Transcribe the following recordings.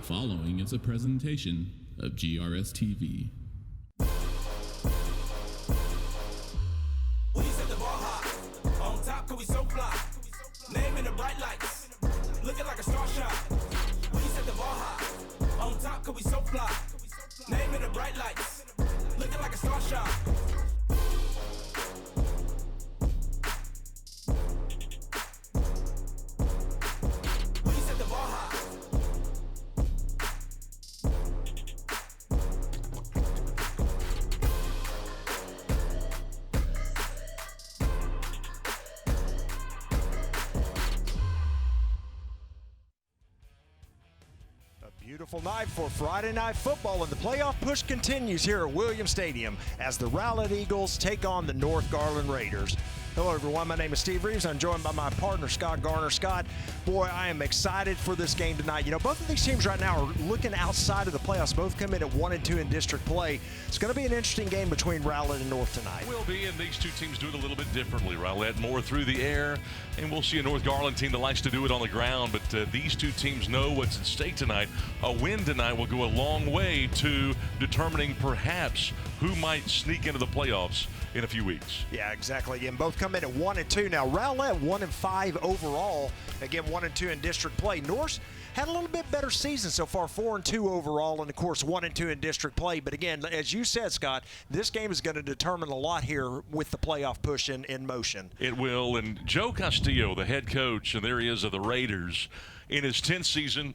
following is a presentation of GRS-TV. We set the bar high. On top, cause we so fly. Name in the bright lights. Looking like a star shot. We set the bar high. On top, cause we so fly. Name in the bright lights. Looking like a star shot. We set the bar high. Beautiful night for Friday Night Football, and the playoff push continues here at Williams Stadium as the Rowlett Eagles take on the North Garland Raiders. Hello, everyone. My name is Steve Reeves. I'm joined by my partner, Scott Garner. Scott, boy, I am excited for this game tonight. You know, both of these teams right now are looking outside of the playoffs. Both come in at 1-2 in district play. It's going to be an interesting game between Rowlett and North tonight. Will be, and these two teams do it a little bit differently. Rowlett more through the air, and we'll see a North Garland team that likes to do it on the ground. But these two teams know what's at stake tonight. A win tonight will go a long way to determining perhaps who might sneak into the playoffs in a few weeks. Yeah, exactly. Again, both come in at 1-2. Now, Rowlett 1-5 overall. Again, 1-2 in district play. Norse had a little bit better season so far, 4-2 overall, and of course 1-2 in district play. But again, as you said, Scott, this game is going to determine a lot here with the playoff push in motion. It will, and Joe Castillo, the head coach, and there he is of the Raiders, in his 10th season,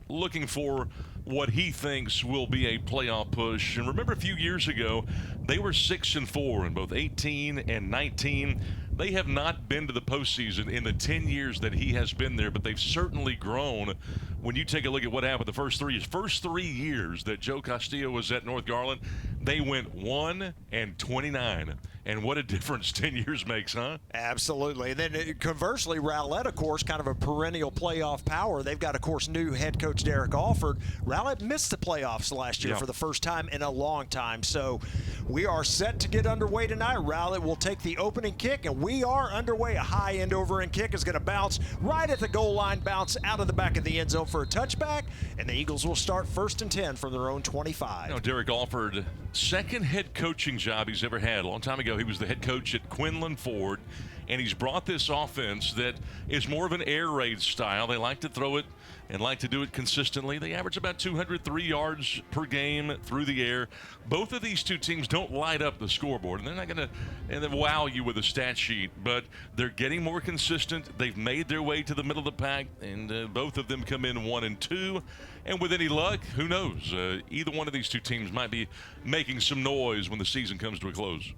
looking for what he thinks will be a playoff push. And remember, a few years ago, they were 6-4 in both 18 and 19. They have not been to the postseason in the 10 years that he has been there, but they've certainly grown. When you take a look at what happened the first three years that Joe Castillo was at North Garland, they went 1-29. And what a difference 10 years makes, huh? Absolutely. And then conversely, Rowlett, of course, kind of a perennial playoff power. They've got, of course, new head coach Derek Alford. Rowlett missed the playoffs last year for the first time in a long time. So we are set to get underway tonight. Rowlett will take the opening kick, and we are underway. A high end over end kick is going to bounce right at the goal line, bounce out of the back of the end zone for a touchback, and the Eagles will start 1st and 10 from their own 25. You know, Derek Alford, second head coaching job he's ever had. A long time ago, he was the head coach at Quinlan Ford, and he's brought this offense that is more of an air raid style. They like to throw it and like to do it consistently. They average about 203 yards per game through the air. Both of these two teams don't light up the scoreboard, and they're not going to wow you with a stat sheet, but they're getting more consistent. They've made their way to the middle of the pack, and both of them come in 1-2. And with any luck, who knows? Either one of these two teams might be making some noise when the season comes to a close.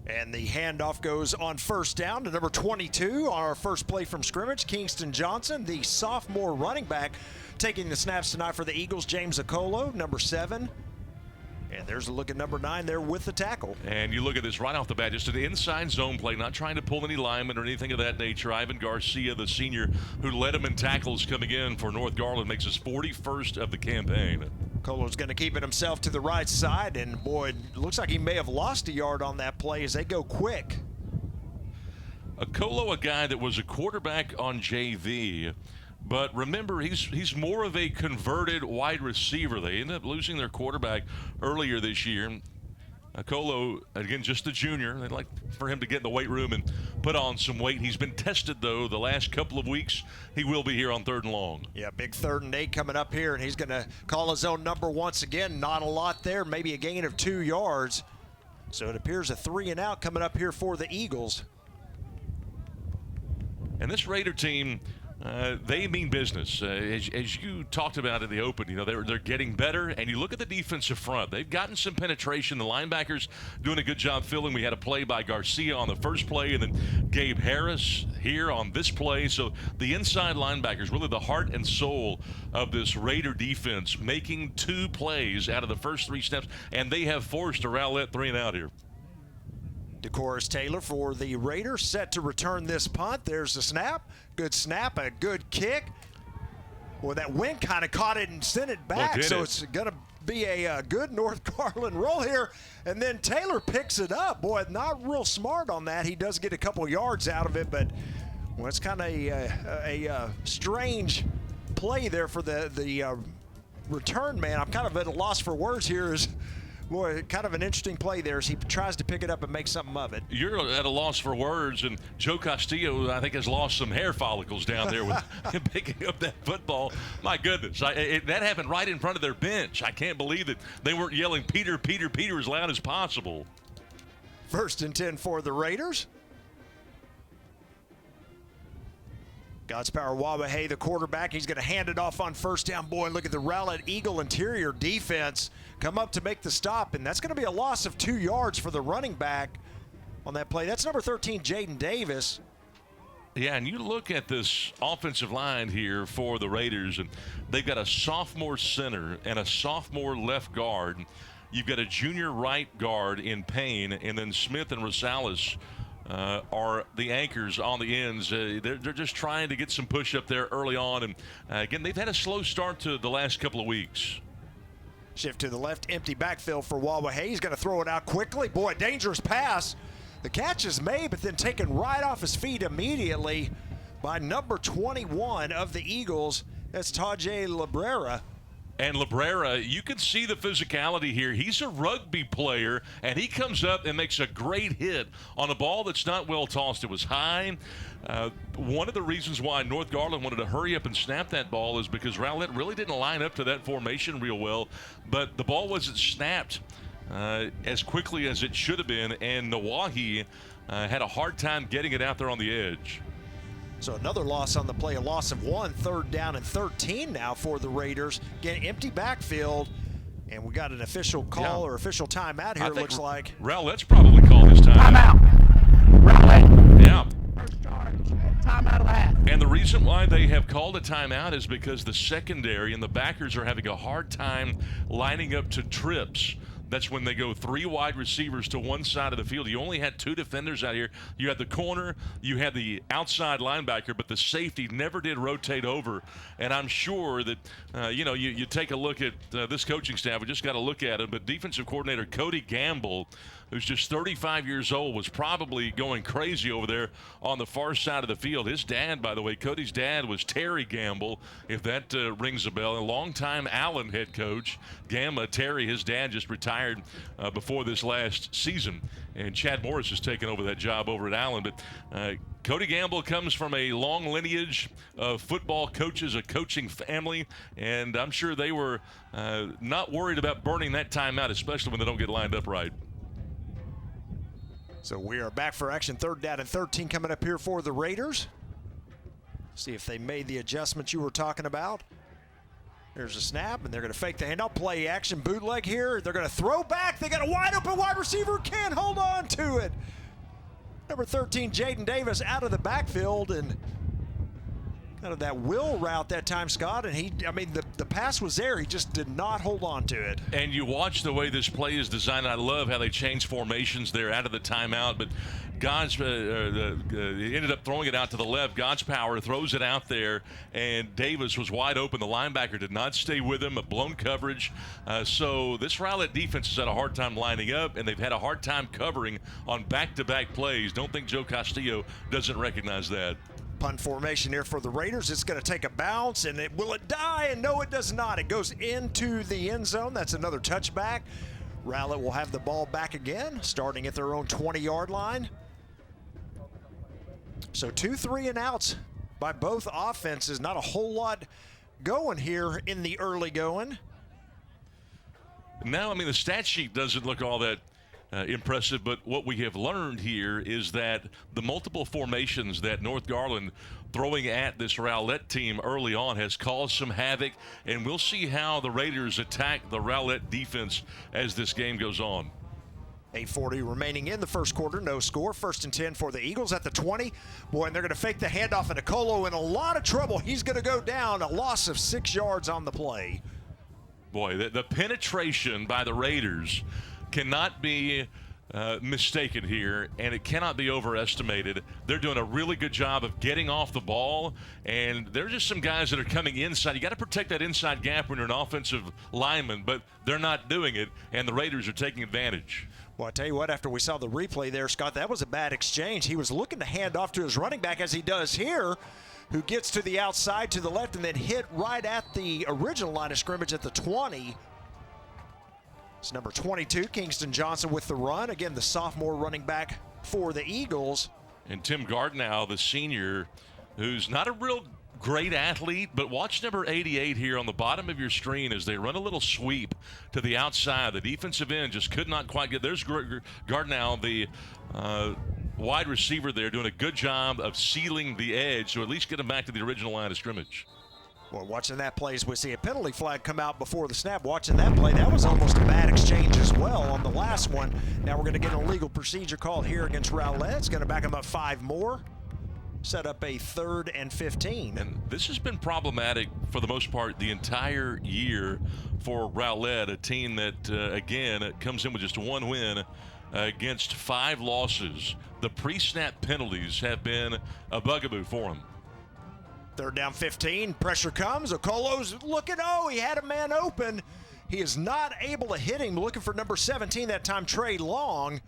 And the handoff goes on first down to number 22 on our first play from scrimmage, Kingston Johnson, the sophomore running back, taking the snaps tonight for the Eagles, James Okolo, number 7. And there's a look at number 9 there with the tackle. And you look at this right off the bat, just an inside zone play, not trying to pull any linemen or anything of that nature. Ivan Garcia, the senior who led him in tackles coming in for North Garland, makes his 41st of the campaign. Colo's going to keep it himself to the right side, and boy, it looks like he may have lost a yard on that play as they go quick. Okolo, a guy that was a quarterback on JV, but remember, he's more of a converted wide receiver. They ended up losing their quarterback earlier this year. Okolo, again, just a junior. They'd like for him to get in the weight room and put on some weight. He's been tested, though, the last couple of weeks. He will be here on 3rd and long. Yeah, big 3rd and 8 coming up here, and he's going to call his own number once again. Not a lot there, maybe a gain of 2 yards. So it appears a 3 and out coming up here for the Eagles. And this Raider team, they mean business. As you talked about in the open, you know, they're getting better. And you look at the defensive front. They've gotten some penetration. The linebackers doing a good job filling. We had a play by Garcia on the first play, and then Gabe Harris here on this play. So the inside linebackers, really the heart and soul of this Raider defense, making 2 plays out of the first 3 steps. And they have forced a Rowlett 3 and out here. DeCoris Taylor for the Raiders, set to return this punt. There's the snap. Good snap, a good kick. Well, that wind kind of caught it and sent it back, it's going to be a good North Garland roll here. And then Taylor picks it up. Boy, not real smart on that. He does get a couple yards out of it, but well, it's kind of a strange play there for the return man, I'm kind of at a loss for words here. Is boy, kind of an interesting play there as he tries to pick it up and make something of it. You're at a loss for words, and Joe Castillo, I think, has lost some hair follicles down there with him picking up that football. My goodness, that happened right in front of their bench. I can't believe that they weren't yelling Peter, Peter, Peter as loud as possible. 1st and 10 for the Raiders. God's Power Wabahay, the quarterback. He's going to hand it off on 1st down. Boy, look at the Rowlett Eagle interior defense come up to make the stop, and that's going to be a loss of 2 yards for the running back on that play. That's number 13, Jaden Davis. Yeah, and you look at this offensive line here for the Raiders, and they've got a sophomore center and a sophomore left guard. You've got a junior right guard in Payne, and then Smith and Rosales are the anchors on the ends. They're just trying to get some push up there early on. And again, they've had a slow start to the last couple of weeks. Shift to the left, empty backfield for Wabahay. He's going to throw it out quickly. Boy, dangerous pass. The catch is made, but then taken right off his feet immediately by number 21 of the Eagles. That's Tajay Labrera. And Labrera, you can see the physicality here. He's a rugby player, and he comes up and makes a great hit on a ball that's not well tossed. It was high. One of the reasons why North Garland wanted to hurry up and snap that ball is because Rowlett really didn't line up to that formation real well, but the ball wasn't snapped as quickly as it should have been, and Nawahi had a hard time getting it out there on the edge. So another loss on the play, a loss of 1, 3rd down and 13 now for the Raiders. Again, empty backfield, and we got an official call or official timeout here, it looks like. Rowlett's probably called his timeout. Rowlett. Yeah. First charge. Timeout of the half. And the reason why they have called a timeout is because the secondary and the backers are having a hard time lining up to trips. That's when they go 3 wide receivers to one side of the field. You only had 2 defenders out here. You had the corner, you had the outside linebacker, but the safety never did rotate over. And I'm sure that, you take a look at this coaching staff. We just got to look at it. But defensive coordinator Cody Gamble, who's just 35 years old, was probably going crazy over there on the far side of the field. His dad, by the way, Cody's dad was Terry Gamble, if that rings a bell, a longtime Allen head coach. Terry, his dad, just retired before this last season, and Chad Morris has taken over that job over at Allen. But Cody Gamble comes from a long lineage of football coaches, a coaching family, and I'm sure they were not worried about burning that timeout, especially when they don't get lined up right. So we are back for action. 3rd down and 13 coming up here for the Raiders. See if they made the adjustments you were talking about. There's a snap, and they're going to fake the handoff. Play action bootleg here. They're going to throw back. They got a wide open wide receiver. Can't hold on to it. Number 13, Jaden Davis, out of the backfield, and kind of that will route that time, Scott. And the pass was there. He just did not hold on to it. And you watch the way this play is designed. I love how they changed formations there out of the timeout, but ended up throwing it out to the left. God's Power throws it out there, and Davis was wide open. The linebacker did not stay with him, a blown coverage. So this Rowlett defense has had a hard time lining up, and they've had a hard time covering on back-to-back plays. Don't think Joe Castillo doesn't recognize that. Punt formation here for the Raiders. It's going to take a bounce, and will it die? And no, it does not. It goes into the end zone. That's another touchback. Rowlett will have the ball back again, starting at their own 20-yard line. So 2 3-and-outs by both offenses. Not a whole lot going here in the early going. No, the stat sheet doesn't look all that impressive, but what we have learned here is that the multiple formations that North Garland throwing at this Rowlett team early on has caused some havoc, and we'll see how the Raiders attack the Rowlett defense as this game goes on. 8:40 remaining in the first quarter, no score. 1st and 10 for the Eagles at the 20. Boy, and they're going to fake the handoff, and Nicolo in a lot of trouble. He's going to go down, a loss of 6 yards on the play. Boy, the penetration by the Raiders cannot be mistaken here, and it cannot be overestimated. They're doing a really good job of getting off the ball, and there are just some guys that are coming inside. You got to protect that inside gap when you're an offensive lineman, but they're not doing it, and the Raiders are taking advantage. Well, I tell you what, after we saw the replay there, Scott, that was a bad exchange. He was looking to hand off to his running back, as he does here. who gets to the outside to the left and then hit right at the original line of scrimmage at the 20. It's number 22, Kingston Johnson with the run. Again, the sophomore running back for the Eagles. And Tim Gardnow, the senior, who's not a real great athlete, but watch number 88 here on the bottom of your screen as they run a little sweep to the outside. The defensive end just could not quite get. There's Gardnow, the wide receiver there, doing a good job of sealing the edge to at least get him back to the original line of scrimmage. Well, watching that play as we see a penalty flag come out before the snap. Watching that play, that was almost a bad exchange as well on the last one. Now we're going to get an illegal procedure call here against Rowlett. It's going to back him up 5 more. Set up a 3rd and 15. And this has been problematic for the most part the entire year for Rowlett, a team that, again, comes in with just 1 win against 5 losses. The pre-snap penalties have been a bugaboo for them. 3rd down 15, pressure comes. Okolo's looking, oh, he had a man open. He is not able to hit him. Looking for number 17 that time, Trey Long.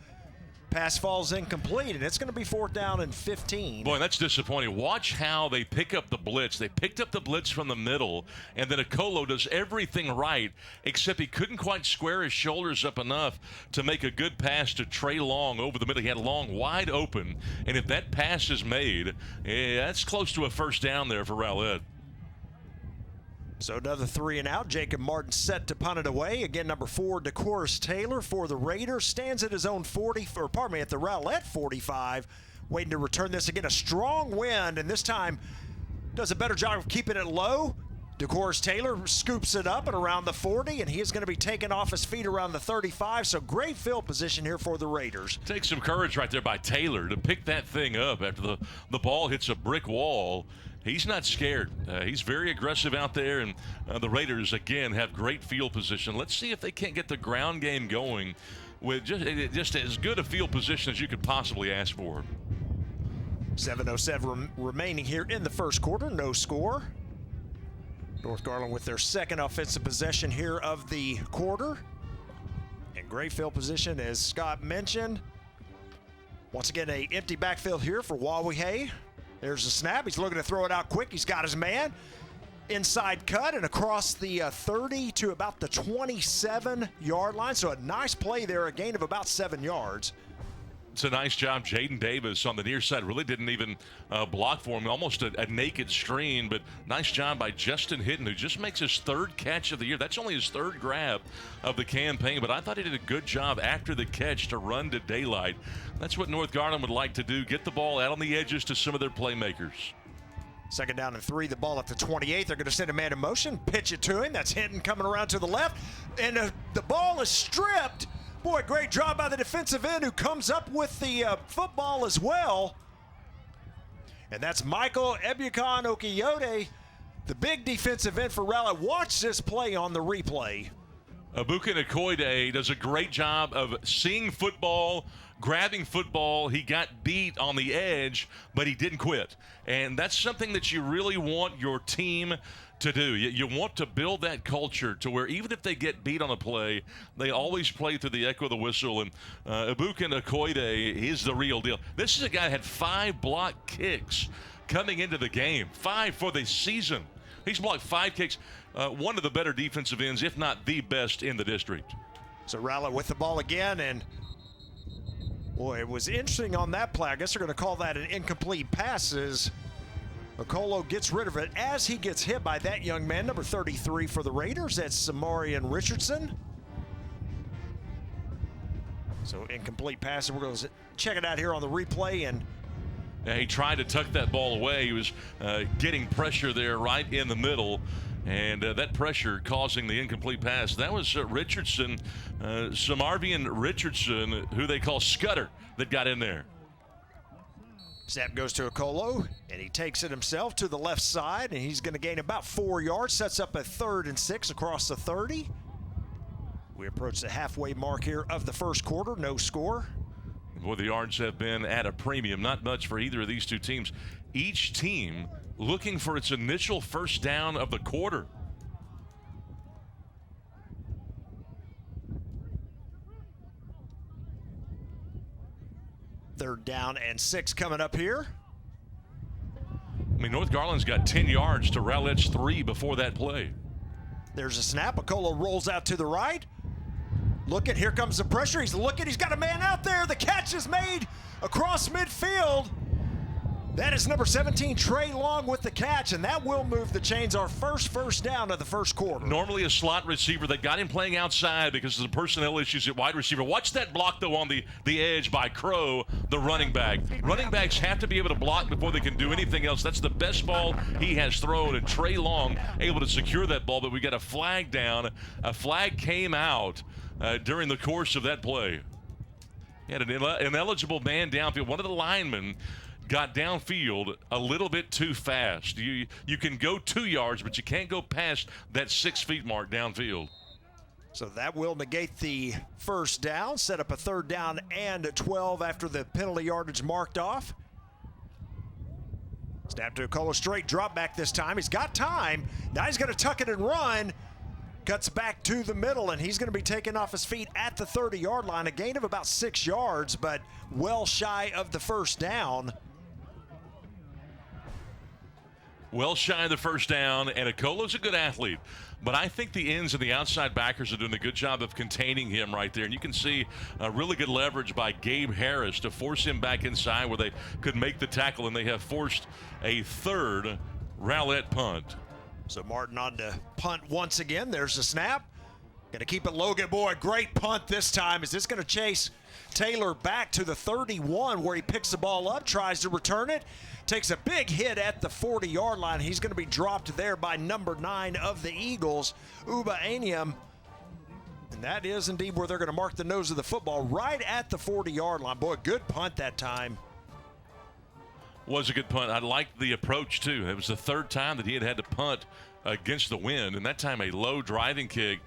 Pass falls incomplete, and it's going to be 4th down and 15. Boy, that's disappointing. Watch how they pick up the blitz. They picked up the blitz from the middle, and then Okolo does everything right, except he couldn't quite square his shoulders up enough to make a good pass to Trey Long over the middle. He had Long wide open, and if that pass is made, that's close to a 1st down there for Rowlett. So another 3 and out. Jacob Martin set to punt it away. Again, number 4, DeCoris Taylor for the Raiders. Stands at his own 40, or pardon me, at the Rowlett 45. Waiting to return this. Again, a strong wind, and this time does a better job of keeping it low. DeCoris Taylor scoops it up and around the 40, and he is going to be taken off his feet around the 35. So great field position here for the Raiders. Takes some courage right there by Taylor to pick that thing up after the ball hits a brick wall. He's not scared. He's very aggressive out there, and the Raiders, again, have great field position. Let's see if they can't get the ground game going with just as good a field position as you could possibly ask for. 7:07 remaining here in the first quarter. No score. North Garland with their 2nd offensive possession here of the quarter. And great field position, as Scott mentioned. Once again, an empty backfield here for Wawehe. There's the snap. He's looking to throw it out quick. He's got his man. Inside cut and across the 30 to about the 27-yard line. So a nice play there, a gain of about 7 yards. It's a nice job. Jaden Davis on the near side really didn't even block for him. Almost a naked screen, but nice job by Justin Hitton, who just makes his 3rd catch of the year. That's only his 3rd grab of the campaign, but I thought he did a good job after the catch to run to daylight. That's what North Garland would like to do, get the ball out on the edges to some of their playmakers. 2nd down and 3, the ball at the 28. They're going to send a man in motion, pitch it to him. That's Hinton coming around to the left, and the ball is stripped. Boy, great job by the defensive end who comes up with the football as well. And that's Michael Ebukan Okiyode, the big defensive end for Rowlett. Watch this play on the replay. Ebuka Okoye does a great job of seeing football, grabbing football. He got beat on the edge, but he didn't quit. And that's something that you really want your team to do. You want to build that culture to where even if they get beat on a play, they always play through the echo of the whistle. And Ebuka Okoye is the real deal. This is a guy who had 5 block kicks coming into the game, 5 for the season. He's blocked 5 kicks. One of the better defensive ends, if not the best in the district. So Rowlett with the ball again, and boy, it was interesting on that play. I guess they're going to call that an incomplete pass as Okolo gets rid of it as he gets hit by that young man, number 33 for the Raiders. That's Samarian Richardson. So incomplete pass, and we're going to check it out here on the replay. And he tried to tuck that ball away. He was getting pressure there right in the middle, and that pressure causing the incomplete pass. That was Richardson, Samarvian Richardson, who they call Scudder, that got in there. Snap goes to Okolo, and he takes it himself to the left side, and he's going to gain about 4 yards. Sets up a 3rd and 6 across the 30. We approach the halfway mark here of the first quarter. No score. Boy, the yards have been at a premium. Not much for either of these two teams. Each team looking for its initial 1st down of the quarter. Third down and 6 coming up here. I mean, North Garland's got 10 yards to Rowlett's 3 before that play. There's a snap. Acola rolls out to the right. Looking, here comes the pressure. He's looking, he's got a man out there. The catch is made across midfield. That is number 17, Trey Long, with the catch, and that will move the chains. Our first down of the first quarter. Normally a slot receiver. They got him playing outside because of the personnel issues at wide receiver. Watch that block, though, on the edge by Crow, the running back. Running backs have to be able to block before they can do anything else. That's the best ball he has thrown, and Trey Long able to secure that ball, but we got a flag down. A flag came out during the course of that play. He had an ineligible man downfield. One of the linemen got downfield a little bit too fast. You can go 2 yards, but you can't go past that 6 feet mark downfield. So that will negate the first down, set up a 3rd down and 12 after the penalty yardage marked off. Snap to Acola, straight drop back this time. He's got time. Now he's going to tuck it and run. Cuts back to the middle, and he's going to be taken off his feet at the 30-yard line. A gain of about 6 yards, but well shy of the first down. Well shy of the first down, and Acola's a good athlete. But I think the ends and the outside backers are doing a good job of containing him right there. And you can see a really good leverage by Gabe Harris to force him back inside where they could make the tackle, and they have forced a 3rd Rowlett punt. So Martin on to punt once again. There's the snap. Going to keep it low. Boy, great punt this time. Is this going to chase Taylor back to the 31 where he picks the ball up, tries to return it, takes a big hit at the 40-yard line. He's going to be dropped there by number 9 of the Eagles, Uba Anyam. And that is indeed where they're going to mark the nose of the football, right at the 40-yard line. Boy, good punt that time. Was a good punt. I liked the approach, too. It was the 3rd time that he had to punt against the wind, and that time a low driving kick.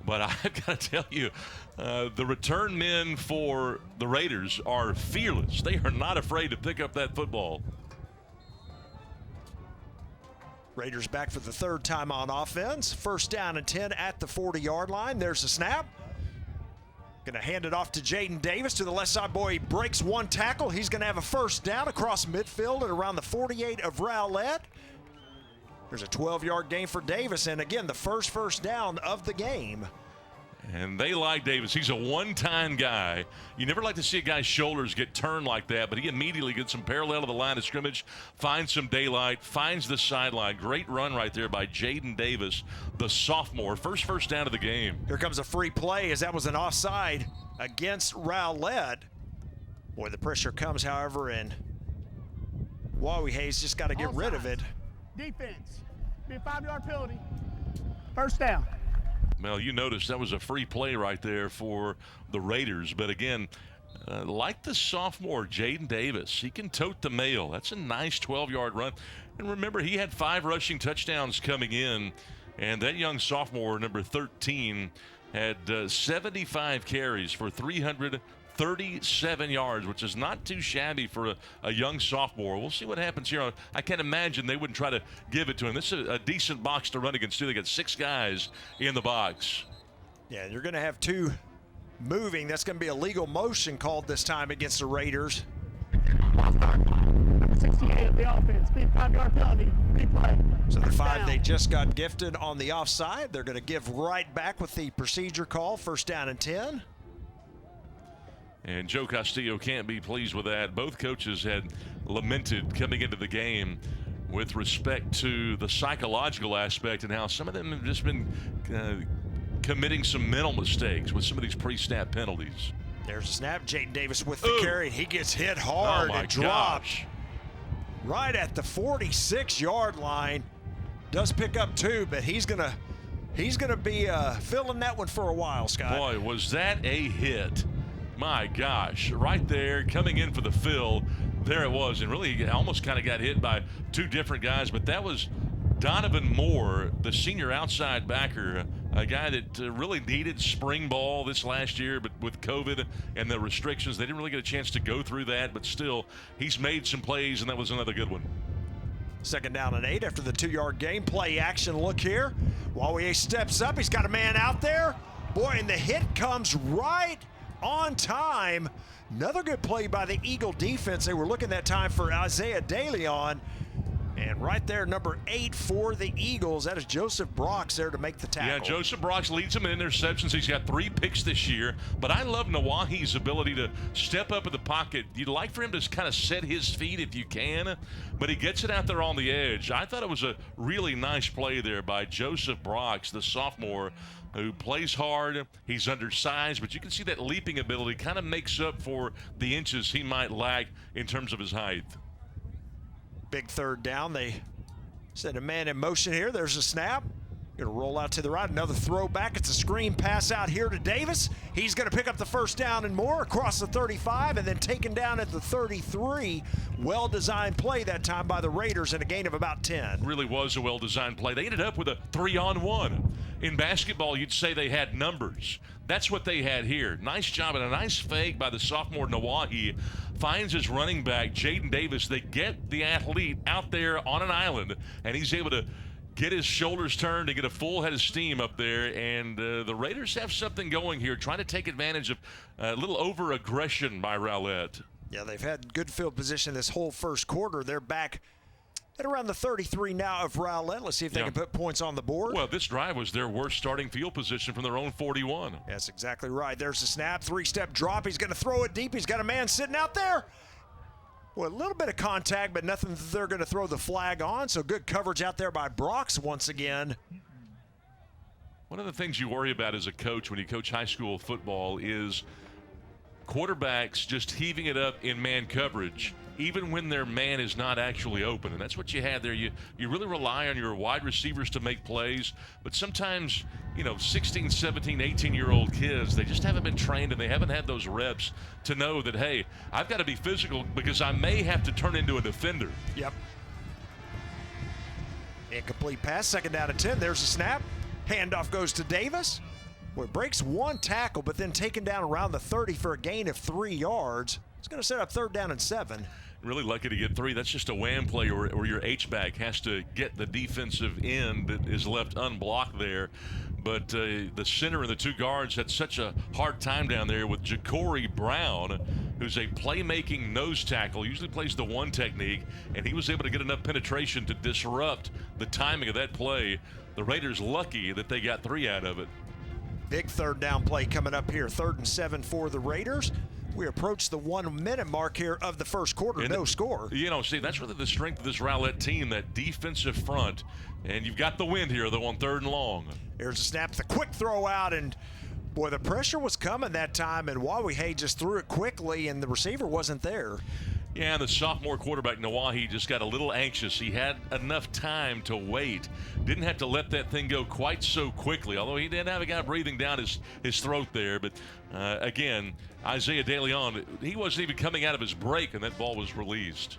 But I've got to tell you, the return men for the Raiders are fearless. They are not afraid to pick up that football. Raiders back for the 3rd time on offense. 1st down and 10 at the 40-yard line. There's the snap. Going to hand it off to Jaden Davis to the left side. Boy, he breaks one tackle. He's going to have a 1st down across midfield at around the 48 of Rowlett. There's a 12-yard gain for Davis, and again, the first down of the game. And they like Davis. He's a one-time guy. You never like to see a guy's shoulders get turned like that, but he immediately gets some parallel to the line of scrimmage, finds some daylight, finds the sideline. Great run right there by Jaden Davis, the sophomore. First down of the game. Here comes a free play, as that was an offside against Rowlett. Boy, the pressure comes, however, and Wawie Hayes just got to get rid of it. Defense. Be a 5-yard penalty. 1st down. Well, you notice that was a free play right there for the Raiders. But again, like the sophomore, Jaden Davis, he can tote the mail. That's a nice 12-yard run. And remember, he had 5 rushing touchdowns coming in. And that young sophomore, number 13, had 75 carries for 337 yards, which is not too shabby for a young sophomore. We'll see what happens here. I can't imagine they wouldn't try to give it to him. This is a decent box to run against, too. They got 6 guys in the box. Yeah, you're going to have 2 moving. That's going to be a legal motion called this time against the Raiders. Number 68 of the offense. Be a 5-yard penalty. Replay. So the 1st 5 down. they just got gifted on the offside. They're going to give right back with the procedure call. 1st down and 10. And Joe Castillo can't be pleased with that. Both coaches had lamented coming into the game with respect to the psychological aspect and how some of them have just been committing some mental mistakes with some of these pre-snap penalties. There's a snap. Jaden Davis with the carry. He gets hit hard and dropped right at the 46-yard line. Does pick up 2, but he's gonna be filling that one for a while, Scott. Boy, was that a hit. My gosh, right there, coming in for the fill, there it was. And really, almost kind of got hit by 2 different guys, but that was Donovan Moore, the senior outside backer, a guy that really needed spring ball this last year, but with COVID and the restrictions, they didn't really get a chance to go through that, but still, he's made some plays, and that was another good one. 2nd down and 8 after the 2-yard game. Play action look here. Wawie steps up. He's got a man out there. Boy, and the hit comes right on time. Another good play by the Eagle defense. They were looking that time for Isaiah DeLeon. And right there, number 8 for the Eagles. That is Joseph Brox there to make the tackle. Yeah, Joseph Brox leads them in interceptions. He's got 3 picks this year. But I love Nawahi's ability to step up in the pocket. You'd like for him to kind of set his feet if you can, but he gets it out there on the edge. I thought it was a really nice play there by Joseph Brox, the sophomore, who plays hard. He's undersized, but you can see that leaping ability kind of makes up for the inches he might lack in terms of his height. Big third down. They set a man in motion here. There's a snap. Going to roll out to the right. Another throw back. It's a screen pass out here to Davis. He's going to pick up the first down and more across the 35 and then taken down at the 33. Well-designed play that time by the Raiders and a gain of about 10. Really was a well-designed play. They ended up with a 3-on-1. In basketball, you'd say they had numbers. That's what they had here. Nice job and a nice fake by the sophomore Nawahi. Finds his running back, Jaden Davis. They get the athlete out there on an island, and he's able to get his shoulders turned and get a full head of steam up there. And the Raiders have something going here, trying to take advantage of a little over-aggression by Rowlett. Yeah, they've had good field position this whole first quarter. They're back at around the 33 now of Rowlett. Let's see if they can put points on the board. Well, this drive was their worst starting field position from their own 41. That's exactly right. There's the snap, 3-step drop. He's going to throw it deep. He's got a man sitting out there. Well, a little bit of contact, but nothing they're going to throw the flag on. So good coverage out there by Brox once again. One of the things you worry about as a coach when you coach high school football is quarterbacks just heaving it up in man coverage, even when their man is not actually open. And that's what you had there. You really rely on your wide receivers to make plays, but sometimes, 16, 17, 18-year-old kids, they just haven't been trained and they haven't had those reps to know that, hey, I've got to be physical because I may have to turn into a defender. Yep. Incomplete pass, second down and 10. There's a snap. Handoff goes to Davis. Well, it breaks one tackle, but then taken down around the 30 for a gain of 3 yards. It's going to set up third down and 7. Really lucky to get 3. That's just a wham play where your H-back has to get the defensive end that is left unblocked there. But the center and the 2 guards had such a hard time down there with Ja'Cory Brown, who's a playmaking nose tackle, usually plays the 1 technique, and he was able to get enough penetration to disrupt the timing of that play. The Raiders lucky that they got 3 out of it. Big third down play coming up here. 3rd and 7 for the Raiders. We approach the 1-minute mark here of the first quarter. And no score. See, that's really the strength of this Rowlett team, that defensive front. And you've got the wind here, though, on 3rd and long. There's a snap, the quick throw out, and boy, the pressure was coming that time, and Wawehe just threw it quickly, and the receiver wasn't there. Yeah, the sophomore quarterback, Nawahi, just got a little anxious. He had enough time to wait. Didn't have to let that thing go quite so quickly, although he did have a guy breathing down his throat there. But, again, Isaiah DeLeon, he wasn't even coming out of his break, and that ball was released.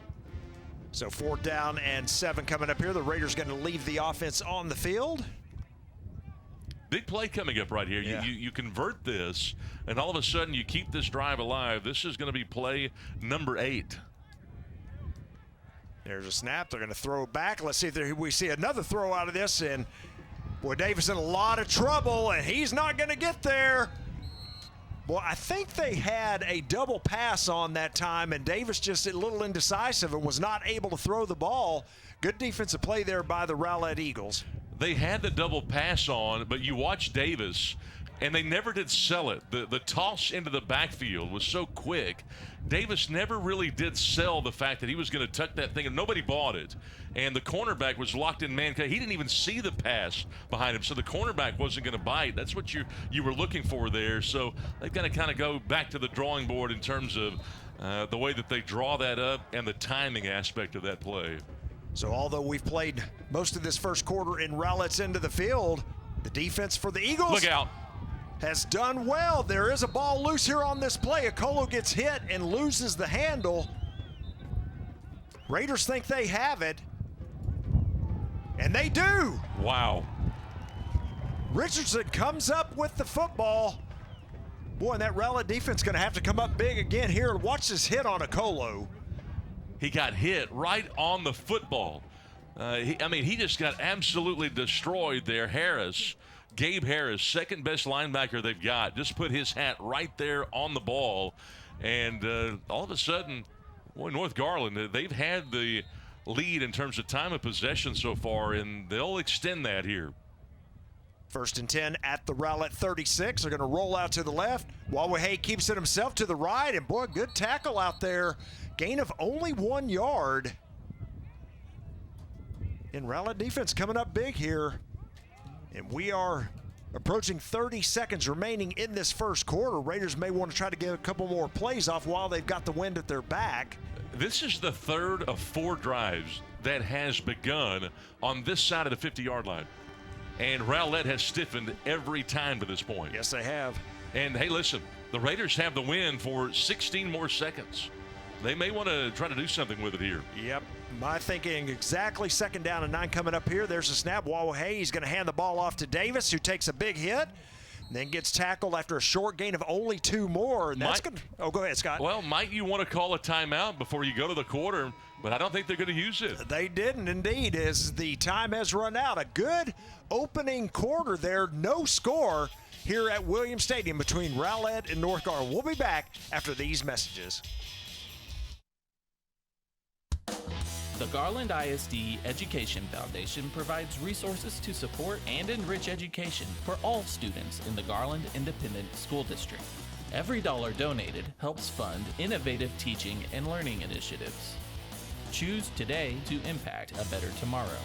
So 4th down and 7 coming up here. The Raiders going to leave the offense on the field. Big play coming up right here. Yeah. You convert this, and all of a sudden you keep this drive alive. This is going to be play number 8. There's a snap. They're going to throw it back. Let's see if we see another throw out of this. And, boy, Davis in a lot of trouble, and he's not going to get there. Well, I think they had a double pass on that time, and Davis just a little indecisive and was not able to throw the ball. Good defensive play there by the Rowlett Eagles. They had the double pass on, but you watch Davis, and they never did sell it. The toss into the backfield was so quick. Davis never really did sell the fact that he was going to tuck that thing, and nobody bought it. And the cornerback was locked in man. He didn't even see the pass behind him, so the cornerback wasn't going to bite. That's what you were looking for there. So they've got to kind of go back to the drawing board in terms of the way that they draw that up and the timing aspect of that play. So although we've played most of this first quarter in Rowlett's end of the field, the defense for the Eagles Look out. has done well. There is a ball loose here on this play. Okolo gets hit and loses the handle. Raiders think they have it, and they do. Wow. Richardson comes up with the football. Boy, and that Rowlett defense going to have to come up big again here. Watch this hit on Okolo. He got hit right on the football. He just got absolutely destroyed there. Gabe Harris, second best linebacker they've got, just put his hat right there on the ball. And all of a sudden, boy, North Garland, they've had the lead in terms of time of possession so far, and they'll extend that here. 1st and 10 at the Rowlett 36. They're going to roll out to the left. Wawahay keeps it himself to the right, and boy, good tackle out there. Gain of only 1 yard. And Rowlett defense coming up big here. And we are approaching 30 seconds remaining in this first quarter. Raiders may want to try to get a couple more plays off while they've got the wind at their back. This is the 3rd of 4 drives that has begun on this side of the 50-yard line. And Rowlett has stiffened every time to this point. Yes, they have. And, hey, listen, the Raiders have the win for 16 more seconds. They may want to try to do something with it here. Yep. My thinking exactly. 2nd down and 9 coming up here. There's a snap. Wawahay, he's going to hand the ball off to Davis, who takes a big hit. Then gets tackled after a short gain of only 2 more. And that's good. Oh, go ahead, Scott. Well, might you want to call a timeout before you go to the quarter? But I don't think they're going to use it. They didn't, indeed, as the time has run out. A good opening quarter there. No score here at Williams Stadium between Rowlett and North Garland. We'll be back after these messages. The Garland ISD Education Foundation provides resources to support and enrich education for all students in the Garland Independent School District. Every dollar donated helps fund innovative teaching and learning initiatives. Choose today to impact a better tomorrow.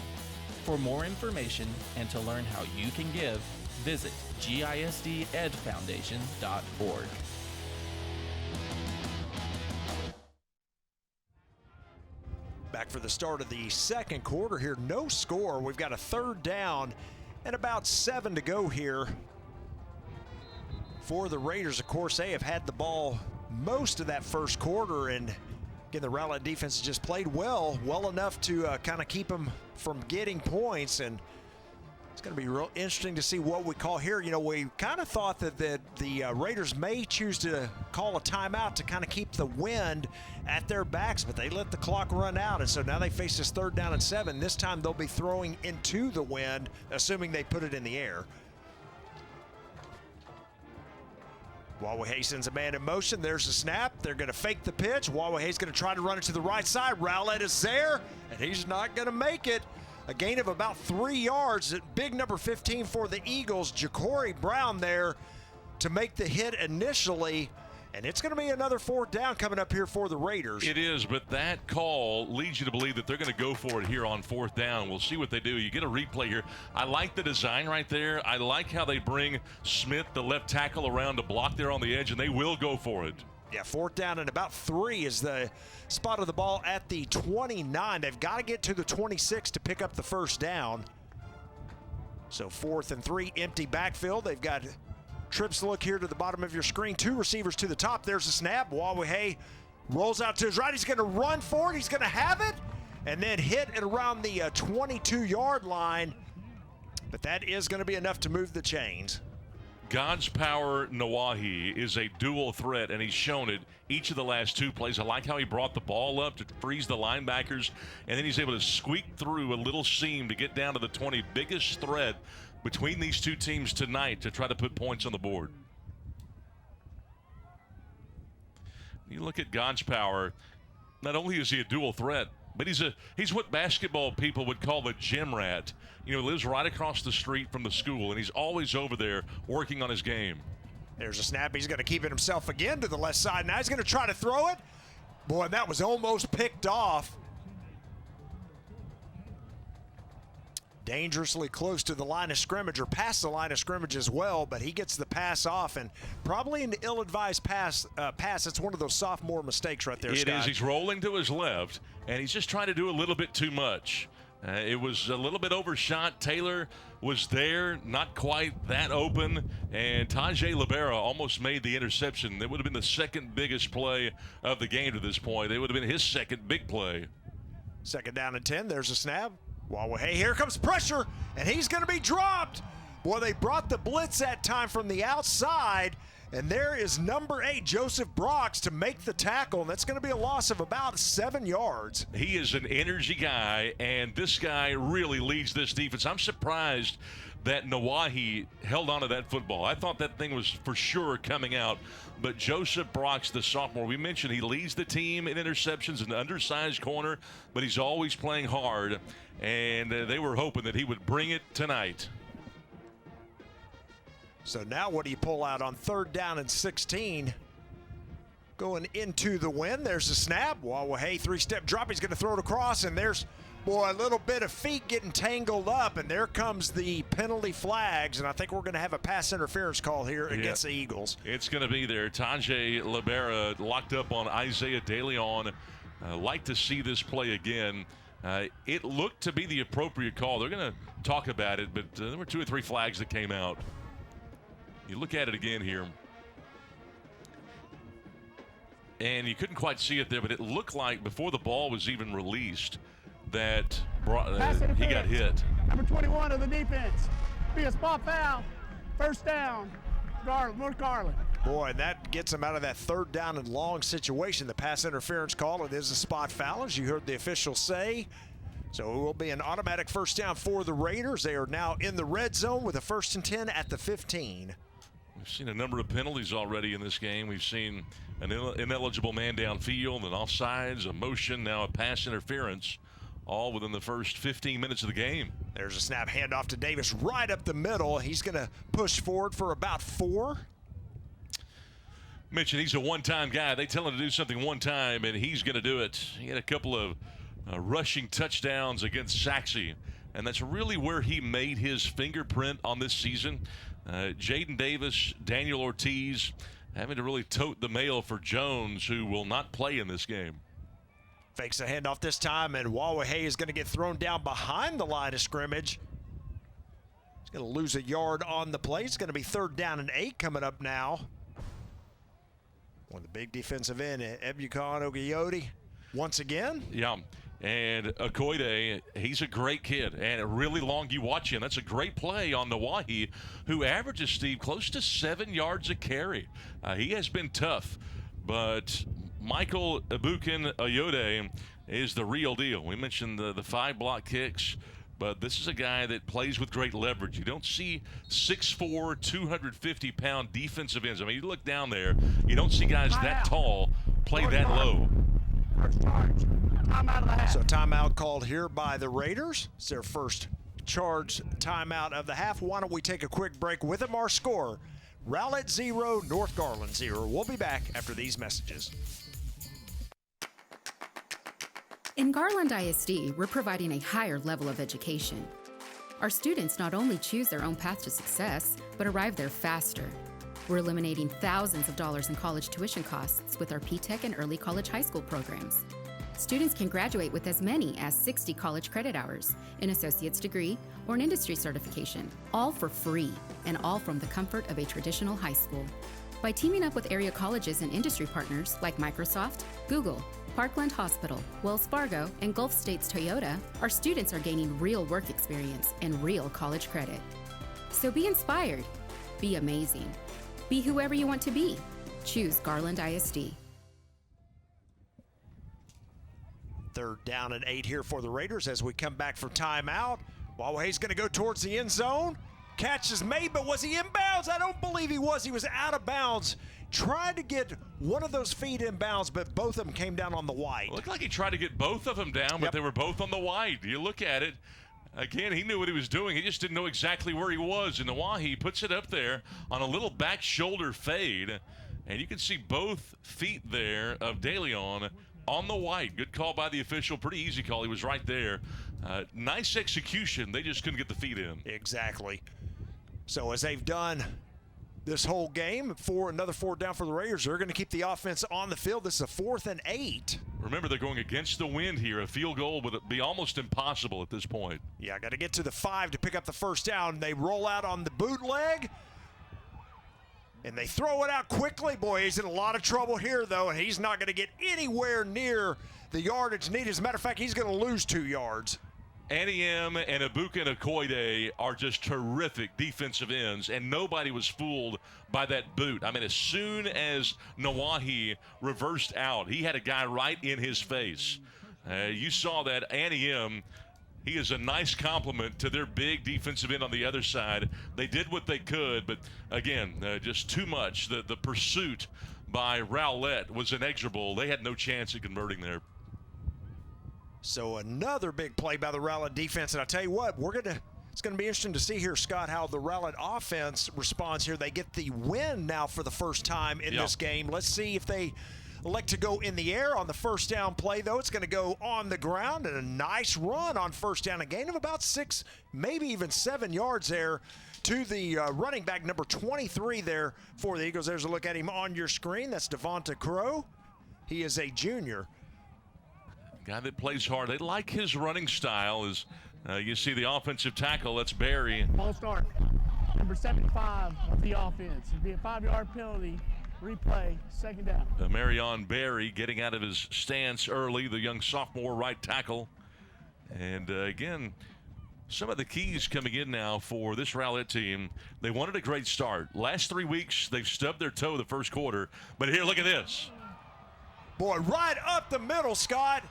For more information and to learn how you can give, visit gisdedfoundation.org. Back for the start of the second quarter here. No score. We've got a 3rd down and about 7 to go here for the Raiders. Of course, they have had the ball most of that first quarter, and again, the Rowlett defense just played well enough to kind of keep them from getting points. And it's going to be real interesting to see what we call here. You know, we kind of thought that the Raiders may choose to call a timeout to kind of keep the wind at their backs, but they let the clock run out, and so now they face this 3rd down and 7. This time they'll be throwing into the wind, assuming they put it in the air. Wawahay sends a man in motion. There's the snap. They're going to fake the pitch. Wawahay's going to try to run it to the right side. Rowlett is there, and he's not going to make it. A gain of about 3 yards. Big number 15 for the Eagles, Ja'Cory Brown there to make the hit initially. And it's going to be another 4th down coming up here for the Raiders. It is, but that call leads you to believe that they're going to go for it here on 4th down. We'll see what they do. You get a replay here. I like the design right there. I like how they bring Smith, the left tackle, around to block there on the edge, and they will go for it. Yeah, 4th down and about 3 is the spot of the ball at the 29. They've got to get to the 26 to pick up the 1st down. So 4th and 3, empty backfield. They've got trips to look here to the bottom of your screen. 2 receivers to the top. There's a snap. Wawahay rolls out to his right. He's going to run for it. He's going to have it and then hit it around the 22-yard line. But that is going to be enough to move the chains. God's Power Nawahi is a dual threat, and he's shown it each of the last 2 plays. I like how he brought the ball up to freeze the linebackers, and then he's able to squeak through a little seam to get down to the 20. Biggest threat between these 2 teams tonight to try to put points on the board. You look at God's Power, not only is he a dual threat, but he's what basketball people would call a gym rat. You know, he lives right across the street from the school, and he's always over there working on his game. There's a snap. He's going to keep it himself again to the left side. Now he's going to try to throw it. Boy, that was almost picked off. Dangerously close to the line of scrimmage, or past the line of scrimmage as well, but he gets the pass off, and probably an ill-advised pass. It's one of those sophomore mistakes right there, It Scott. is. He's rolling to his left, and he's just trying to do a little bit too much. It was a little bit overshot. Taylor was there, not quite that open, and Tajay Libera almost made the interception. It would have been the 2nd biggest play of the game to this point. It would have been his 2nd big play. 2nd down and 10. There's a snap. Wawahay, here comes pressure, and he's going to be dropped. Boy, they brought the blitz that time from the outside, and there is number 8, Joseph Brox, to make the tackle, and that's going to be a loss of about 7 yards. He is an energy guy, and this guy really leads this defense. I'm surprised that Nawahi held onto that football. I thought that thing was for sure coming out. But Joseph Brox, the sophomore, we mentioned he leads the team in interceptions, an undersized corner, but he's always playing hard. And they were hoping that he would bring it tonight. So now what do you pull out on 3rd down and 16? Going into the win. There's the snap. Wawahe 3-step drop. He's going to throw it across, and there's, boy, a little bit of feet getting tangled up, and there comes the penalty flags, and I think we're going to have a pass interference call here against the Eagles. It's going to be there. Tajay Libera locked up on Isaiah DeLeon. Like to see this play again. It looked to be the appropriate call. They're going to talk about it, but there were 2 or 3 flags that came out. You look at it again here, and you couldn't quite see it there, but it looked like before the ball was even released that he got hit. Number 21 of the defense. Be a spot foul. 1st down. North Garland. Boy, and that gets them out of that 3rd down and long situation. The pass interference call, it is a spot foul, as you heard the officials say. So it will be an automatic 1st down for the Raiders. They are now in the red zone with a 1st and 10 at the 15. We've seen a number of penalties already in this game. We've seen an ineligible man downfield, an offsides, a motion, now a pass interference, all within the first 15 minutes of the game. There's a snap handoff to Davis right up the middle. He's going to push forward for about 4. Mentioned he's a one-time guy. They tell him to do something one time, and he's going to do it. He had a couple of rushing touchdowns against Saxe, and that's really where he made his fingerprint on this season. Jaden Davis, Daniel Ortiz having to really tote the mail for Jones, who will not play in this game. Fakes a handoff this time, and Wawahe is going to get thrown down behind the line of scrimmage. He's going to lose a yard on the play. It's going to be 3rd down and 8 coming up now. One of the big defensive end, Ebukan Ogioti, once again. Yeah, and Okoide, he's a great kid, and really long you watch him. That's a great play on Nawahi, who averages, Steve, close to 7 yards a carry. He has been tough, but Michael Ebukan Oyode is the real deal. We mentioned the 5 block kicks, but this is a guy that plays with great leverage. You don't see 6'4", 250-pound defensive ends. I mean, you look down there, you don't see guys that tall play that low. So timeout called here by the Raiders. It's their first charge timeout of the half. Why don't we take a quick break with them? Our score, Rowlett 0, North Garland 0. We'll be back after these messages. In Garland ISD, we're providing a higher level of education. Our students not only choose their own path to success, but arrive there faster. We're eliminating thousands of dollars in college tuition costs with our P-TECH and early college high school programs. Students can graduate with as many as 60 college credit hours, an associate's degree, or an industry certification, all for free, and all from the comfort of a traditional high school. By teaming up with area colleges and industry partners like Microsoft, Google, Parkland Hospital, Wells Fargo, and Gulf States Toyota, our students are gaining real work experience and real college credit. So be inspired, be amazing, be whoever you want to be. Choose Garland ISD. 3rd down and 8 here for the Raiders as we come back from timeout. Wawahe's going to go towards the end zone. Catch is made, but was he inbounds? I don't believe he was. He was out of bounds. Tried to get one of those feet inbounds, but both of them came down on the white. Looked like he tried to get both of them down, but they were both on the white. You look at it. Again, he knew what he was doing. He just didn't know exactly where he was. And Nawahi puts it up there on a little back shoulder fade. And you can see both feet there of DeLeon on the white. Good call by the official. Pretty easy call. He was right there. Nice execution. They just couldn't get the feet in. Exactly. So as they've done this whole game, another 4th down for the Raiders, they're going to keep the offense on the field. This is a 4th and 8. Remember, they're going against the wind here. A field goal would be almost impossible at this point. Yeah, got to get to the 5 to pick up the 1st down. They roll out on the bootleg, and they throw it out quickly. Boy, he's in a lot of trouble here, though, and he's not going to get anywhere near the yardage needed. As a matter of fact, he's going to lose 2 yards. Aniem and Ebuka Okoide are just terrific defensive ends, and nobody was fooled by that boot. I mean, as soon as Nawahi reversed out, he had a guy right in his face. You saw that Aniem he is a nice compliment to their big defensive end on the other side. They did what they could, but again, just too much. The pursuit by Rowlett was inexorable. They had no chance at converting there. So another big play by the Rowlett defense, and I tell you what, it's going to be interesting to see here, Scott, how the Rowlett offense responds here. They get the win now for the first time in this game. Let's see if they elect to go in the air on the first down play, though. It's going to go on the ground, and a nice run on first down, a gain of about 6, maybe even 7 yards there to the running back, number 23 there for the Eagles. There's a look at him on your screen. That's Devonta Crow. He is a junior. Guy that plays hard. They like his running style. As you see the offensive tackle, that's Barry. Ball start. Number 75 of the offense. It'd be a 5-yard penalty. Replay, second down. Marion Barry getting out of his stance early, the young sophomore right tackle. And again, some of the keys coming in now for this Rowlett team. They wanted a great start. Last 3 weeks, they've stubbed their toe the first quarter. But here, look at this. Boy, right up the middle, Scott.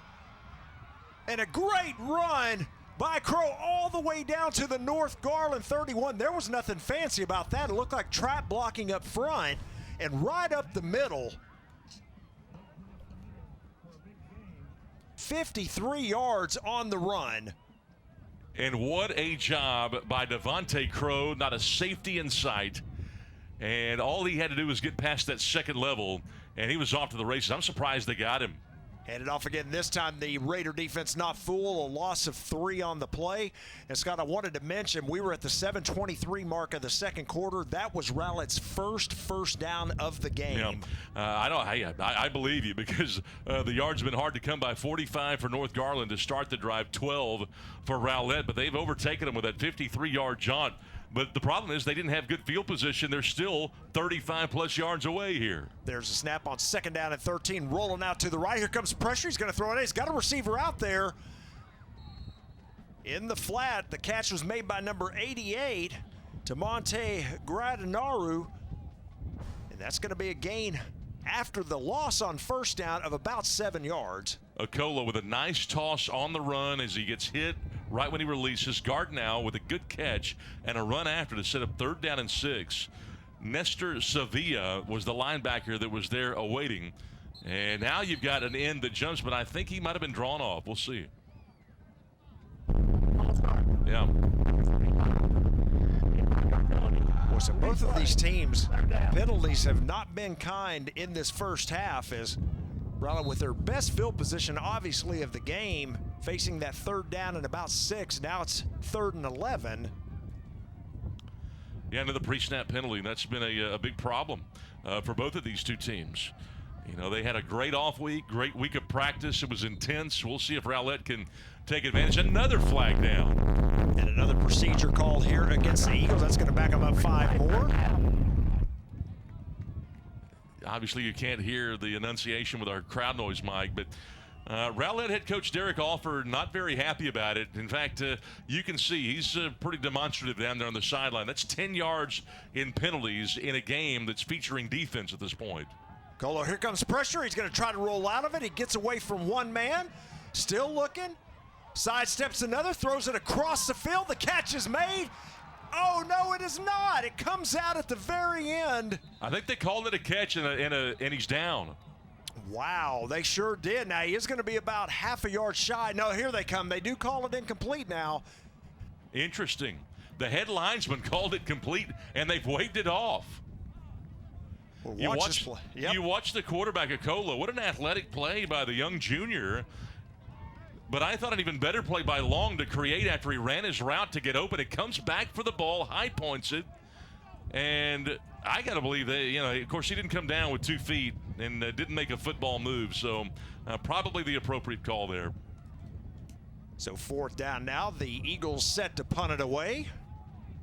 And a great run by Crow all the way down to the North Garland 31. There was nothing fancy about that. It looked like trap blocking up front. And right up the middle, 53 yards on the run. And what a job by Devonta Crow, not a safety in sight. And all he had to do was get past that second level, and he was off to the races. I'm surprised they got him. Handed off again. This time the Raider defense not fooled. A loss of 3 on the play. And Scott, I wanted to mention we were at the 7:23 mark of the second quarter. That was Rowlett's first down of the game. Yeah. I believe you, because the yards have been hard to come by. 45 for North Garland to start the drive, 12 for Rowlett, but they've overtaken them with that 53-yard jaunt. But the problem is they didn't have good field position. They're still 35-plus yards away here. There's a snap on second down and 13, rolling out to the right. Here comes pressure. He's going to throw it in. He's got a receiver out there in the flat. The catch was made by number 88, Tamonte Gradinaru. And that's going to be a gain after the loss on first down of about 7 yards. Okola with a nice toss on the run as he gets hit right when he releases. Gardnow with a good catch and a run after to set up 3rd down and 6. Nestor Sevilla was the linebacker that was there awaiting. And now you've got an end that jumps, but I think he might have been drawn off. We'll see. Yeah. Well, so both of these teams, penalties have not been kind in this first half, as Rowlett with their best field position, obviously, of the game, facing that 3rd down and about 6. Now it's 3rd and 11. Yeah, another pre-snap penalty. That's been a big problem for both of these two teams. You know, they had a great off week, great week of practice. It was intense. We'll see if Rowlett can take advantage. Another flag down. And another procedure call here against the Eagles. That's going to back them up 5 more. Obviously, you can't hear the enunciation with our crowd noise mic, but Rowlett head coach Derek Alford not very happy about it. In fact, you can see he's pretty demonstrative down there on the sideline. That's 10 yards in penalties in a game that's featuring defense at this point. Colo, here comes pressure. He's going to try to roll out of it. He gets away from one man. Still looking. Sidesteps another. Throws it across the field. The catch is made. Oh, no, it is not. It comes out at the very end. I think they called it a catch, and he's down. Wow, they sure did. Now, he is going to be about half a yard shy. No, here they come. They do call it incomplete now. Interesting. The head linesman called it complete, and they've waved it off. Well, You watch the quarterback, Okola. What an athletic play by the young junior. But I thought an even better play by Long to create after he ran his route to get open. It comes back for the ball, high points it. And I got to believe that, of course, he didn't come down with 2 feet and didn't make a football move. So probably the appropriate call there. So 4th down now. The Eagles set to punt it away.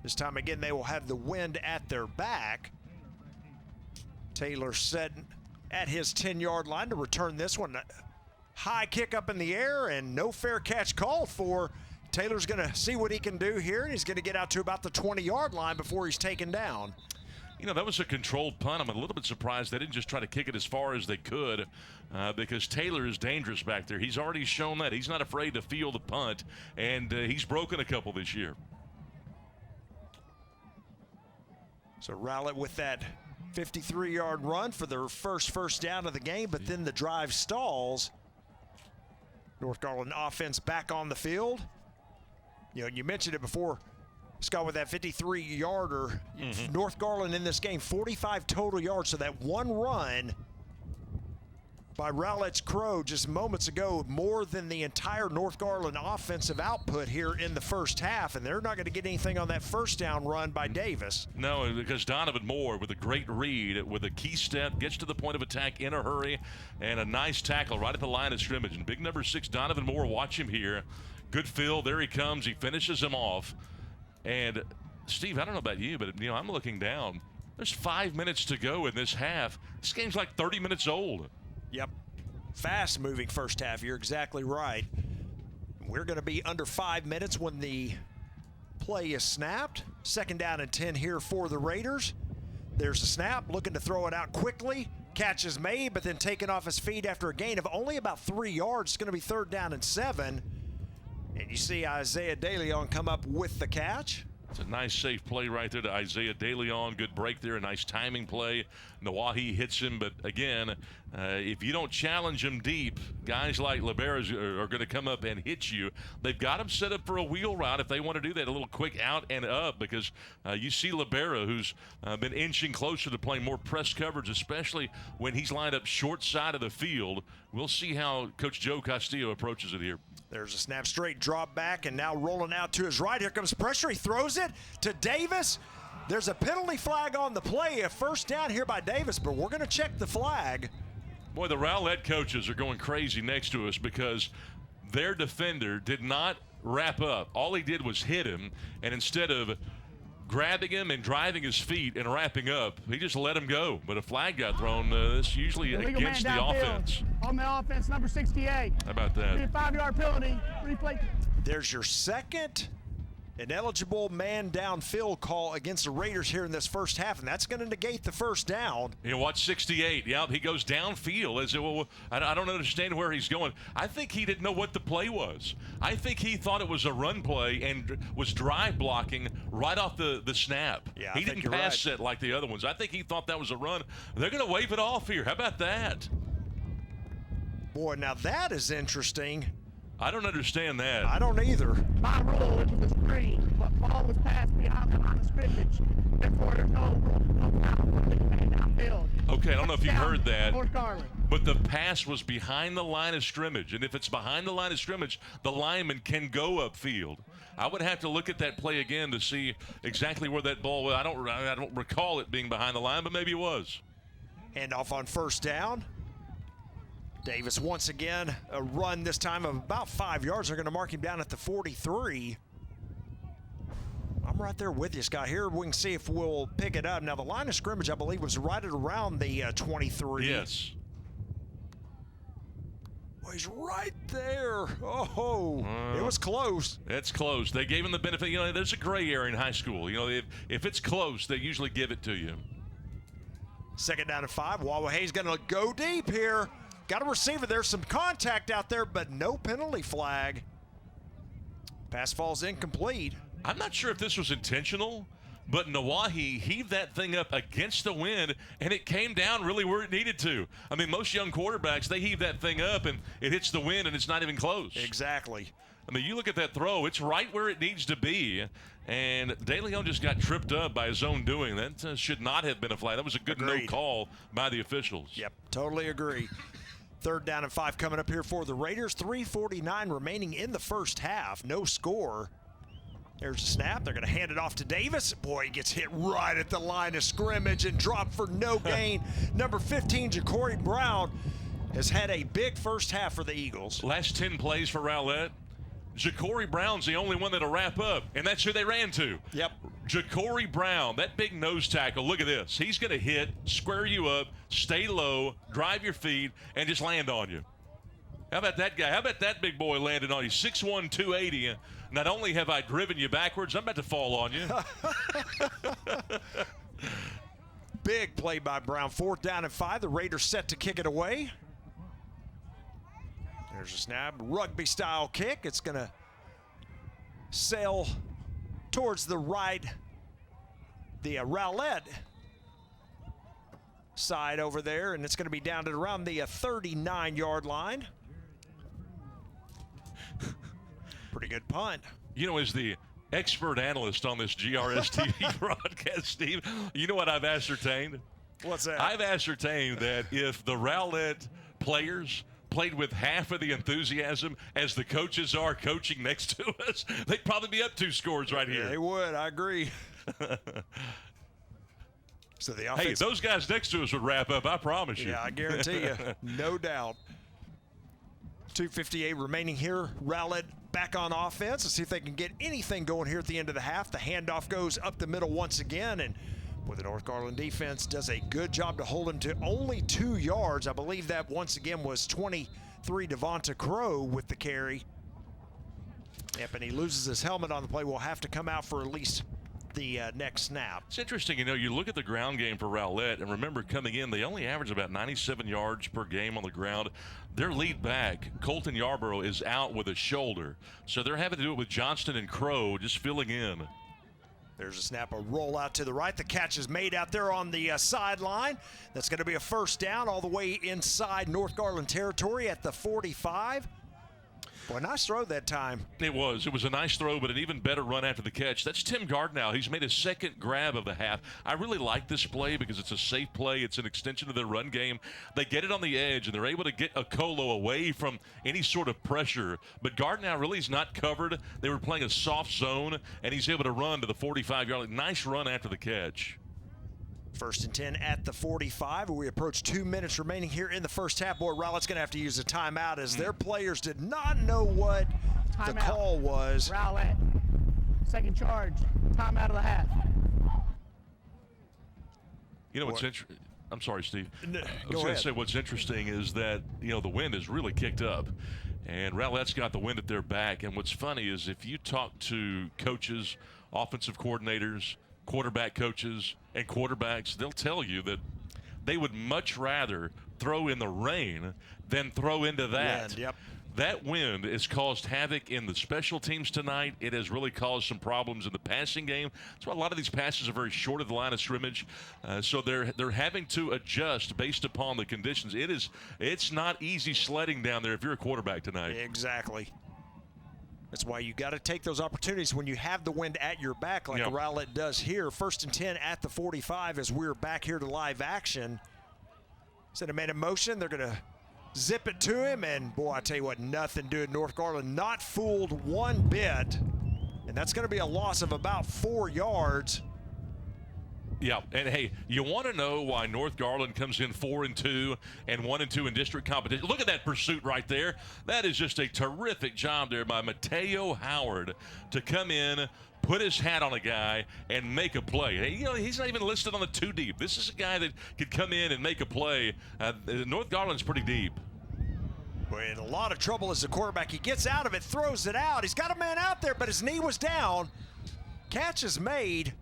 This time again, they will have the wind at their back. Taylor set at his 10-yard line to return this one. High kick up in the air and no fair catch called for. Taylor's going to see what he can do here, and he's going to get out to about the 20-yard line before he's taken down. That was a controlled punt. I'm a little bit surprised they didn't just try to kick it as far as they could because Taylor is dangerous back there. He's already shown that. He's not afraid to field the punt, and he's broken a couple this year. So Rowlett with that 53-yard run for their first down of the game, but then the drive stalls. North Garland offense back on the field. You mentioned it before, Scott, with that 53-yarder. North Garland in this game, 45 total yards. So that one run by Rowlett's Crow just moments ago, more than the entire North Garland offensive output here in the first half, and they're not going to get anything on that first down run by Davis. No, because Donovan Moore with a great read, with a key step, gets to the point of attack in a hurry, and a nice tackle right at the line of scrimmage. And big number 6, Donovan Moore, watch him here. Good fill, there he comes, he finishes him off. And Steve, I don't know about you, but I'm looking down. There's 5 minutes to go in this half. This game's like 30 minutes old. Yep. Fast-moving first half. You're exactly right. We're going to be under 5 minutes when the play is snapped. 2nd down and 10 here for the Raiders. There's a snap, looking to throw it out quickly. Catch is made, but then taken off his feet after a gain of only about 3 yards. It's going to be 3rd down and 7. And you see Isaiah DeLeon come up with the catch. It's a nice, safe play right there to Isaiah DeLeon. Good break there, a nice timing play. Nawahi hits him, but again, if you don't challenge him deep, guys like Libera are going to come up and hit you. They've got him set up for a wheel route if they want to do that, a little quick out and up, because you see Libera, who's been inching closer to playing more press coverage, especially when he's lined up short side of the field. We'll see how Coach Joe Castillo approaches it here. There's a snap, straight drop back, and now rolling out to his right. Here comes pressure. He throws it to Davis. There's a penalty flag on the play. A 1st down here by Davis, but we're going to check the flag. Boy, the Rowlett coaches are going crazy next to us because their defender did not wrap up. All he did was hit him, and instead of grabbing him and driving his feet and wrapping up, he just let him go. But a flag got thrown. That's usually against the offense. On the offense, number 68. How about that? 5-yard penalty. Replay. There's your second ineligible man downfield call against the Raiders here in this first half, and that's going to negate the 1st down. Watch 68. Yeah, he goes downfield. I don't understand where he's going. I think he didn't know what the play was. I think he thought it was a run play and was drive blocking right off the snap. Yeah, he didn't pass set like the other ones. I think he thought that was a run. They're going to wave it off here. How about that? Boy, now that is interesting. I don't understand that. I don't either. By rule, it was a screen, but ball was passed behind the line of scrimmage. Therefore, there's no foul for the man downfield. Okay, I don't know if you heard that. North Garland. But the pass was behind the line of scrimmage, and if it's behind the line of scrimmage, the lineman can go upfield. I would have to look at that play again to see exactly where that ball was. I don't recall it being behind the line, but maybe it was. Hand off on 1st down. Davis once again, a run this time of about 5 yards. They're going to mark him down at the 43. I'm right there with you, Scott. Here we can see if we'll pick it up. Now, the line of scrimmage, I believe, was right at around the 23. Yes. Oh, he's right there. Oh, it was close. It's close. They gave him the benefit. There's a gray area in high school. If it's close, they usually give it to you. 2nd down and 5. Wawahe's going to go deep here. Got a receiver. There's some contact out there, but no penalty flag. Pass falls incomplete. I'm not sure if this was intentional, but Nawahi heaved that thing up against the wind, and it came down really where it needed to. I mean, most young quarterbacks, they heave that thing up, and it hits the wind, and it's not even close. Exactly. I mean, you look at that throw, it's right where it needs to be, and DeLeon just got tripped up by his own doing. That should not have been a flag. That was a good no call by the officials. Yep, totally agree. 3rd down and 5 coming up here for the Raiders. 3:49 remaining in the first half. No score. There's a snap. They're going to hand it off to Davis. Boy, he gets hit right at the line of scrimmage and dropped for no gain. Number 15, Ja'Cory Brown, has had a big first half for the Eagles. Last 10 plays for Rowlett. Ja'Cory Brown's the only one that'll wrap up, and that's who they ran to. Yep. Ja'Cory Brown, that big nose tackle, look at this. He's going to hit, square you up, stay low, drive your feet, and just land on you. How about that guy? How about that big boy landing on you? 6'1", 280. Not only have I driven you backwards, I'm about to fall on you. Big play by Brown. 4th down and 5. The Raiders set to kick it away. There's a snap. Rugby-style kick. It's going to sail towards the right. The Rowlett side over there, and it's going to be down to around the 39-yard line. Pretty good punt. You know, as the expert analyst on this GRS TV broadcast, Steve, you know what I've ascertained? What's that? I've ascertained that if the Rowlett players played with half of the enthusiasm as the coaches are coaching next to us, they'd probably be up 2 scores right here. They would, I agree. So the offense, hey, those guys next to us would wrap up, I promise you. Yeah, I guarantee you. No doubt. 2:58 remaining here. Rowlett back on offense. Let's see if they can get anything going here at the end of the half. The handoff goes up the middle once again, and boy, the North Garland defense does a good job to hold him to only 2 yards. I believe that once again was 23 Devonta Crow with the carry. Yep, and he loses his helmet on the play. Will have to come out for at least the next snap. It's interesting, you know, you look at the ground game for Rowlett, and remember coming in, they only average about 97 yards per game on the ground. Their lead back, Colton Yarborough, is out with a shoulder, so they're having to do it with Johnston and Crow just filling in. There's a snap, a roll out to the right. The catch is made out there on the sideline. That's going to be a 1st down all the way inside North Garland territory at the 45. Boy, nice throw that time. It was a nice throw, but an even better run after the catch. That's Tim Gardnow. He's made his 2nd grab of the half. I really like this play because it's a safe play. It's an extension of their run game. They get it on the edge, and they're able to get Okolo away from any sort of pressure. But Gardnow really is not covered. They were playing a soft zone, and he's able to run to the 45-yard line. Nice run after the catch. 1st and 10 at the 45. We approach 2 minutes remaining here in the first half. Boy, Rowlett's going to have to use a timeout as their players did not know what the call was. Rowlett, 2nd charge, timeout of the half. You know what's interesting? I'm sorry, Steve. No, I was going to say what's interesting is that, you know, the wind has really kicked up, and Rowlett's got the wind at their back. And what's funny is if you talk to coaches, offensive coordinators, quarterback coaches, and quarterbacks, they'll tell you that they would much rather throw in the rain than throw into that. Wind, yep. That wind has caused havoc in the special teams tonight. It has really caused some problems in the passing game. That's why a lot of these passes are very short of the line of scrimmage. So they're having to adjust based upon the conditions. It's not easy sledding down there if you're a quarterback tonight. Exactly. That's why you got to take those opportunities when you have the wind at your back like Rowlett does here. 1st and 10 at the 45 as we're back here to live action. Instead of man in motion, they're going to zip it to him. And, boy, I tell you what, nothing doing. North Garland not fooled one bit. And that's going to be a loss of about 4 yards. Yeah, and hey, you want to know why North Garland comes in 4-2 and 1-2 in district competition? Look at that pursuit right there. That is just a terrific job there by Mateo Howard to come in, put his hat on a guy, and make a play. Hey, you know, he's not even listed on the 2 deep. This is a guy that could come in and make a play. North Garland's pretty deep. We're in a lot of trouble as the quarterback. He gets out of it, throws it out. He's got a man out there, but his knee was down. Catch is made,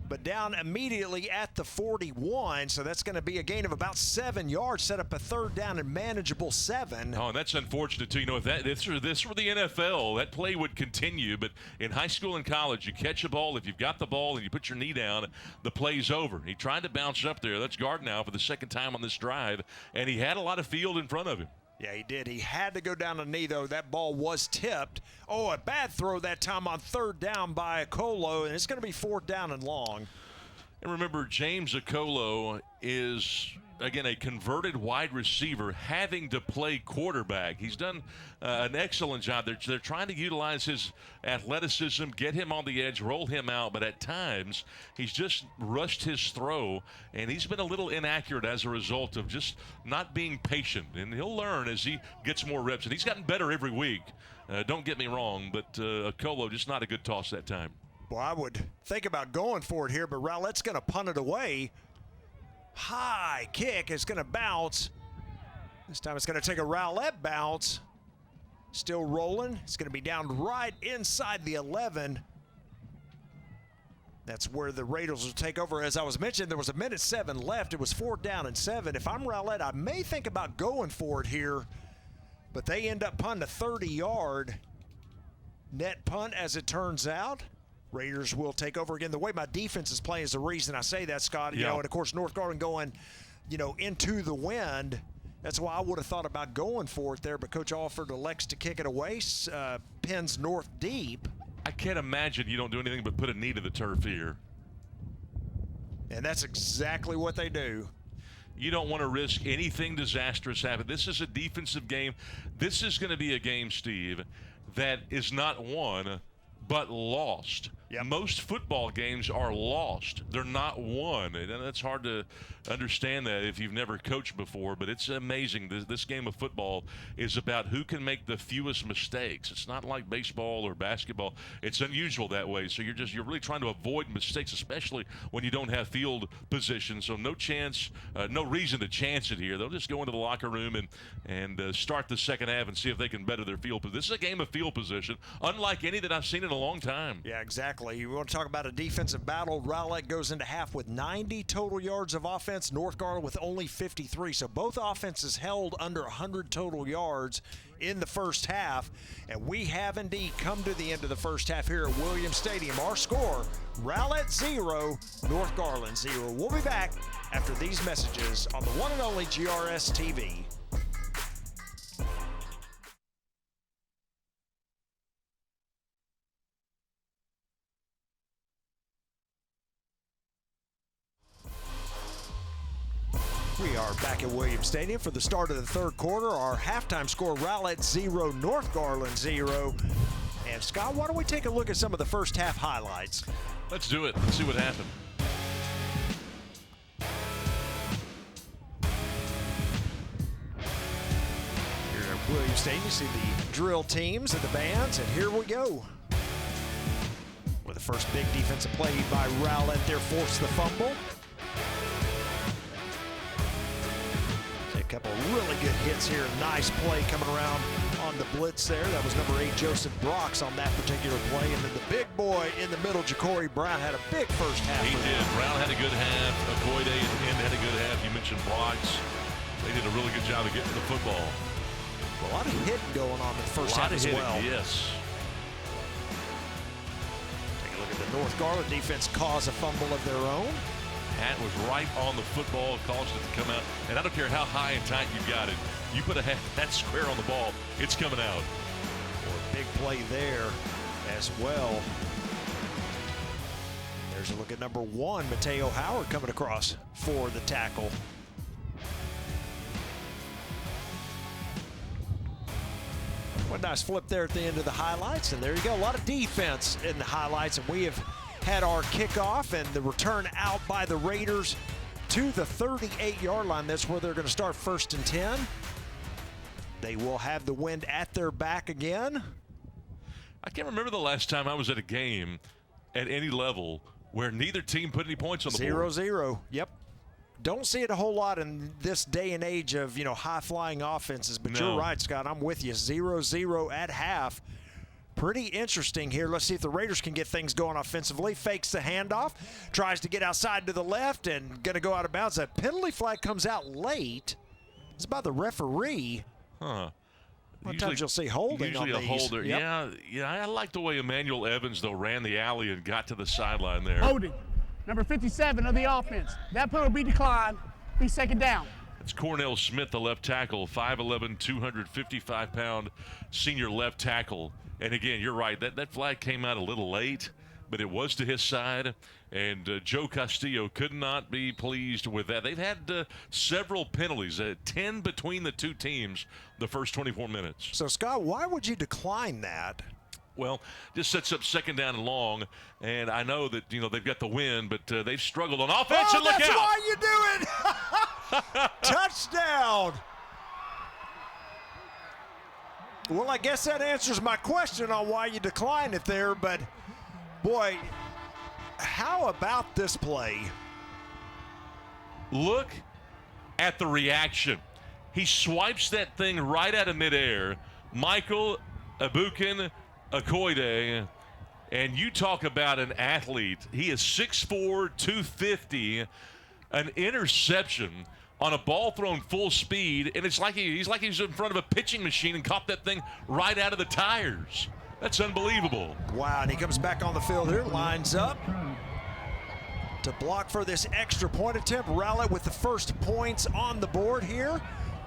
but down immediately at the 41, so that's going to be a gain of about 7 yards, set up a 3rd down and manageable 7. Oh, and that's unfortunate, too. You know, if this were the NFL, that play would continue, but in high school and college, you catch a ball, if you've got the ball and you put your knee down, the play's over. He tried to bounce up there. That's Gardnow for the 2nd time on this drive, and he had a lot of field in front of him. Yeah, he did. He had to go down a knee, though. That ball was tipped. Oh, a bad throw that time on 3rd down by Okolo, and it's going to be 4th down and long. And remember, James Okolo is, again, a converted wide receiver having to play quarterback. He's done an excellent job. They're trying to utilize his athleticism, get him on the edge, roll him out, but at times he's just rushed his throw, and he's been a little inaccurate as a result of just not being patient. And he'll learn as he gets more reps, and he's gotten better every week. Don't get me wrong, but Okolo just not a good toss that time. Well, I would think about going for it here, but Rowlett's going to punt it away. High kick is going to bounce. This time it's going to take a Rowlett bounce. Still rolling. It's going to be down right inside the 11. That's where the Raiders will take over. As I was mentioning, there was 1:07 left. It was 4th down and 7. If I'm Rowlett, I may think about going for it here, but they end up punting a 30-yard net punt as it turns out. Raiders will take over again. The way my defense is playing is the reason I say that, Scott. You know, and of course, North Garland going, into the wind. That's why I would have thought about going for it there, but Coach Alford elects to kick it away, pins North deep. I can't imagine you don't do anything but put a knee to the turf here. And that's exactly what they do. You don't want to risk anything disastrous happen. This is a defensive game. This is going to be a game, Steve, that is not won but lost. Yep. Most football games are lost. They're not won. And that's hard to understand that if you've never coached before, but it's amazing. This game of football is about who can make the fewest mistakes. It's not like baseball or basketball. It's unusual that way. So you're really trying to avoid mistakes, especially when you don't have field position. So no chance, no reason to chance it here. They'll just go into the locker room and start the second half and see if they can better their field position. This is a game of field position, unlike any that I've seen in a long time. Yeah, exactly. You want to talk about a defensive battle. Rowlett goes into half with 90 total yards of offense. North Garland with only 53. So both offenses held under 100 total yards in the first half. And we have indeed come to the end of the first half here at Williams Stadium. Our score, Rowlett 0, North Garland 0. We'll be back after these messages on the one and only GRS TV. We are back at Williams Stadium for the start of the third quarter. Our halftime score, Rowlett 0, North Garland 0. And Scott, why don't we take a look at some of the first half highlights? Let's do it. Let's see what happened. Here at Williams Stadium, you see the drill teams and the bands, and here we go. With the first big defensive play by Rowlett there, forced the fumble. A couple of really good hits here. Nice play coming around on the blitz there. That was number 8, Joseph Brox, on that particular play. And then the big boy in the middle, Ja'Cory Brown, had a big first half. He did. Brown had a good half. Okoye had a good half. You mentioned Brox. They did a really good job of getting the football. A lot of hitting going on in the first half as well. Yes. Take a look at the North Garland defense cause a fumble of their own. Hat was right on the football, caused it to come out. And I don't care how high and tight you've got it. You put a hat square on the ball, it's coming out. Or a big play there as well. There's a look at number 1, Mateo Howard, coming across for the tackle. One nice flip there at the end of the highlights. And there you go, a lot of defense in the highlights. And we have had our kickoff and the return out by the Raiders to the 38-yard line. That's where they're going to start 1st and 10. They will have the wind at their back again. I can't remember the last time I was at a game at any level where neither team put any points on the board. 0-0. Yep. Don't see it a whole lot in this day and age of, high-flying offenses. But You're right, Scott. I'm with you. 0-0 at half. Pretty interesting here. Let's see if the Raiders can get things going offensively. Fakes the handoff, tries to get outside to the left, and going to go out of bounds. That penalty flag comes out late. It's by the referee. Huh. Sometimes you'll see holding on these. Usually a holder. Yep. Yeah. I like the way Emmanuel Evans, though, ran the alley and got to the sideline there. Holding. Number 57 of the offense. That play will be declined. Be second down. It's Cornell Smith, the left tackle, 5'11", 255-pound senior left tackle. And again, you're right, that flag came out a little late, but it was to his side, and Joe Castillo could not be pleased with that. They've had several penalties, 10 between the two teams the first 24 minutes. So, Scott, why would you decline that? Well, just sets up second down and long, and I know that, they've got the win, but they've struggled on offense, and look out! That's why you do it! Touchdown! Well, I guess that answers my question on why you declined it there, but, boy, how about this play? Look at the reaction. He swipes that thing right out of midair. Michael Okoye And you talk about an athlete. He is 6'4", 250, an interception on a ball thrown full speed, and it's like he's in front of a pitching machine and caught that thing right out of the tires. That's unbelievable. Wow, and he comes back on the field here, lines up to block for this extra point attempt. Rowlett with the first points on the board here.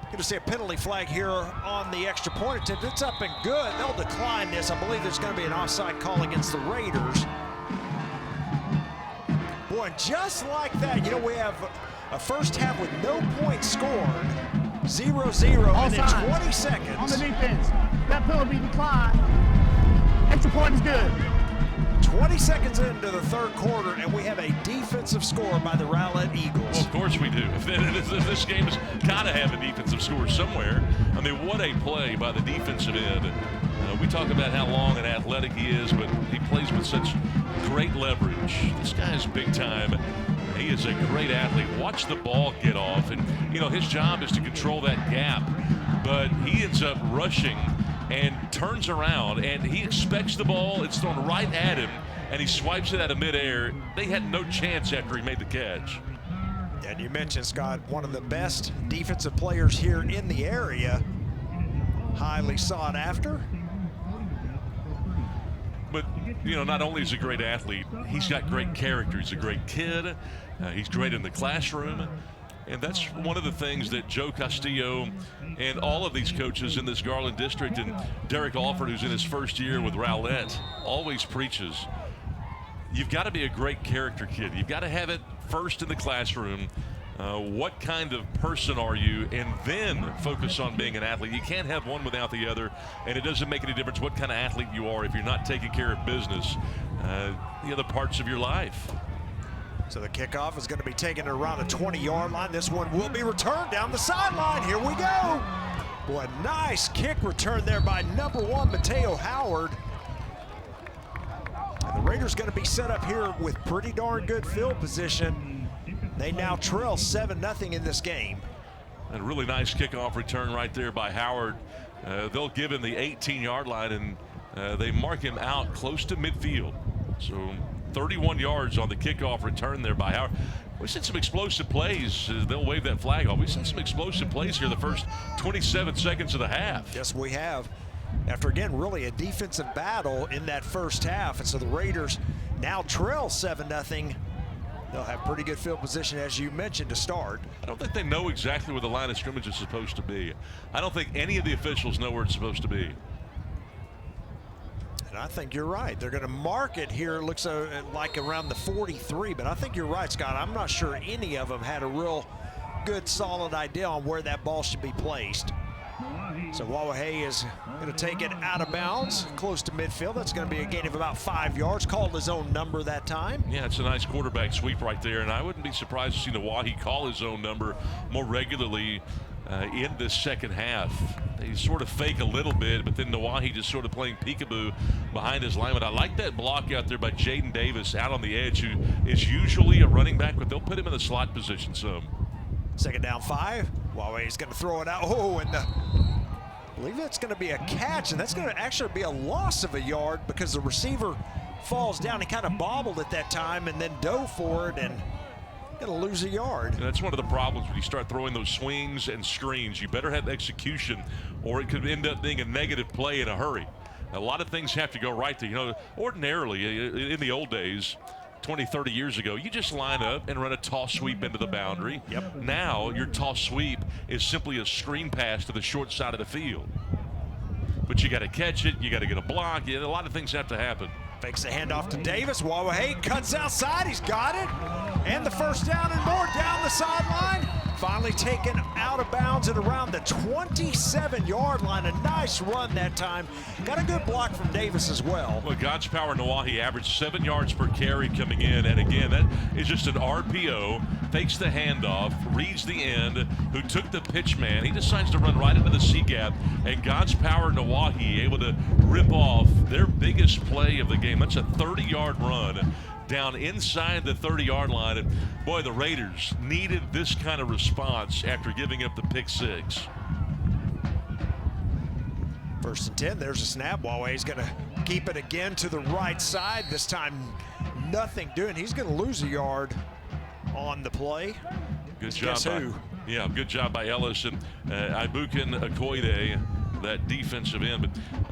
Going to see a penalty flag here on the extra point attempt. It's up and good. They'll decline this. I believe there's going to be an offside call against the Raiders. Boy, and just like that, you know, we have a first half with no points scored, 0-0, and in 20 seconds. On the defense, that penalty declined. Extra point is good. 20 seconds into the third quarter, and we have a defensive score by the Rowlett Eagles. Well, of course we do. This game has got to have a defensive score somewhere. I mean, what a play by the defensive end. We talk about how long and athletic he is, but he plays with such great leverage. This guy is big time. He is a great athlete. Watch the ball get off, and you know his job is to control that gap, but he ends up rushing and turns around, and he expects the ball. It's thrown right at him, and he swipes it out of midair. They had no chance after he made the catch. And you mentioned, Scott, one of the best defensive players here in the area. Highly sought after. But, you know, not only is he a great athlete, he's got great character. He's a great kid. He's great in the classroom. And that's one of the things that Joe Castillo and all of these coaches in this Garland district, and Derek Alford, who's in his first year with Rowlett, always preaches. You've got to be a great character kid. You've got to have it first in the classroom. What kind of person are you? And then focus on being an athlete. You can't have one without the other, and it doesn't make any difference what kind of athlete you are if you're not taking care of business, the other parts of your life. So the kickoff is going to be taken around the 20-yard line. This one will be returned down the sideline. Here we go. Boy, nice kick return there by number 1, Mateo Howard. And the Raiders going to be set up here with pretty darn good field position. They now trail 7-0 in this game. And a really nice kickoff return right there by Howard. They'll give him the 18-yard line, and they mark him out close to midfield. So 31 yards on the kickoff return there by Howard. We've seen some explosive plays. They'll wave that flag off. We've seen some explosive plays here the first 27 seconds of the half. Yes, we have. After, again, really a defensive battle in that first half. And so the Raiders now trail 7-0. They'll have pretty good field position, as you mentioned, to start. I don't think they know exactly where the line of scrimmage is supposed to be. I don't think any of the officials know where it's supposed to be. And I think you're right. They're going to mark it here. It looks like around the 43, but I think you're right, Scott. I'm not sure any of them had a real good, solid idea on where that ball should be placed. So Wawahe is going to take it out of bounds, close to midfield. That's going to be a gain of about 5 yards. Called his own number that time. Yeah, it's a nice quarterback sweep right there, and I wouldn't be surprised to see Nawahi call his own number more regularly in this second half. They sort of fake a little bit, but then Nawahi just sort of playing peekaboo behind his lineman. I like that block out there by Jaden Davis out on the edge, who is usually a running back, but they'll put him in the slot position some. Second down 5. Wawahe's going to throw it out. Oh, and I believe that's going to be a catch, and that's going to actually be a loss of a yard because the receiver falls down. He kind of bobbled at that time and then dove for it, and going to lose a yard. And that's one of the problems when you start throwing those swings and screens. You better have execution, or it could end up being a negative play in a hurry. A lot of things have to go right there. You know, ordinarily, in the old days, 20, 30 years ago, you just line up and run a toss sweep into the boundary. Yep. Now, your toss sweep is simply a screen pass to the short side of the field. But you got to catch it, you got to get a block. A lot of things have to happen. Fakes the handoff to Davis. Wawahe cuts outside. He's got it. And the first down and more down the sideline. Finally taken out of bounds at around the 27-yard line. A nice run that time. Got a good block from Davis as well. Well, God's Power Nawahi averaged 7 yards per carry coming in. And again, that is just an RPO. Fakes the handoff, reads the end, who took the pitch man. He decides to run right into the C-gap. And God's Power Nawahi able to rip off their biggest play of the game. That's a 30-yard run down inside the 30-yard line. And boy, the Raiders needed this kind of response after giving up the pick 6. First and 10, there's a snap. Wawahe's going to keep it again to the right side. This time, nothing doing. He's going to lose a yard on the play. Good job. Guess who? Yeah, good job by Ellis and Ibukin Okoide, that defensive end.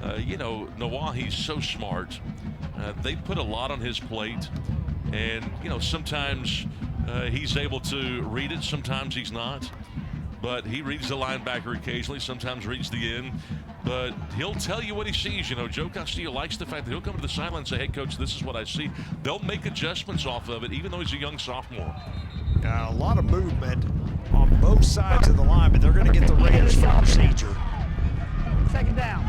But, Nawahi's so smart. They put a lot on his plate. And, sometimes he's able to read it. Sometimes he's not. But he reads the linebacker occasionally, sometimes reads the end. But he'll tell you what he sees. Joe Castillo likes the fact that he'll come to the sideline and say, hey, Coach, this is what I see. They'll make adjustments off of it, even though he's a young sophomore. A lot of movement on both sides of the line, but they're going to get the Raiders for procedure. Second down.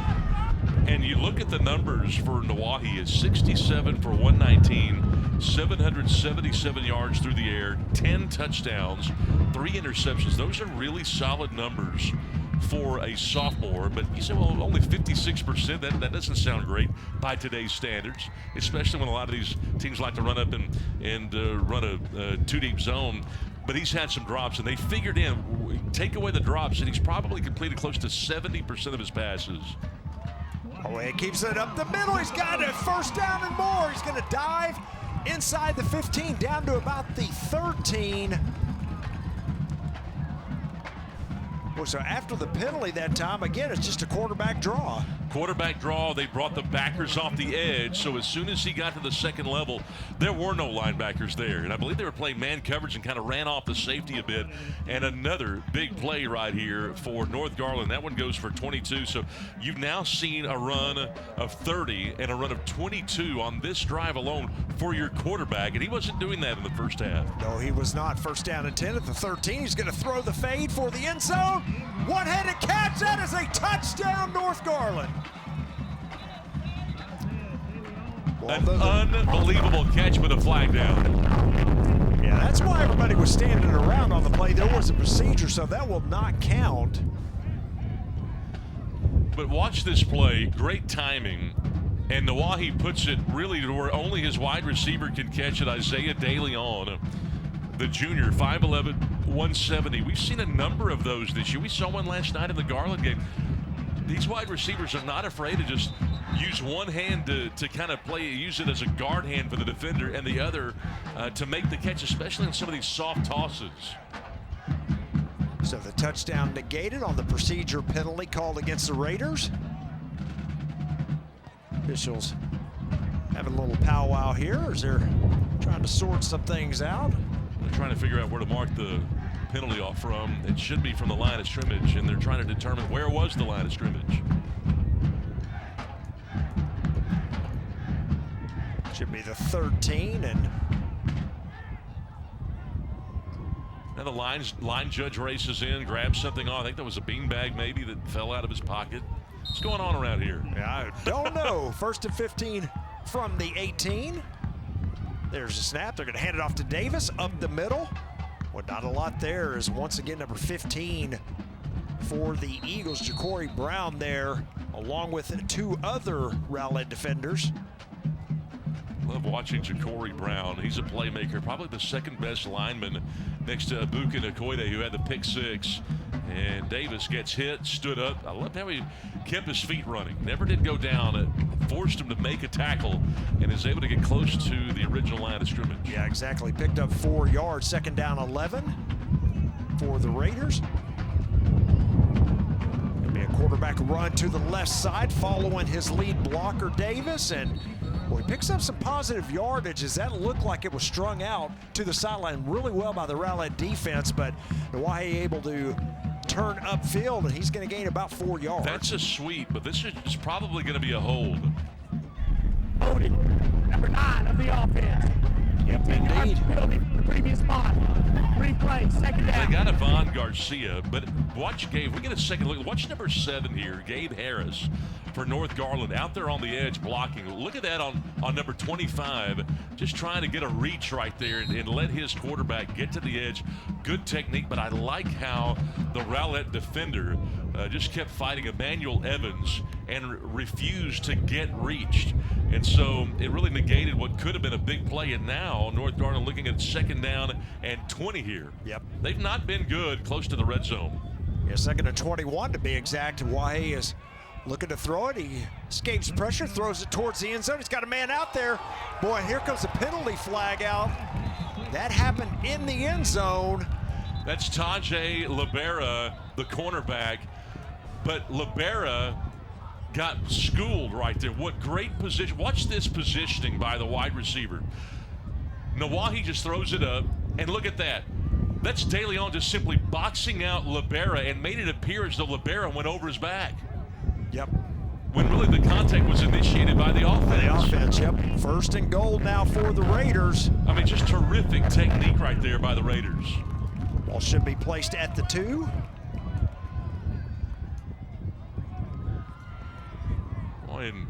And you look at the numbers for Nawahi, it's 67 for 119, 777 yards through the air, 10 touchdowns, 3 interceptions. Those are really solid numbers for a sophomore. But you say, well, only 56%. That doesn't sound great by today's standards, especially when a lot of these teams like to run up and run a two-deep zone. But he's had some drops, and they figured take away the drops, and he's probably completed close to 70% of his passes. Oh, he keeps it up the middle. He's got it. First down and more. He's going to dive inside the 15, down to about the 13. Well, so after the penalty that time, again, it's just a quarterback draw. Quarterback draw, they brought the backers off the edge, so as soon as he got to the second level, there were no linebackers there. And I believe they were playing man coverage and kind of ran off the safety a bit. And another big play right here for North Garland. That one goes for 22. So you've now seen a run of 30 and a run of 22 on this drive alone for your quarterback. And he wasn't doing that in the first half. No, he was not. First down and 10 at the 13. He's going to throw the fade for the end zone. One-handed catch. That is a touchdown, North Garland. An unbelievable catch, but a flag down. Yeah, that's why everybody was standing around on the play. There was a procedure, so that will not count. But watch this play. Great timing. And Nawahi puts it really to where only his wide receiver can catch it. Isaiah DeLeon, the junior, 5'11", 170. We've seen a number of those this year. We saw one last night in the Garland game. These wide receivers are not afraid to just use one hand to kind of use it as a guard hand for the defender, and the other to make the catch, especially in some of these soft tosses. So the touchdown negated on the procedure penalty called against the Raiders. Officials having a little powwow here as they're trying to sort some things out. They're trying to figure out where to mark the penalty off from. It should be from the line of scrimmage, and they're trying to determine where was the line of scrimmage. Should be the 13, and now the line judge races in, grabs something off. I think that was a beanbag maybe that fell out of his pocket. What's going on around here? Yeah, I don't know. First and 15 from the 18. There's a snap. They're going to hand it off to Davis up the middle. Well, not a lot there is once again number 15 for the Eagles, Ja'Cory Brown there, along with 2 other Rowlett defenders. Love watching Ja'Cory Brown. He's a playmaker, probably the second best lineman next to Ibukin Okoide, who had the pick 6. And Davis gets hit, stood up. I loved how he kept his feet running. Never did go down. It forced him to make a tackle and is able to get close to the original line of scrimmage. Yeah, exactly. Picked up 4 yards. Second down 11 for the Raiders. It'll be a quarterback run to the left side following his lead blocker, Davis. And well, he picks up some positive yardage as that looked like it was strung out to the sideline really well by the Rowlett defense, but Nawahi able to turn upfield, and he's going to gain about 4 yards. That's a sweep, but this is probably going to be a hold. Holding, number 9 of the offense. Yep, indeed. Penalty from the previous spot. Replay, second down. They got Ivan Garcia, but watch Gabe. We get a second look. Watch number 7 here, Gabe Harris for North Garland, out there on the edge blocking. Look at that on number 25, just trying to get a reach right there and let his quarterback get to the edge. Good technique, but I like how the Rowlett defender just kept fighting Emmanuel Evans and refused to get reached. And so it really negated what could have been a big play. And now North Garland looking at second down and 20 here. Yep. They've not been good close to the red zone. Yeah, second and 21 to be exact. Wahe is Looking to throw it. He escapes pressure, throws it towards the end zone. He's got a man out there. Boy, here comes a penalty flag out. That happened in the end zone. That's Tajay Libera, the cornerback. But Libera got schooled right there. What great position. Watch this positioning by the wide receiver. Nawahi just throws it up, and look at that. That's De Leon just simply boxing out Libera and made it appear as though Libera went over his back. Yep. When really the contact was initiated by the offense. Yep. First and goal now for the Raiders. I mean, just terrific technique right there by the Raiders. Ball should be placed at the 2. Boy, and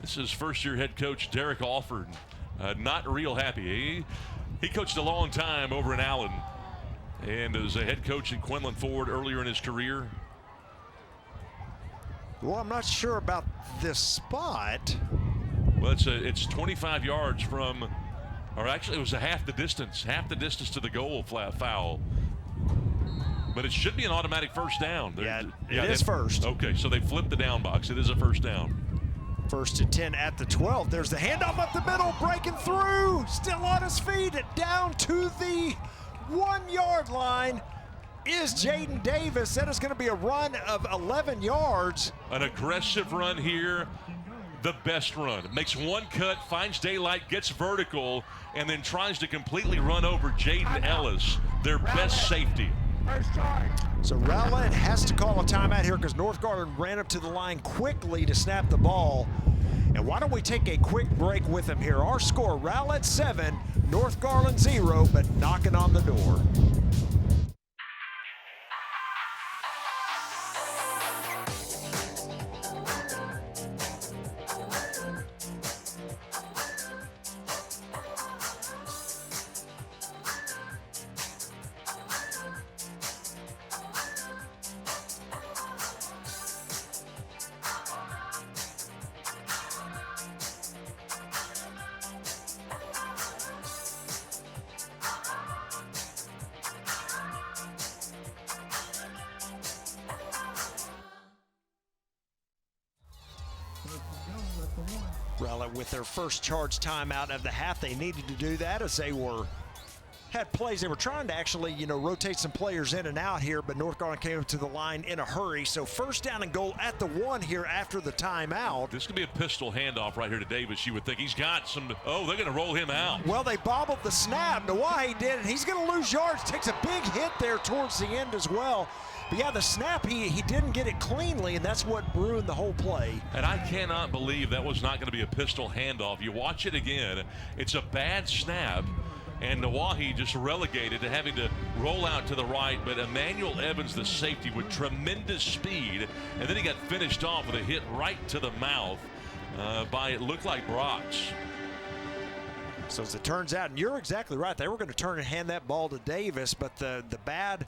this is first-year head coach Derek Alford. Not real happy. He coached a long time over in Allen and was a head coach in Quinlan Ford earlier in his career. Well, I'm not sure about this spot. Well, it's 25 yards from, or actually it was half the distance to the goal foul. But it should be an automatic first down. It is first. Okay, so they flipped the down box. It is a first down. First and 10 at the 12. There's the handoff up the middle, breaking through. Still on his feet, down to the 1-yard line is Jaden Davis. That is going to be a run of 11 yards. An aggressive run here. The best run. Makes one cut, finds daylight, gets vertical, and then tries to completely run over Jaden Ellis, their best safety. So Rowlett has to call a timeout here because North Garland ran up to the line quickly to snap the ball. And why don't we take a quick break with him here? Our score, Rowlett 7, North Garland 0, but knocking on the door. Rowlett with their first charge timeout of the half. They needed to do that as they had plays. They were trying to actually, rotate some players in and out here, but North Garland came up to the line in a hurry. So first down and goal at the 1 here after the timeout. This could be a pistol handoff right here to Davis. You would think he's got some. Oh, they're going to roll him out. Well, they bobbled the snap. Nawahi did, and he's going to lose yards. Takes a big hit there towards the end as well. But yeah, the snap, he didn't get it cleanly, and that's what ruined the whole play. And I cannot believe that was not going to be a pistol handoff. You watch it again, it's a bad snap, and Nawahi just relegated to having to roll out to the right, but Emmanuel Evans, the safety, with tremendous speed, and then he got finished off with a hit right to the mouth by, it looked like Brox. So as it turns out, and you're exactly right, they were going to turn and hand that ball to Davis, but the bad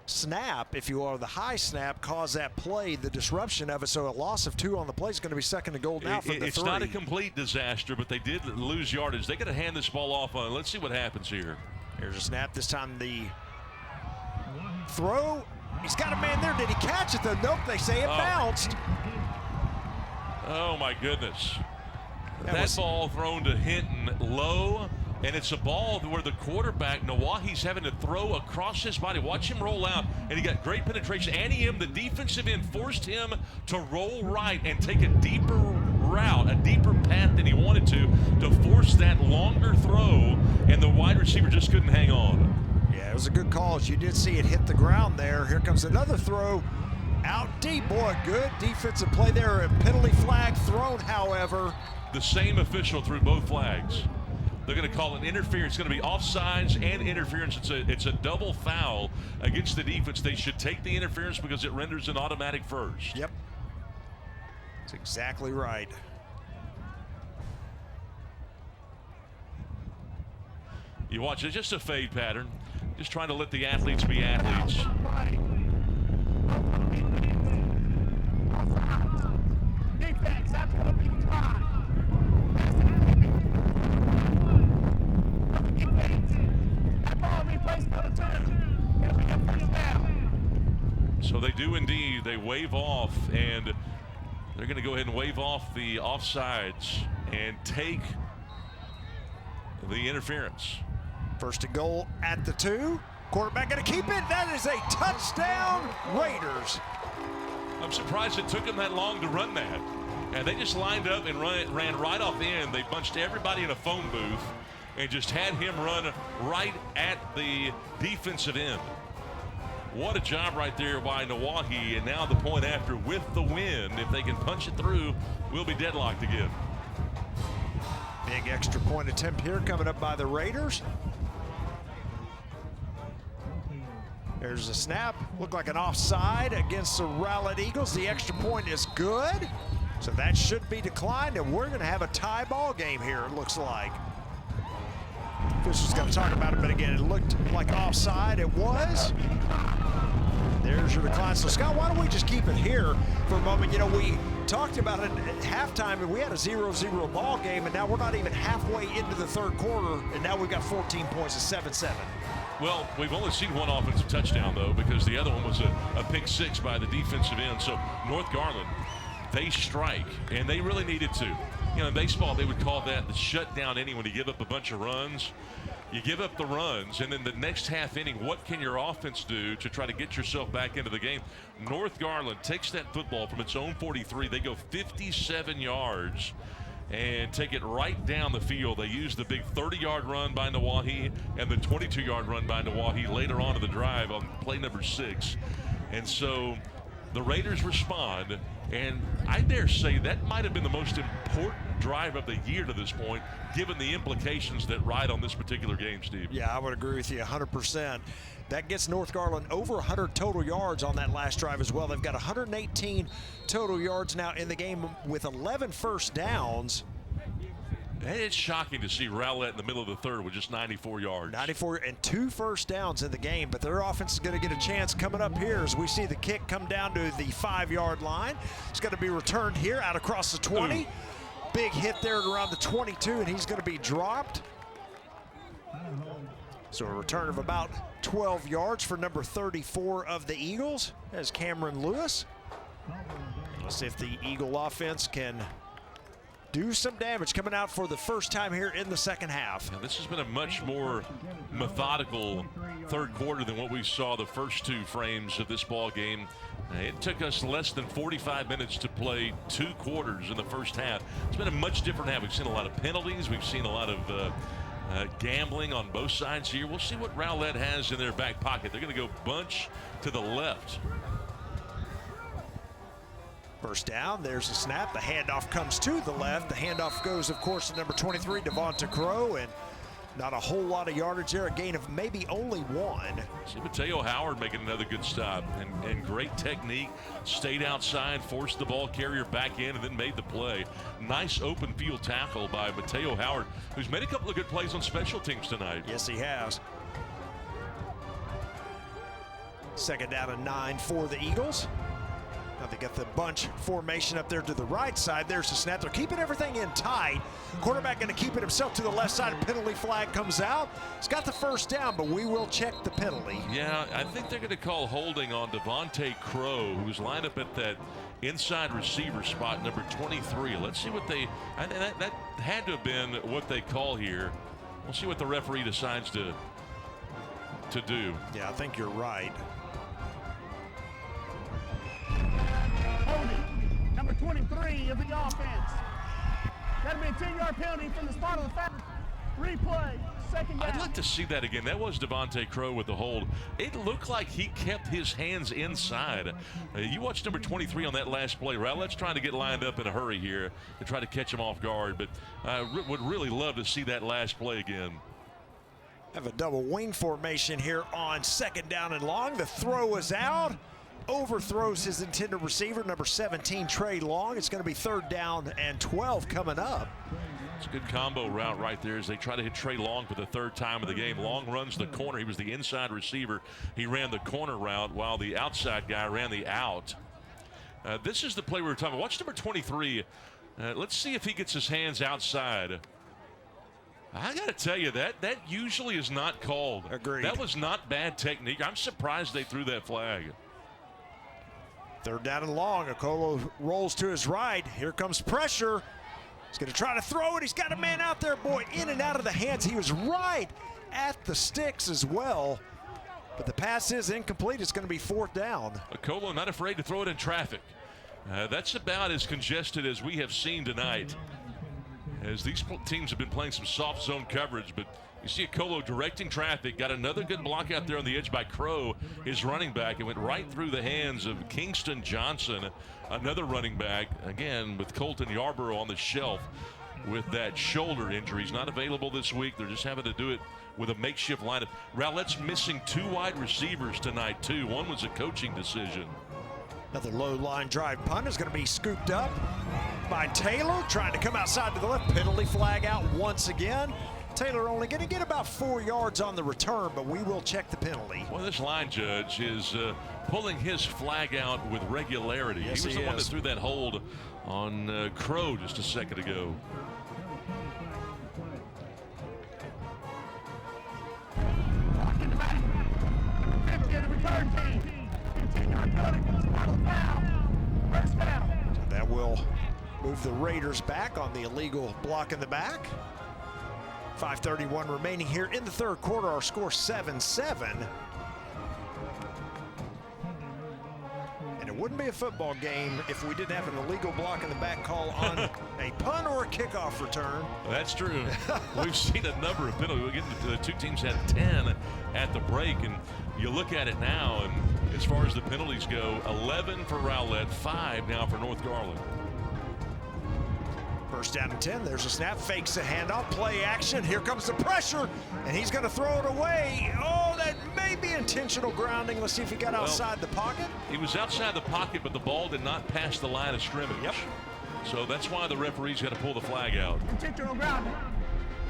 snap, if you will, the high snap caused that play, the disruption of it. So a loss of 2 on the play is going to be second and goal now from the 3. It's not a complete disaster, but they did lose yardage. They got to hand this ball off on. Let's see what happens here. Here's a snap. This time the throw. He's got a man there. Did he catch it though? Nope. They say it bounced. Oh my goodness. That ball thrown to Hinton low. And it's a ball where the quarterback, Nawahi's having to throw across his body. Watch him roll out, and he got great penetration. The defensive end, forced him to roll right and take a deeper route, a deeper path than he wanted to force that longer throw, and the wide receiver just couldn't hang on. Yeah, it was a good call. As you did see it hit the ground there. Here comes another throw out deep. Boy, good defensive play there. A penalty flag thrown, however. The same official threw both flags. They're going to call it interference. It's going to be offsides and interference. It's a double foul against the defense. They should take the interference because it renders an automatic first. Yep. That's exactly right. You watch, it's just a fade pattern. Just trying to let the athletes be athletes. Defense, that's going to be time. So So they do indeed. They wave off, and they're going to go ahead and wave off the offsides and take the interference. First and goal at the 2. Quarterback going to keep it. That is a touchdown, Raiders. I'm surprised it took them that long to run that. And they just lined up and ran right off in. They bunched everybody in a phone booth and just had him run right at the defensive end. What a job right there by Nawahi. And now the point after with the win. If they can punch it through, we'll be deadlocked again. Big extra point attempt here coming up by the Raiders. There's a snap. Looked like an offside against the Rowlett Eagles. The extra point is good. So that should be declined, and we're going to have a tie ball game here, it looks like. Fisher's going to talk about it, but again, it looked like offside. It was. There's your decline. So, Scott, why don't we just keep it here for a moment? You know, we talked about it at halftime, and we had a 0-0 ball game, and now we're not even halfway into the third quarter, and now we've got 14 points, it's 7-7. Well, we've only seen one offensive touchdown, though, because the other one was a pick six by the defensive end. So, North Garland, they strike, and they really needed to. You know, in baseball, they would call that the shutdown inning when you give up a bunch of runs. You give up the runs, and then the next half inning, what can your offense do to try to get yourself back into the game? North Garland takes that football from its own 43. They go 57 yards and take it right down the field. They use the big 30-yard run by Nawahi and the 22-yard run by Nawahi later on in the drive on play number 6. And so the Raiders respond, and I dare say that might have been the most important drive of the year to this point, given the implications that ride on this particular game, Steve. Yeah, I would agree with you 100%. That gets North Garland over 100 total yards on that last drive as well. They've got 118 total yards now in the game with 11 first downs. And it's shocking to see Rowlett in the middle of the third with just 94 yards. 94 and 2 first downs in the game, but their offense is going to get a chance coming up here as we see the kick come down to the 5-yard line. It's going to be returned here out across the 20. Ooh. Big hit there at around the 22, and he's going to be dropped. So a return of about 12 yards for number 34 of the Eagles as Cameron Lewis. Let's see if the Eagle offense can do some damage coming out for the first time here in the second half. Now, this has been a much more methodical third quarter than what we saw the first 2 frames of this ball game. It took us less than 45 minutes to play 2 quarters in the first half. It's been a much different half. We've seen a lot of penalties. We've seen a lot of gambling on both sides here. We'll see what Rowlett has in their back pocket. They're going to go bunch to the left. First down, there's the snap. The handoff comes to the left. The handoff goes, of course, to number 23, Devonta Crow, and not a whole lot of yardage there. A gain of maybe only 1. See Mateo Howard making another good stop and great technique. Stayed outside, forced the ball carrier back in, and then made the play. Nice open field tackle by Mateo Howard, who's made a couple of good plays on special teams tonight. Yes, he has. Second down and 9 for the Eagles. Now they got the bunch formation up there to the right side. There's the snap. They're keeping everything in tight. Quarterback going to keep it himself to the left side. Penalty flag comes out. He's got the first down, but we will check the penalty. Yeah, I think they're going to call holding on Devonta Crow, who's lined up at that inside receiver spot, number 23. Let's see what they, that had to have been what they call here. We'll see what the referee decides to do. Yeah, I think you're right. Holding, number 23 of the offense. That'll be a 10-yard penalty from the spot of the foul. Replay, second down. I'd like to see that again. That was Devonta Crow with the hold. It looked like he kept his hands inside. You watch number 23 on that last play. Rowlett's trying to get lined up in a hurry here to try to catch him off guard, but I would really love to see that last play again. Have a double wing formation here on second down and long. The throw is out. Overthrows his intended receiver, number 17, Trey Long. It's going to be third down and 12 coming up. It's a good combo route right there as they try to hit Trey Long for the 3rd time of the game. Long runs the corner. He was the inside receiver. He ran the corner route while the outside guy ran the out. This is the play we were talking about. Watch number 23. Let's see if he gets his hands outside. I got to tell you, that usually is not called. Agreed. That was not bad technique. I'm surprised they threw that flag. Third down and long. Okolo rolls to his right. Here comes pressure. He's going to try to throw it. He's got a man out there, boy, in and out of the hands. He was right at the sticks as well. But the pass is incomplete. It's going to be fourth down. Okolo not afraid to throw it in traffic. That's about as congested as we have seen tonight, as these teams have been playing some soft zone coverage. But you see Okolo directing traffic, got another good block out there on the edge by Crow, his running back. It went right through the hands of Kingston Johnson, another running back, again with Colton Yarborough on the shelf with that shoulder injury. He's not available this week. They're just having to do it with a makeshift lineup. Rowlett's missing 2 wide receivers tonight, too. One was a coaching decision. Another low line drive punt is going to be scooped up by Taylor, trying to come outside to the left. Penalty flag out once again. Taylor only going to get about 4 yards on the return, but we will check the penalty. Well, this line judge is pulling his flag out with regularity. Yes, he was the one that threw that hold on Crow just a second ago. So that will move the Raiders back on the illegal block in the back. 5:31 remaining here in the third quarter. Our score 7-7. And it wouldn't be a football game if we didn't have an illegal block in the back call on a punt or a kickoff return. That's true. We've seen a number of penalties. The two teams had 10 at the break, and you look at it now, and as far as the penalties go, 11 for Rowlett, 5 now for North Garland. First down and 10. There's a snap. Fakes a handoff. Play action. Here comes the pressure. And he's going to throw it away. Oh, that may be intentional grounding. Let's see if he got outside the pocket. He was outside the pocket, but the ball did not pass the line of scrimmage. Yep. So that's why the referee's got to pull the flag out. Intentional grounding.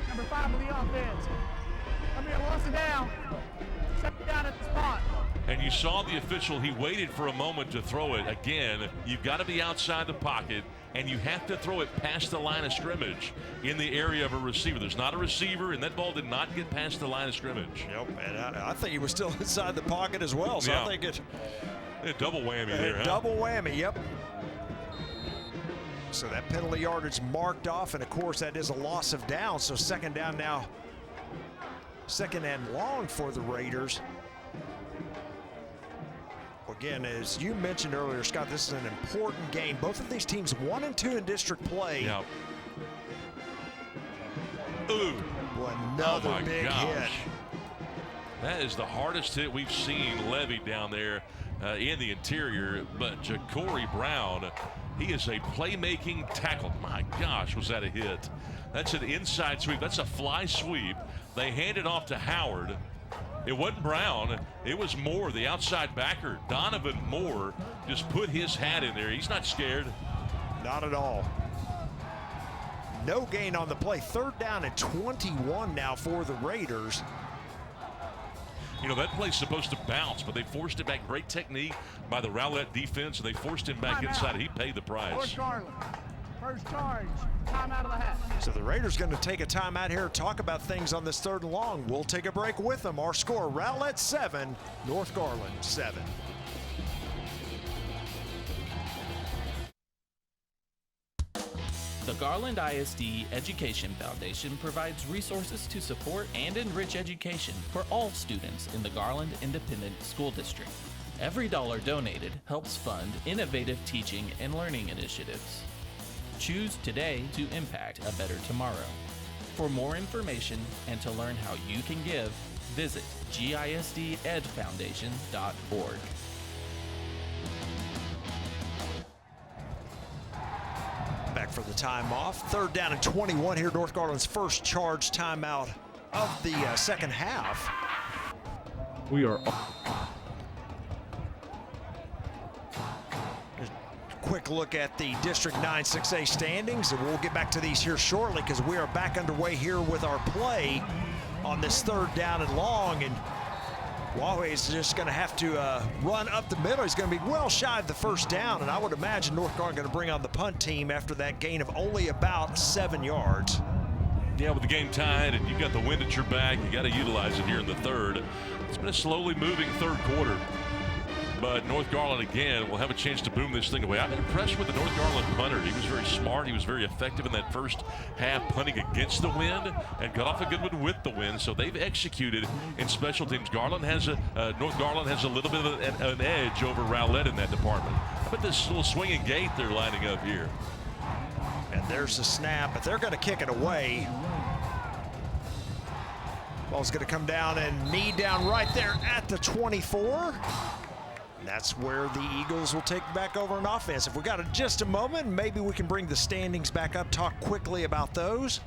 Number 5 of the offense. Come here, lost it down. Set it down at the spot. And you saw the official, he waited for a moment to throw it. Again, you've got to be outside the pocket, and you have to throw it past the line of scrimmage in the area of a receiver. There's not a receiver, and that ball did not get past the line of scrimmage. Yep, and I think he was still inside the pocket as well, so yeah. I think it... A double whammy there, huh? Double whammy, yep. So that penalty yardage marked off, and of course that is a loss of down, so second down now. Second and long for the Raiders. Again, as you mentioned earlier, Scott, this is an important game. Both of these teams 1 and 2 in district play. Yep. Ooh. Another big hit. That is the hardest hit we've seen levied down there in the interior. But Ja'Cory Brown, he is a playmaking tackle. My gosh, was that a hit? That's an inside sweep. That's a fly sweep. They hand it off to Howard. It wasn't Brown, it was Moore, the outside backer. Donovan Moore just put his hat in there. He's not scared. Not at all. No gain on the play. Third down and 21 now for the Raiders. You know, that play's supposed to bounce, but they forced it back. Great technique by the Rowlett defense, and they forced him back inside. He paid the price. First charge, time out of the hat. So the Raiders going to take a timeout here, talk about things on this third and long. We'll take a break with them. Our score, Rowlett 7, North Garland 7. The Garland ISD Education Foundation provides resources to support and enrich education for all students in the Garland Independent School District. Every dollar donated helps fund innovative teaching and learning initiatives. Choose today to impact a better tomorrow. For more information and to learn how you can give, visit gisdedfoundation.org. Back for the time off. Third down and 21 here. North Garland's first charge timeout of the second half. We are Quick look at the District 9 6A standings, and we'll get back to these here shortly because we are back underway here with our play on this third down and long. And Huawei is just going to have to run up the middle. He's going to be well shy of the first down, and I would imagine North Garland going to bring on the punt team after that gain of only about 7 yards. Yeah, with the game tied and you've got the wind at your back, you got to utilize it here in the third. It's been a slowly moving third quarter. But North Garland, again, will have a chance to boom this thing away. I'm impressed with the North Garland punter. He was very smart. He was very effective in that first half, punting against the wind and got off a good one with the wind. So they've executed in special teams. North Garland has a little bit of an edge over Rowlett in that department. But this little swinging gate they're lining up here. And there's the snap, but they're going to kick it away. Ball's going to come down and knee down right there at the 24. And that's where the Eagles will take back over on offense. If we got just a moment, maybe we can bring the standings back up, talk quickly about those.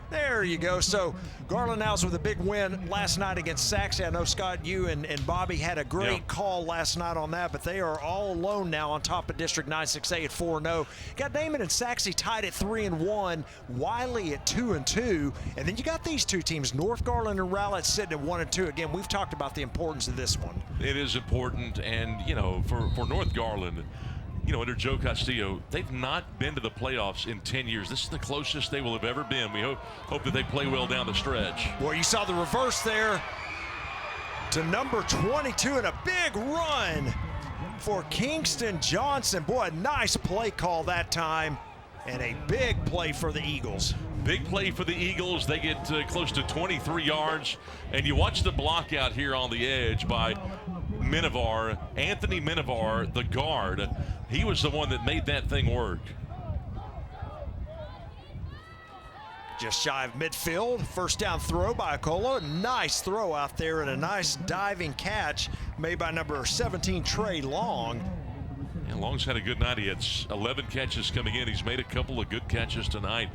There you go. So Garland now's with a big win last night against Saxe. I know, Scott, you and Bobby had a great call last night on that, but they are all alone now on top of District 9-6A at 4-0. Got Damon and Saxe tied at 3-1, Wiley at 2-2, and then you got these two teams, North Garland and Rowlett, sitting at 1-2. Again, we've talked about the importance of this one. It is important, and, you know, for North Garland, you know, under Joe Castillo, they've not been to the playoffs in 10 years. This is the closest they will have ever been. We hope that they play well down the stretch. Well, you saw the reverse there to number 22 and a big run for Kingston Johnson. Boy, a nice play call that time and a big play for the Eagles. Big play for the Eagles. They get close to 23 yards. And you watch the block out here on the edge by Minivar, Anthony Minivar, the guard. He was the one that made that thing work. Just shy of midfield, first down throw by Okolo. Nice throw out there and a nice diving catch made by number 17, Trey Long. And Long's had a good night. He had 11 catches coming in. He's made a couple of good catches tonight.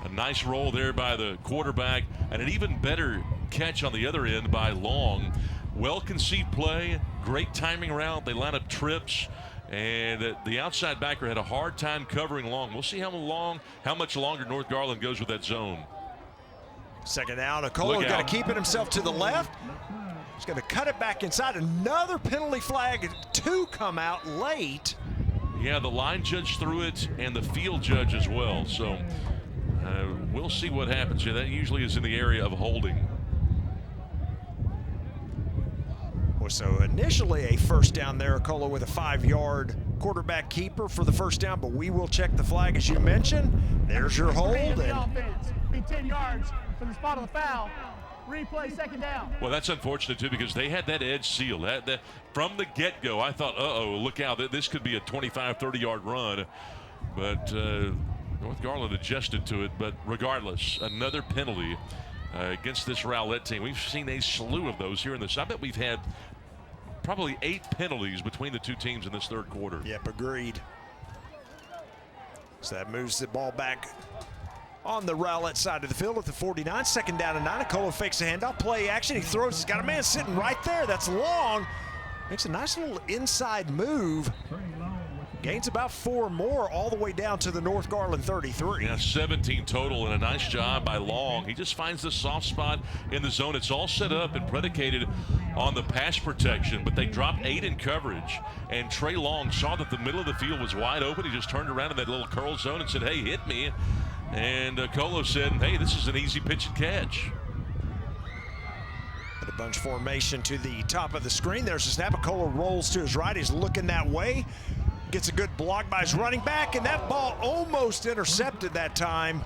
A nice roll there by the quarterback and an even better catch on the other end by Long. Well-conceived play, great timing route. They line up trips, and the outside backer had a hard time covering Long. We'll see how much longer North Garland goes with that zone. Second down, Okolo going to keep it himself to the left. He's going to cut it back inside. Another penalty flag. Two come out late. Yeah, the line judge threw it and the field judge as well. So we'll see what happens here. That usually is in the area of holding. So initially a first down there, Okolo with a 5-yard quarterback keeper for the first down, but we will check the flag as you mentioned. There's your hold. And be 10 yards from the spot of the foul. Replay, second down. Well, that's unfortunate, too, because they had that edge sealed. From the get-go, I thought, uh-oh, look out, this could be a 25, 30-yard run. But North Garland adjusted to it. But regardless, another penalty against this Rowlett team. We've seen a slew of those here in this. I bet we've had probably 8 penalties between the two teams in this third quarter. Yep, agreed. So that moves the ball back on the Rowlett side of the field at the 49. Second down and 9. Okolo fakes a handoff. Play action. He throws. He's got a man sitting right there. That's Long. Makes a nice little inside move. Gains about 4 more all the way down to the North Garland 33. Yeah, 17 total, and a nice job by Long. He just finds the soft spot in the zone. It's all set up and predicated on the pass protection, but they dropped 8 in coverage. And Trey Long saw that the middle of the field was wide open. He just turned around in that little curl zone and said, hey, hit me. And Okolo said, hey, this is an easy pitch and catch. A bunch formation to the top of the screen. There's a snap. Okolo rolls to his right. He's looking that way. Gets a good block by his running back, and that ball almost intercepted that time.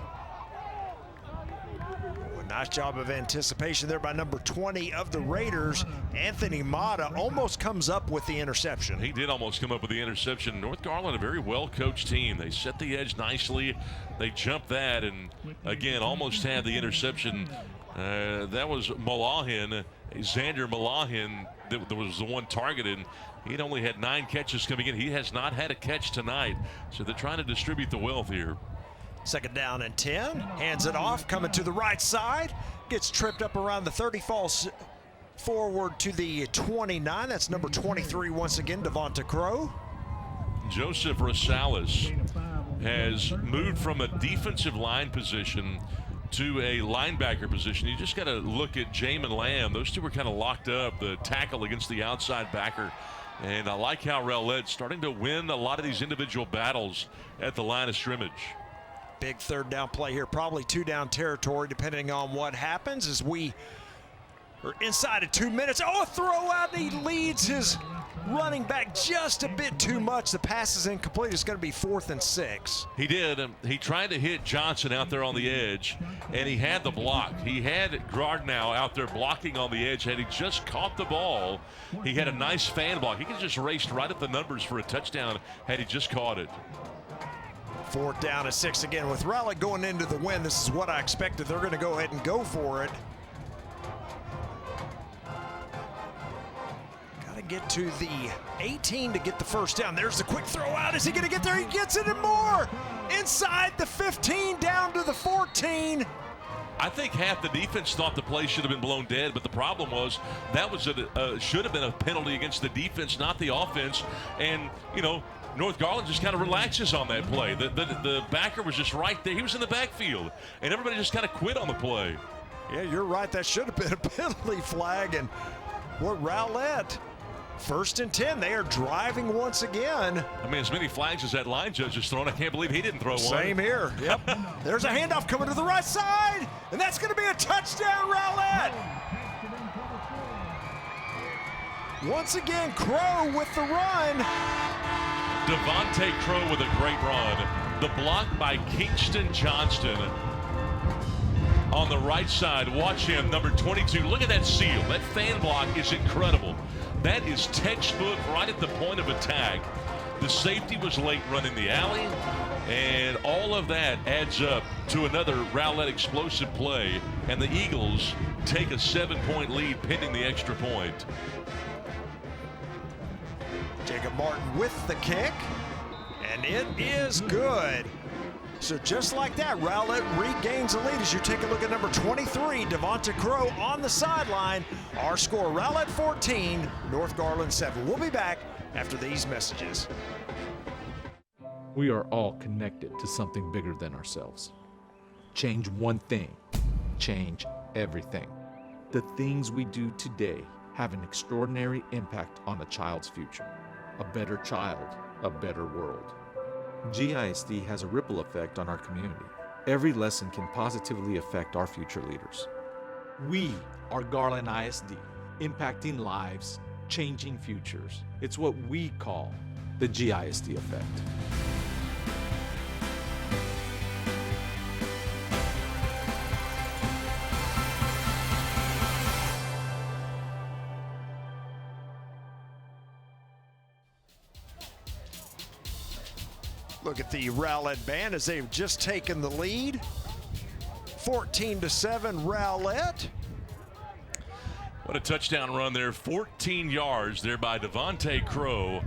A nice job of anticipation there by number 20 of the Raiders. Anthony Mata almost comes up with the interception. He did almost come up with the interception. North Garland, a very well-coached team. They set the edge nicely. They jumped that, and again, almost had the interception. That was Malahin, Xander Malahin, that was the one targeted. He'd only had 9 catches coming in. He has not had a catch tonight. So they're trying to distribute the wealth here. Second down and 10. Hands it off, coming to the right side. Gets tripped up around the 30, falls forward to the 29. That's number 23 once again, Devonta Crow. Joseph Rosales has moved from a defensive line position to a linebacker position. You just got to look at Jamin Lamb. Those two were kind of locked up, the tackle against the outside backer. And I like how Rowlett's starting to win a lot of these individual battles at the line of scrimmage. Big third down play here, probably 2 down territory depending on what happens as we are inside of 2 minutes. Oh, a throw out, and he leads his running back just a bit too much. The pass is incomplete. It's going to be 4th and 6. He did. He tried to hit Johnson out there on the edge, and he had the block. He had Gardnow out there blocking on the edge. Had he just caught the ball, he had a nice fan block. He could just raced right at the numbers for a touchdown had he just caught it. 4th down and 6 again. With Rowlett going into the win, this is what I expected. They're going to go ahead and go for it. Got to get to the 18 to get the first down. There's the quick throw out. Is he going to get there? He gets it and more. Inside the 15, down to the 14. I think half the defense thought the play should have been blown dead, but the problem was that was should have been a penalty against the defense, not the offense. And, you know, North Garland just kind of relaxes on that play. The backer was just right there. He was in the backfield, and everybody just kind of quit on the play. Yeah, you're right. That should have been a penalty flag. And what Rowlett, 1st and 10. They are driving once again. I mean, as many flags as that line judge has thrown, I can't believe he didn't throw one. Same here. Yep. There's a handoff coming to the right side, and that's going to be a touchdown, Rowlett. Once again, Crow with the run. Devontae Crow with a great run. The block by Kingston Johnston on the right side. Watch him, number 22. Look at that seal. That fan block is incredible. That is textbook right at the point of attack. The safety was late running the alley, and all of that adds up to another Rowlett explosive play, and the Eagles take a 7-point lead pending the extra point. Jacob Martin with the kick, and it is good. So just like that, Rowlett regains the lead as you take a look at number 23, Devontae Crow on the sideline. Our score, Rowlett 14, North Garland 7. We'll be back after these messages. We are all connected to something bigger than ourselves. Change one thing, change everything. The things we do today have an extraordinary impact on a child's future. A better child, a better world. GISD has a ripple effect on our community. Every lesson can positively affect our future leaders. We are Garland ISD, impacting lives, changing futures. It's what we call the GISD effect. Look at the Rowlett band as they've just taken the lead. 14-7 Rowlett. What a touchdown run there. 14 yards there by Devontae Crow.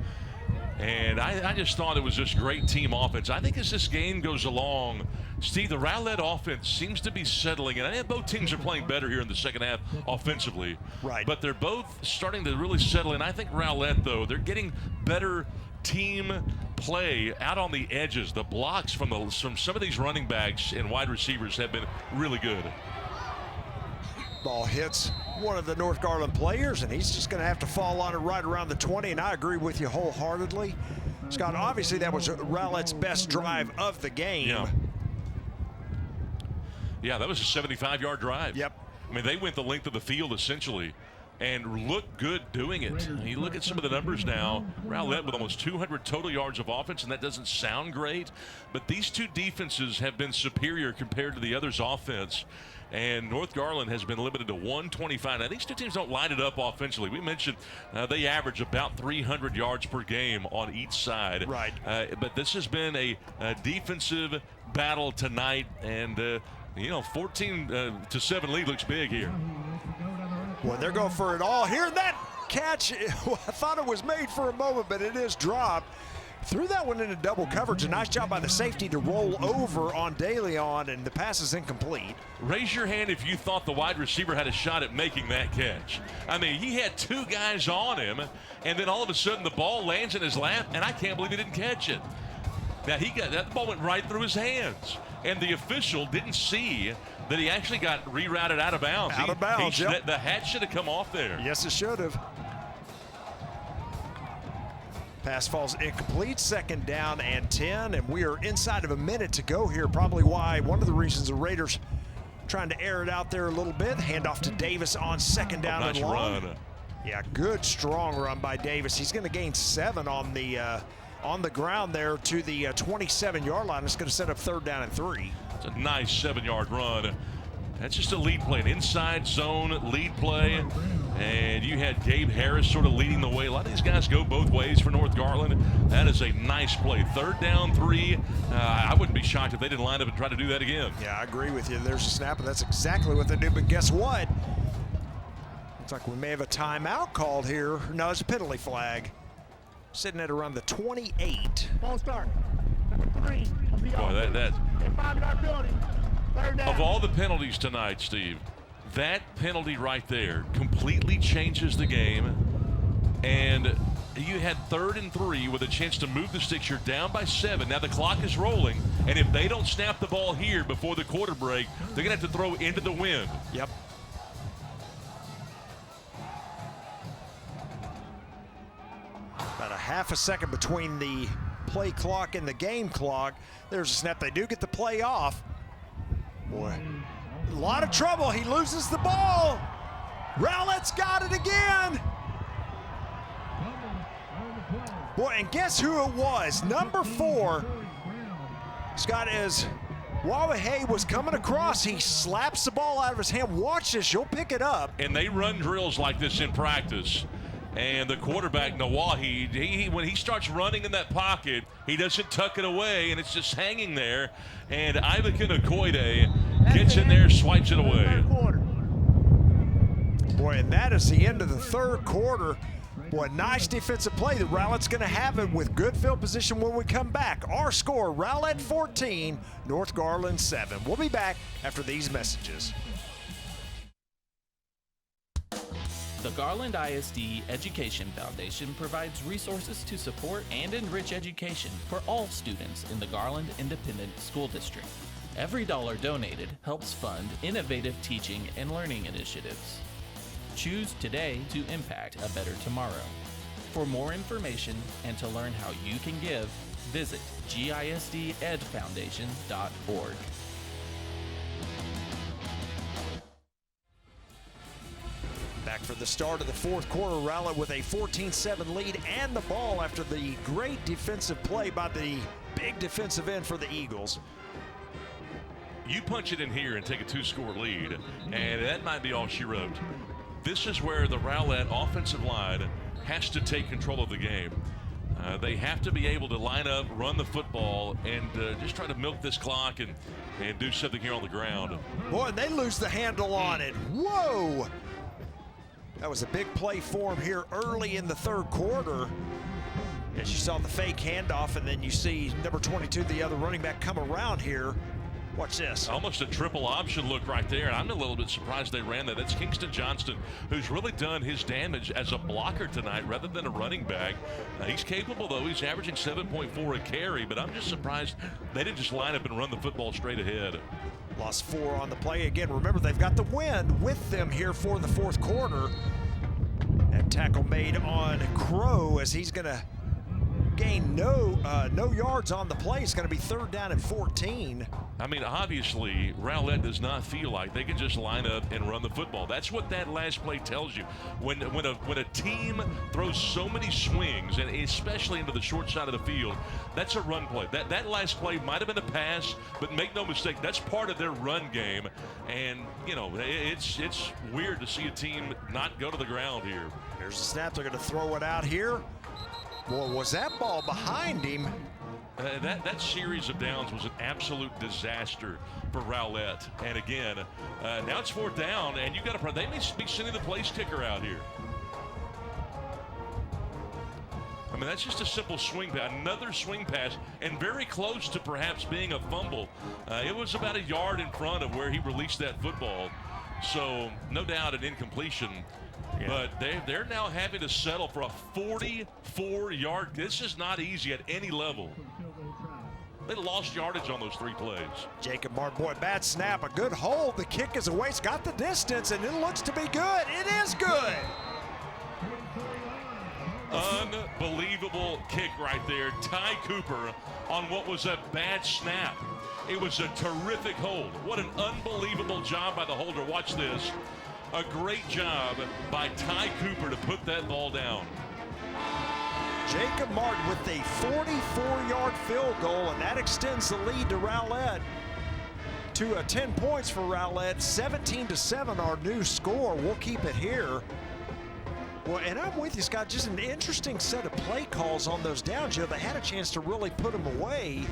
And I just thought it was just great team offense. I think as this game goes along, Steve, the Rowlett offense seems to be settling. And I think both teams are playing better here in the second half offensively. Right. But they're both starting to really settle in. I think Rowlett, though, they're getting better team play out on the edges. The blocks from some of these running backs and wide receivers have been really good. Ball hits one of the North Garland players, and he's just going to have to fall on it right around the 20, and I agree with you wholeheartedly. Scott, obviously that was Rowlett's best drive of the game. Yeah, that was a 75-yard drive. Yep. I mean, they went the length of the field essentially and looked good doing it. You look at some of the numbers now. Rowlett with almost 200 total yards of offense, and that doesn't sound great, but these two defenses have been superior compared to the other's offense. And North Garland has been limited to 125. Now, these two teams don't line it up offensively. We mentioned they average about 300 yards per game on each side. Right. But this has been a defensive battle tonight, and 14-7 lead looks big here. Well, they're going for it all here. That catch, I thought it was made for a moment, but it is dropped. Threw that one into double coverage. A nice job by the safety to roll over on DeLeon, and the pass is incomplete. Raise your hand if you thought the wide receiver had a shot at making that catch. I mean, he had two guys on him, and then all of a sudden the ball lands in his lap, and I can't believe he didn't catch it. Now, that ball went right through his hands, and the official didn't see that he actually got rerouted out of bounds. Out of bounds, yep. The hat should have come off there. Yes, it should have. Pass falls incomplete, 2nd down and 10, and we are inside of a minute to go here. Probably why one of the reasons the Raiders trying to air it out there a little bit. Handoff to Davis on 2nd down and long. Run. Yeah, good strong run by Davis. He's going to gain 7 on the ground there to the 27-yard line. It's going to set up 3rd down and 3. It's a nice 7-yard run. That's just a lead play, an inside zone lead play. And you had Gabe Harris sort of leading the way. A lot of these guys go both ways for North Garland. That is a nice play. 3rd down, 3. I wouldn't be shocked if they didn't line up and try to do that again. Yeah, I agree with you. There's a snap, and that's exactly what they do. But guess what? Looks like we may have a timeout called here. No, it's a penalty flag. Sitting at around the 28. Ball start. Number 3 of the Boy, that 5-yard penalty. 3rd down. of all the penalties tonight, Steve, that penalty right there completely changes the game. And you had 3rd and 3 with a chance to move the sticks. You're down by 7. Now the clock is rolling, and if they don't snap the ball here before the quarter break, they're going to have to throw into the wind. Yep. About a half a second between the play clock and the game clock. There's a snap. They do get the play off. Boy, a lot of trouble. He loses the ball. Rowlett's got it again. Boy, and guess who it was? Number 4. Scott, as Wawahay was coming across, he slaps the ball out of his hand. Watch this. You'll pick it up. And they run drills like this in practice. And the quarterback, Nawahi, when he starts running in that pocket, he doesn't tuck it away, and it's just hanging there. And Ivakin Okoide gets in there, swipes it away. Boy, and that is the end of the 3rd quarter. Boy, nice defensive play. The Rowlett's going to have it with good field position when we come back. Our score, Rowlett 14, North Garland 7. We'll be back after these messages. The Garland ISD Education Foundation provides resources to support and enrich education for all students in the Garland Independent School District. Every dollar donated helps fund innovative teaching and learning initiatives. Choose today to impact a better tomorrow. For more information and to learn how you can give, visit gisdedfoundation.org. Back for the start of the 4th quarter, Rowlett with a 14-7 lead and the ball after the great defensive play by the big defensive end for the Eagles. You punch it in here and take a 2-score lead, and that might be all she wrote. This is where the Rowlett offensive line has to take control of the game. They have to be able to line up, run the football, and just try to milk this clock and do something here on the ground. Boy, and they lose the handle on it. Whoa! That was a big play for him here early in the 3rd quarter. As you saw the fake handoff, and then you see number 22, the other running back, come around here. Watch this. Almost a triple option look right there, and I'm a little bit surprised they ran that. That's Kingston Johnston, who's really done his damage as a blocker tonight rather than a running back. He's capable, though. He's averaging 7.4 a carry, but I'm just surprised they didn't just line up and run the football straight ahead. Lost 4 on the play. Again, remember, they've got the wind with them here for the 4th quarter. That tackle made on Crow as he's going to gain no yards on the play. It's going to be 3rd down and 14. I mean, obviously, Rowlett does not feel like they can just line up and run the football. That's what that last play tells you. When a team throws so many swings, and especially into the short side of the field, that's a run play. That last play might have been a pass, but make no mistake, that's part of their run game. And, you know, it's weird to see a team not go to the ground here. Here's the snap. They're going to throw it out here. Boy, was that ball behind him. That series of downs was an absolute disaster for Rowlett. And again, now it's 4th down, and you got to. They may be sending the place kicker out here. I mean, that's just a simple swing pass, another swing pass, and very close to perhaps being a fumble. It was about a yard in front of where he released that football. So no doubt an incompletion. Yeah. But they're now having to settle for a 44-yard. This is not easy at any level. They lost yardage on those 3 plays. Jacob Martin, boy, bad snap, a good hold. The kick is away. It's got the distance, and it looks to be good. It is good. Unbelievable kick right there. Ty Cooper on what was a bad snap. It was a terrific hold. What an unbelievable job by the holder. Watch this. A great job by Ty Cooper to put that ball down. Jacob Martin with a 44-yard field goal, and that extends the lead to Rowlett to 10 points for Rowlett. 17-7, our new score. We'll keep it here. Well, and I'm with you, Scott. Just an interesting set of play calls on those downs. You know, they had a chance to really put them away.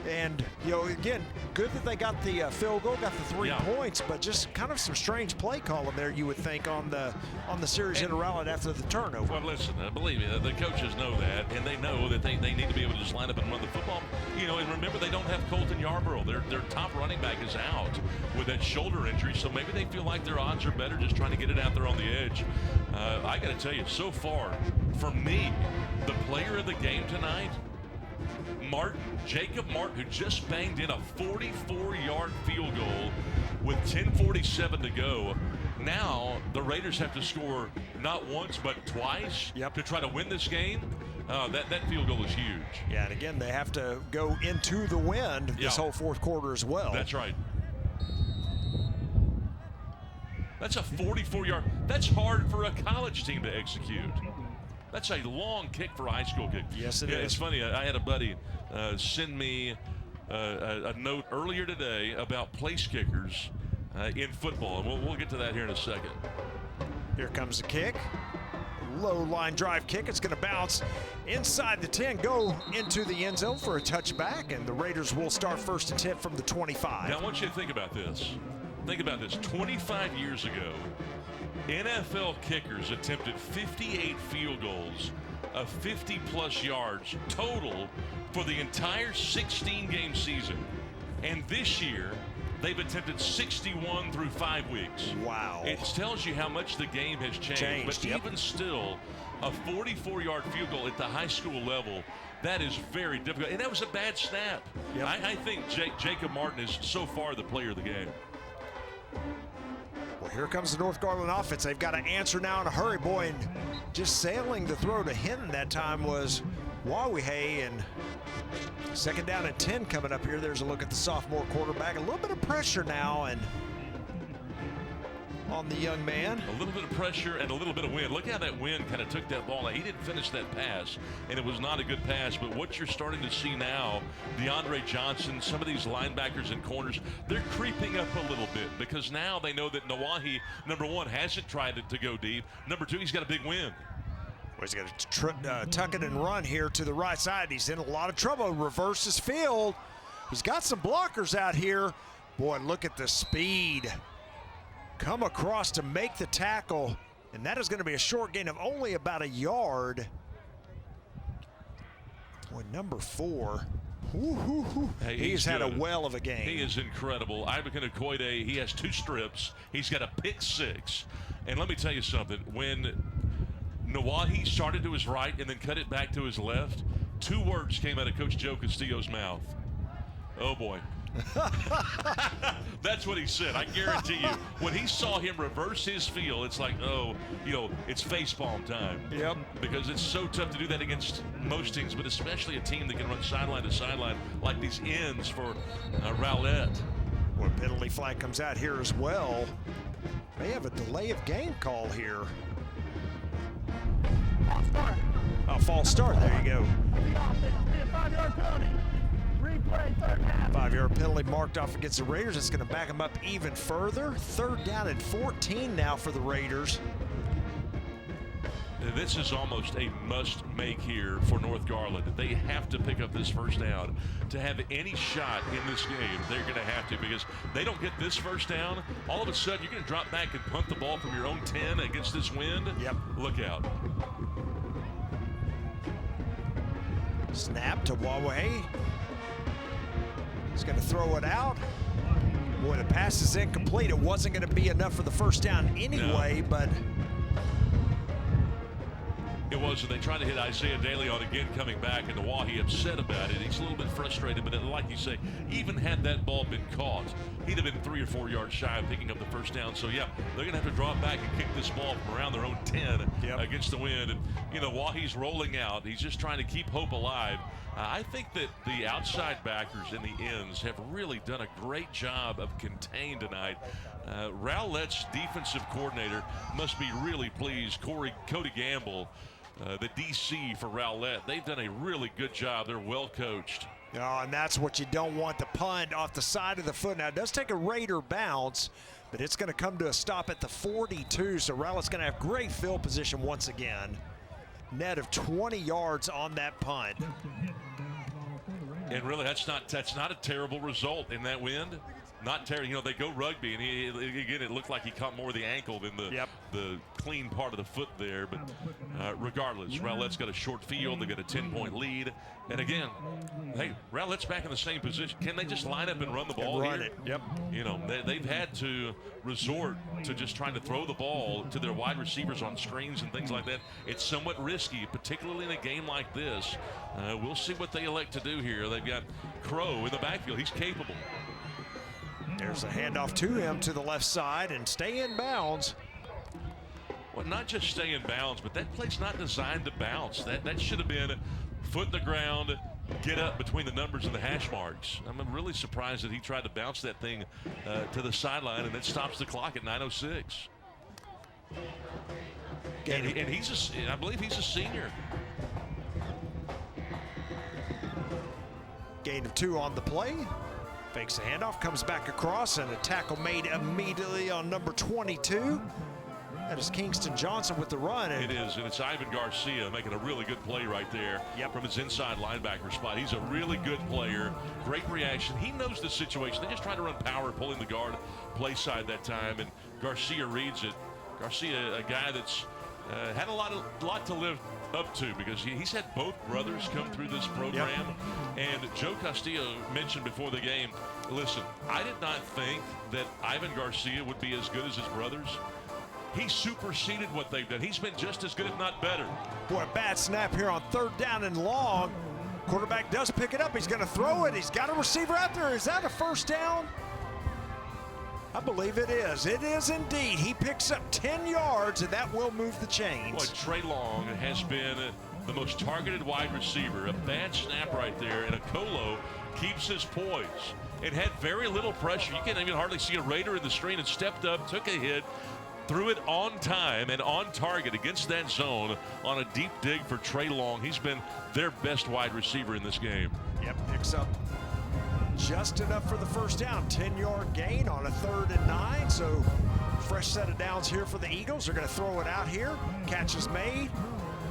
And, you know, again, good that they got the field goal, got the 3 points, but just kind of some strange play calling there, you would think, on the series in Rowlett after the turnover. Well, listen, believe me, the coaches know that, and they know that they need to be able to just line up and run the football. You know, and remember, they don't have Colton Yarborough. Their top running back is out with that shoulder injury, so maybe they feel like their odds are better just trying to get it out there on the edge. I got to tell you, so far, for me, the player of the game tonight, Jacob Martin, who just banged in a 44-yard field goal with 10:47 to go. Now the Raiders have to score not once but twice to try to win this game. That field goal is huge. Yeah, and again, they have to go into the wind this whole fourth quarter as well. That's right. That's a 44-yard. That's hard for a college team to execute. That's a long kick for a high school kick. Yes, it is. It's funny. I had a buddy send me a note earlier today about place kickers in football, and we'll get to that here in a second. Here comes the kick. Low line drive kick. It's going to bounce inside the 10, go into the end zone for a touchback, and the Raiders will start 1st and 10 from the 25. Now, I want you to think about this. Think about this. 25 years ago, NFL kickers attempted 58 field goals of 50-plus yards total for the entire 16-game season. And this year, they've attempted 61 through 5 weeks. Wow. It tells you how much the game has changed. But even still, a 44-yard field goal at the high school level, that is very difficult. And that was a bad snap. Yep. I think Jacob Martin is so far the player of the game. Well, here comes the North Garland offense. They've got to answer now in a hurry. Boy, and just sailing the throw to Hinton that time was Wawehe, and 2nd down and 10 coming up here. There's a look at the sophomore quarterback. A little bit of pressure now and on the young man. A little bit of pressure and a little bit of wind. Look how that wind kind of took that ball. Now, he didn't finish that pass, and it was not a good pass, but what you're starting to see now, DeAndre Johnson, some of these linebackers and corners, they're creeping up a little bit because now they know that Nawahi, number one, hasn't tried to go deep. Number two, he's got a big win. Well, he's got to tuck it and run here to the right side. He's in a lot of trouble. Reverses field. He's got some blockers out here. Boy, look at the speed. Come across to make the tackle, and that is going to be a short gain of only about a yard. Boy, number 4. Hey, he's had a well of a game. He is incredible. Ivan Okoye, he has 2 strips. He's got a pick 6. And let me tell you something. When Nawahi started to his right and then cut it back to his left, 2 words came out of Coach Joe Castillo's mouth. Oh, boy. That's what he said. I guarantee you. When he saw him reverse his field, it's like, oh, you know, it's facepalm time. Yep. Because it's so tough to do that against most teams, but especially a team that can run sideline to sideline like these ends for Rowlett. Well, penalty flag comes out here as well. They have a delay of game call here. False start. Oh, false start. There you go. The offense did a 5-yard penalty. Replay, 3rd half. 5-yard penalty marked off against the Raiders. It's going to back them up even further. 3rd down and 14 now for the Raiders. This is almost a must-make here for North Garland. They have to pick up this 1st down to have any shot in this game. They're going to have to, because they don't get this 1st down, all of a sudden you're going to drop back and punt the ball from your own 10 against this wind. Yep. Look out. Snap to Wawehe. He's going to throw it out. Boy, the pass is incomplete. It wasn't going to be enough for the 1st down anyway, but it was. They tried to hit Isaiah Daly on again coming back, and Nawahi upset about it. He's a little bit frustrated, but like you say, even had that ball been caught, he'd have been 3 or 4 yards shy of picking up the 1st down. So, yeah, they're going to have to drop back and kick this ball from around their own 10 against the wind. And, you know, Wahi's rolling out. He's just trying to keep hope alive. I think that the outside backers and the ends have really done a great job of contained tonight. Rowlett's defensive coordinator must be really pleased. Cody Gamble, the DC for Rowlett, they've done a really good job. They're well coached. Oh, and that's what you don't want, the punt off the side of the foot. Now, it does take a Raider bounce, but it's going to come to a stop at the 42, so Rowlett's going to have great field position once again. Net of 20 yards on that punt. And really, that's not a terrible result in that wind. Not terrible. You know, they go rugby, and again, it looked like he caught more of the ankle than the clean part of the foot there. But regardless, Rowlett's got a short field. They got a 10-point lead. And again, hey, Rowlett's back in the same position. Can they just line up and run the ball run here? it. Yep. You know, they've had to resort to just trying to throw the ball to their wide receivers on screens and things like that. It's somewhat risky, particularly in a game like this. We'll see what they elect to do here. They've got Crow in the backfield. He's capable. There's a handoff to him to the left side and stay in bounds. Well, not just stay in bounds, but that play's not designed to bounce. That should have been foot in the ground, get up between the numbers and the hash marks. I'm really surprised that he tried to bounce that thing to the sideline, and that stops the clock at 9:06. And I believe he's a senior. Gain of 2 on the play. Fakes a handoff, comes back across, and a tackle made immediately on number 22. That is Kingston Johnson with the run. It is, and it's Ivan Garcia making a really good play right there from his inside linebacker spot. He's a really good player, great reaction. He knows the situation. They just try to run power, pulling the guard play side that time, and Garcia reads it. Garcia, a guy that's had a lot to live up to, because he's had both brothers come through this program. And Joe Castillo mentioned before the game, listen, I did not think that Ivan Garcia would be as good as his brothers. He superseded what they've done. He's been just as good, if not better. Boy, a bad snap here on 3rd down and long. Quarterback does pick it up. He's going to throw it. He's got a receiver out there. Is that a first down? I believe it is. It is indeed. He picks up 10 yards, and that will move the chains. Boy, Trey Long has been the most targeted wide receiver. A bad snap right there, and Okolo keeps his poise. It had very little pressure. You can't even hardly see a Raider in the screen, and stepped up, took a hit, threw it on time and on target against that zone on a deep dig for Trey Long. He's been their best wide receiver in this game. Yep, picks up just enough for the first down. 10-yard gain on a 3rd and 9. So fresh set of downs here for the Eagles. They're going to throw it out here. Catch is made.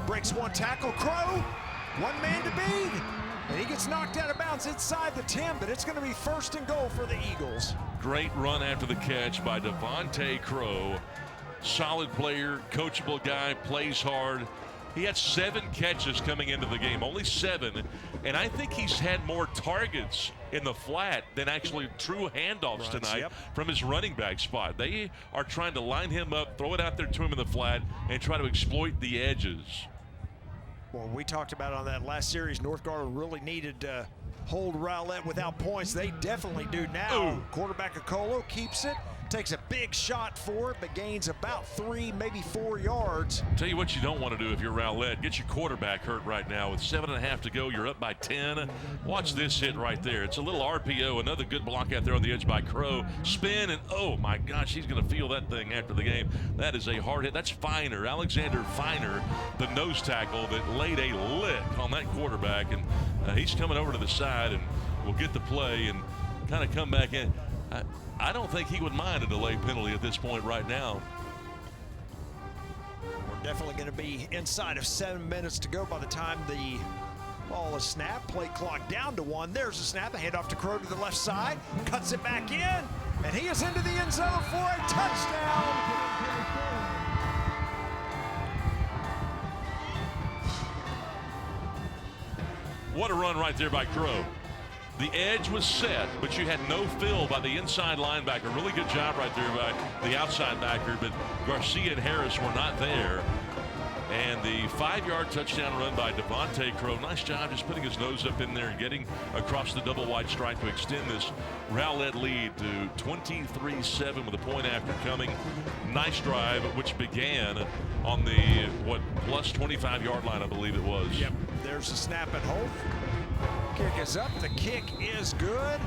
Breaks one tackle. Crow, one man to beat. And he gets knocked out of bounds inside the 10, but it's going to be 1st and goal for the Eagles. Great run after the catch by Devontae Crow. Solid player, coachable guy, plays hard. He had 7 catches coming into the game, only 7. And I think he's had more targets in the flat than actually true handoffs tonight from his running back spot. They are trying to line him up, throw it out there to him in the flat, and try to exploit the edges. Well, we talked about on that last series, North Garland really needed to hold Rowlett without points. They definitely do now. Ooh. Quarterback Okolo keeps it. Takes a big shot for it, but gains about 3, maybe 4 yards. Tell you what you don't want to do if you're Rowlett. Get your quarterback hurt right now. With 7.5 to go, you're up by 10. Watch this hit right there. It's a little RPO. Another good block out there on the edge by Crow. Spin, and oh my gosh, he's going to feel that thing after the game. That is a hard hit. That's Feiner, Alexander Feiner, the nose tackle that laid a lick on that quarterback. And he's coming over to the side and will get the play and kind of come back in. I don't think he would mind a delay penalty at this point right now. We're definitely going to be inside of 7 minutes to go by the time the ball is snapped. Play clock down to 1. There's a snap. A handoff to Crow to the left side. Cuts it back in. And he is into the end zone for a touchdown. What a run right there by Crow. The edge was set, but you had no fill by the inside linebacker. Really good job right there by the outside backer, but Garcia and Harris were not there. And the 5-yard touchdown run by Devontae Crow. Nice job just putting his nose up in there and getting across the double wide stripe to extend this Rowlett lead to 23-7 with a point after coming. Nice drive, which began on the, plus 25-yard line, I believe it was. Yep, there's a snap and hold. Kick is up. The kick is good.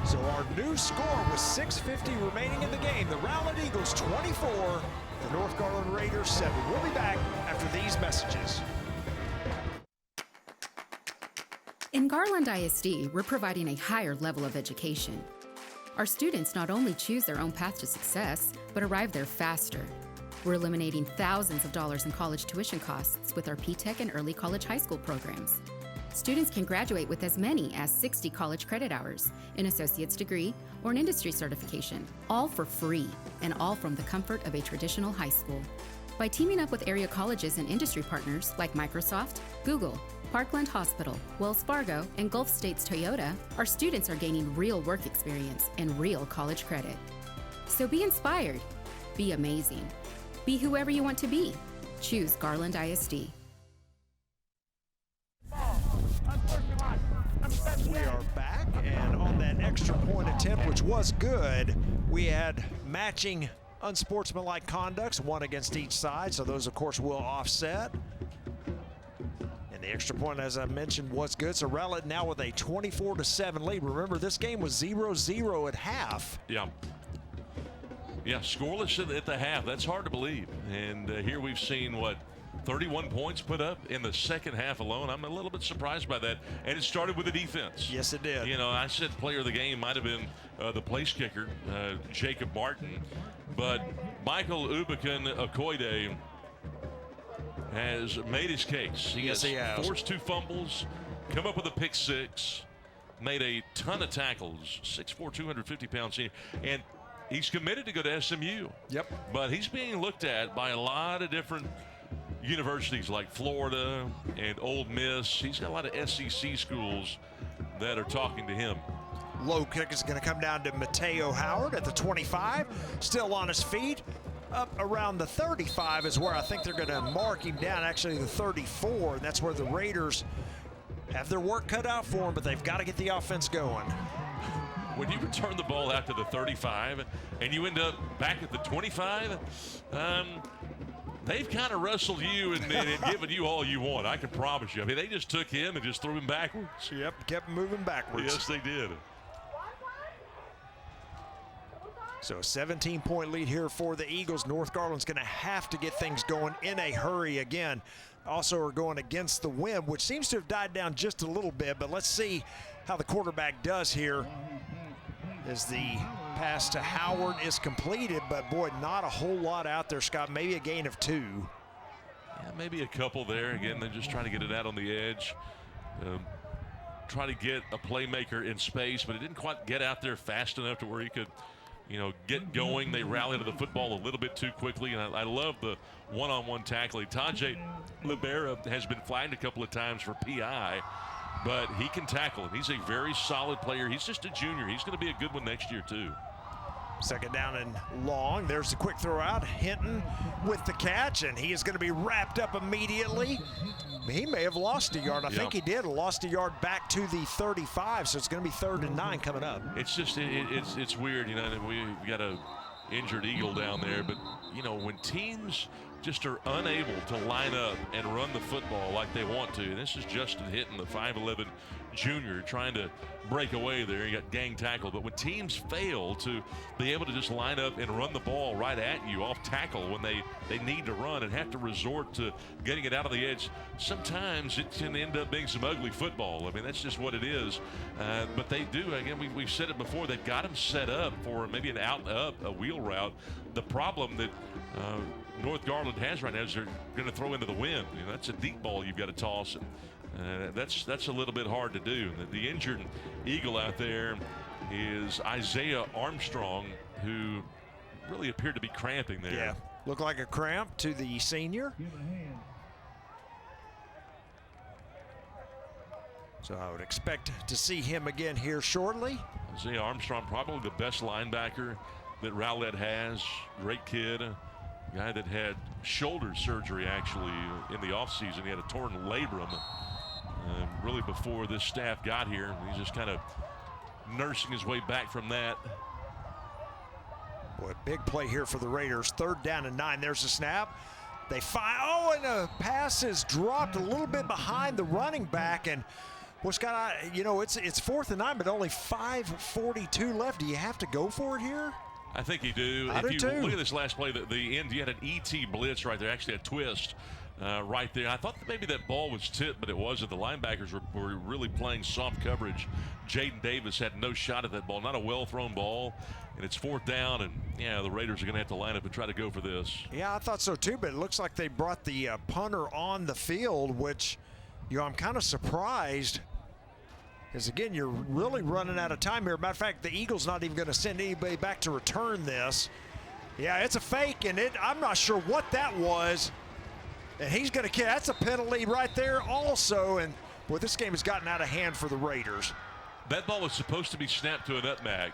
So our new score with 6:50 remaining in the game. The Rowlett Eagles 24, the North Garland Raiders 7. We'll be back after these messages. In Garland ISD, we're providing a higher level of education. Our students not only choose their own path to success, but arrive there faster. We're eliminating thousands of dollars in college tuition costs with our P-Tech and early college high school programs. Students can graduate with as many as 60 college credit hours, an associate's degree, or an industry certification, all for free, and all from the comfort of a traditional high school. By teaming up with area colleges and industry partners like Microsoft, Google, Parkland Hospital, Wells Fargo, and Gulf States Toyota, our students are gaining real work experience and real college credit. So be inspired, be amazing, be whoever you want to be. Choose Garland ISD. We are back, and on that extra point attempt, which was good, we had matching unsportsmanlike conducts, one against each side, so those, of course, will offset. And the extra point, as I mentioned, was good. So Rowlett now with a 24-7 lead. Remember, this game was 0-0 at half. Yeah. Yeah, scoreless at the half. That's hard to believe. And here we've seen, 31 points put up in the second half alone. I'm a little bit surprised by that. And it started with the defense. Yes, it did. You know, I said player of the game might have been the place kicker, Jacob Martin. But Michael Ubican Okoide has made his case. He has forced 2 fumbles, come up with a pick 6, made a ton of tackles, 6'4", 250-pound senior. And he's committed to go to SMU. Yep. But he's being looked at by a lot of different universities like Florida and Ole Miss. He's got a lot of SEC schools that are talking to him. Low kick is going to come down to Mateo Howard at the 25, still on his feet. Up around the 35 is where I think they're going to mark him down, actually the 34, and that's where the Raiders have their work cut out for them, but they've got to get the offense going. When you return the ball out to the 35 and you end up back at the 25, they've kind of wrestled you and given you all you want, I can promise you. I mean, they just took him and just threw him backwards. Yep, kept moving backwards. Yes, they did. So a 17-point lead here for the Eagles. North Garland's going to have to get things going in a hurry again. Also are going against the wind, which seems to have died down just a little bit, but let's see how the quarterback does here as the pass to Howard is completed, but boy, not a whole lot out there, Scott. Maybe a gain of 2. Yeah, maybe a couple there. Again, they're just trying to get it out on the edge. Try to get a playmaker in space, but it didn't quite get out there fast enough to where he could, get going. They rallied to the football a little bit too quickly, and I love the one-on-one tackling. Tajay Libera has been flagged a couple of times for PI, but he can tackle, and he's a very solid player. He's just a junior. He's going to be a good one next year, too. Second down and long. There's the quick throw out. Hinton with the catch, and he is going to be wrapped up immediately. He may have lost a yard. I think he did. Lost a yard back to the 35, so it's going to be 3rd and 9 coming up. It's just it's weird, we got a injured Eagle down there, but when teams just are unable to line up and run the football like they want to. And this is Justin Hinton, the 5'11" junior, trying to break away there. He got gang tackled. But when teams fail to be able to just line up and run the ball right at you off tackle when they need to run and have to resort to getting it out of the edge, sometimes it can end up being some ugly football. I mean, that's just what it is. But they do. Again, we've said it before. They've got them set up for maybe an out-up, a wheel route. The problem that North Garland has right now is they're going to throw into the wind. That's a deep ball you've got to toss. And that's a little bit hard to do. The injured Eagle out there is Isaiah Armstrong, who really appeared to be cramping there. Yeah, looked like a cramp to the senior. So I would expect to see him again here shortly. Isaiah Armstrong, probably the best linebacker that Rowlett has. Great kid. A guy that had shoulder surgery actually in the offseason. He had a torn labrum really before this staff got here. He's just kind of nursing his way back from that. Boy, big play here for the Raiders. 3rd down and 9. There's the snap. They find, oh, and the pass is dropped a little bit behind the running back, and what's got, you know, it's 4th and 9, but only 5:42 left. Do you have to go for it here? I think you do. I do if you too. look at this last play, the end, you had an ET blitz right there, actually a twist right there. I thought that maybe that ball was tipped, but it wasn't. The linebackers were really playing soft coverage. Jaden Davis had no shot at that ball, not a well-thrown ball, and it's 4th down, and yeah, the Raiders are going to have to line up and try to go for this. Yeah, I thought so too, but it looks like they brought the punter on the field, which, you know, I'm kind of surprised. Because, again, you're really running out of time here. Matter of fact, the Eagles not even going to send anybody back to return this. Yeah, it's a fake, and I'm not sure what that was. And he's going to kick. That's a penalty right there also. And, boy, this game has gotten out of hand for the Raiders. That ball was supposed to be snapped to a nutmeg,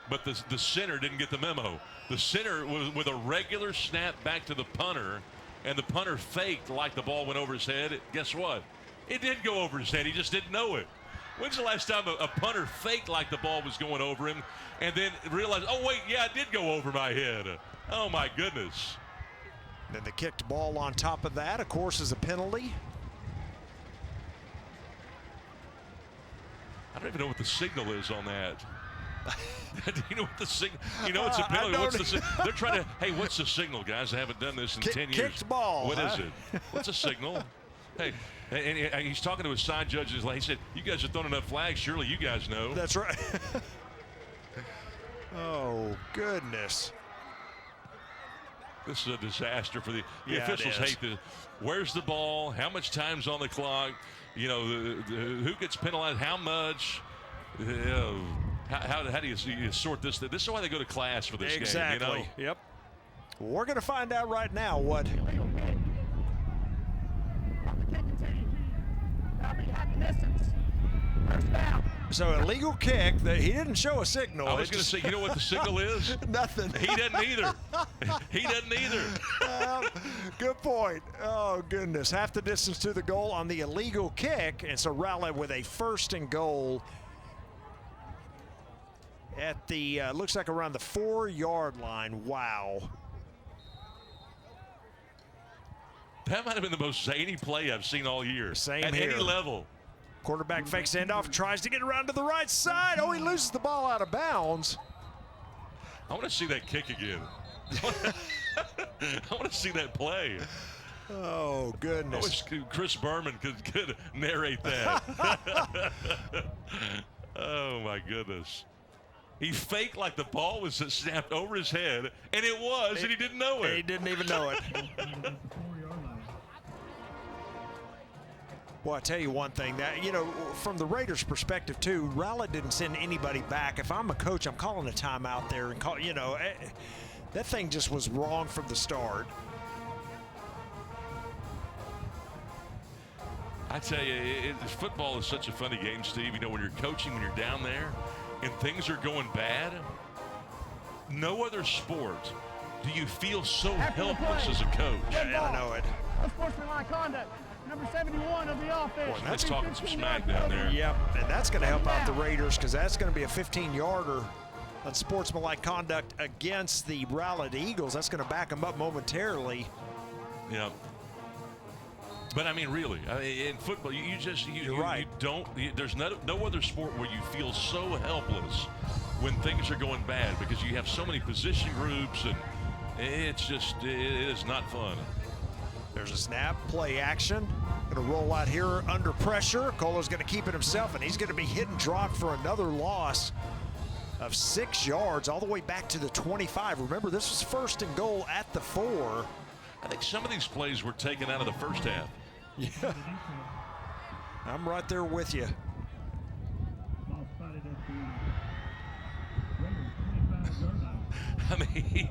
but the center didn't get the memo. The center was with a regular snap back to the punter, and the punter faked like the ball went over his head. Guess what? It did go over his head. He just didn't know it. When's the last time a punter faked like the ball was going over him and then realized, oh, wait, yeah, it did go over my head? Oh, my goodness. Then the kicked ball on top of that, of course, is a penalty. I don't even know what the signal is on that. Do you know what the signal? You know it's a penalty. What's the signal? They're trying to, hey, what's the signal, guys? I haven't done this in 10 years. Kicked ball. What is it? What's a signal? Hey, and he's talking to his side judges. He said, you guys have thrown enough flags. Surely you guys know. That's right. Oh, goodness. This is a disaster for the Yeah, officials. it is. Hate this. Where's the ball? How much time's on the clock? You know, who gets penalized? How much? How do you sort this? This is why they go to class for this Exactly. game. You know? Yep. We're going to find out right now what. So illegal kick. That he didn't show a signal. I was going to say, you know what the signal is? Nothing. He doesn't either. He doesn't either. Good point. Oh, goodness. Half the distance to the goal on the illegal kick. And so Rowlett with a 1st and goal at the, looks like around the 4-yard line. Wow. That might have been the most zany play I've seen all year. Same at here. any level. Quarterback fakes handoff, tries to get around to the right side. Oh, he loses the ball out of bounds. I want to see that kick again. I want to see that play. Oh, I goodness. wish Chris Berman could narrate that. Oh, my goodness. He faked like the ball was snapped over his head, and it was, and he didn't know it. He didn't even know it. Well, I tell you one thing, that, you know, from the Raiders' perspective too, Rowlett didn't send anybody back. If I'm a coach, I'm calling a timeout there and call. You know, that thing just was wrong from the start. I tell you, football is such a funny game, Steve. You know, when you're coaching, when you're down there, and things are going bad. No other sport do you feel so helpless as a coach. Yeah, I know it. Unsportsmanlike conduct. Number 71 of the offense. Let's talking some smack down there. Yep, and that's going to help out the Raiders because that's going to be a 15-yarder on sportsmanlike conduct against the Rowlett Eagles. That's going to back them up momentarily. Yeah. But I mean, really, in football, you're right. There's no other sport where you feel so helpless when things are going bad because you have so many position groups and it is not fun. There's a snap, play action. Going to roll out here under pressure. Colo's going to keep it himself, and he's going to be hit and dropped for another loss of 6 yards all the way back to the 25. Remember, this was 1st and goal at the 4. I think some of these plays were taken out of the first half. Yeah. I'm right there with you. I mean,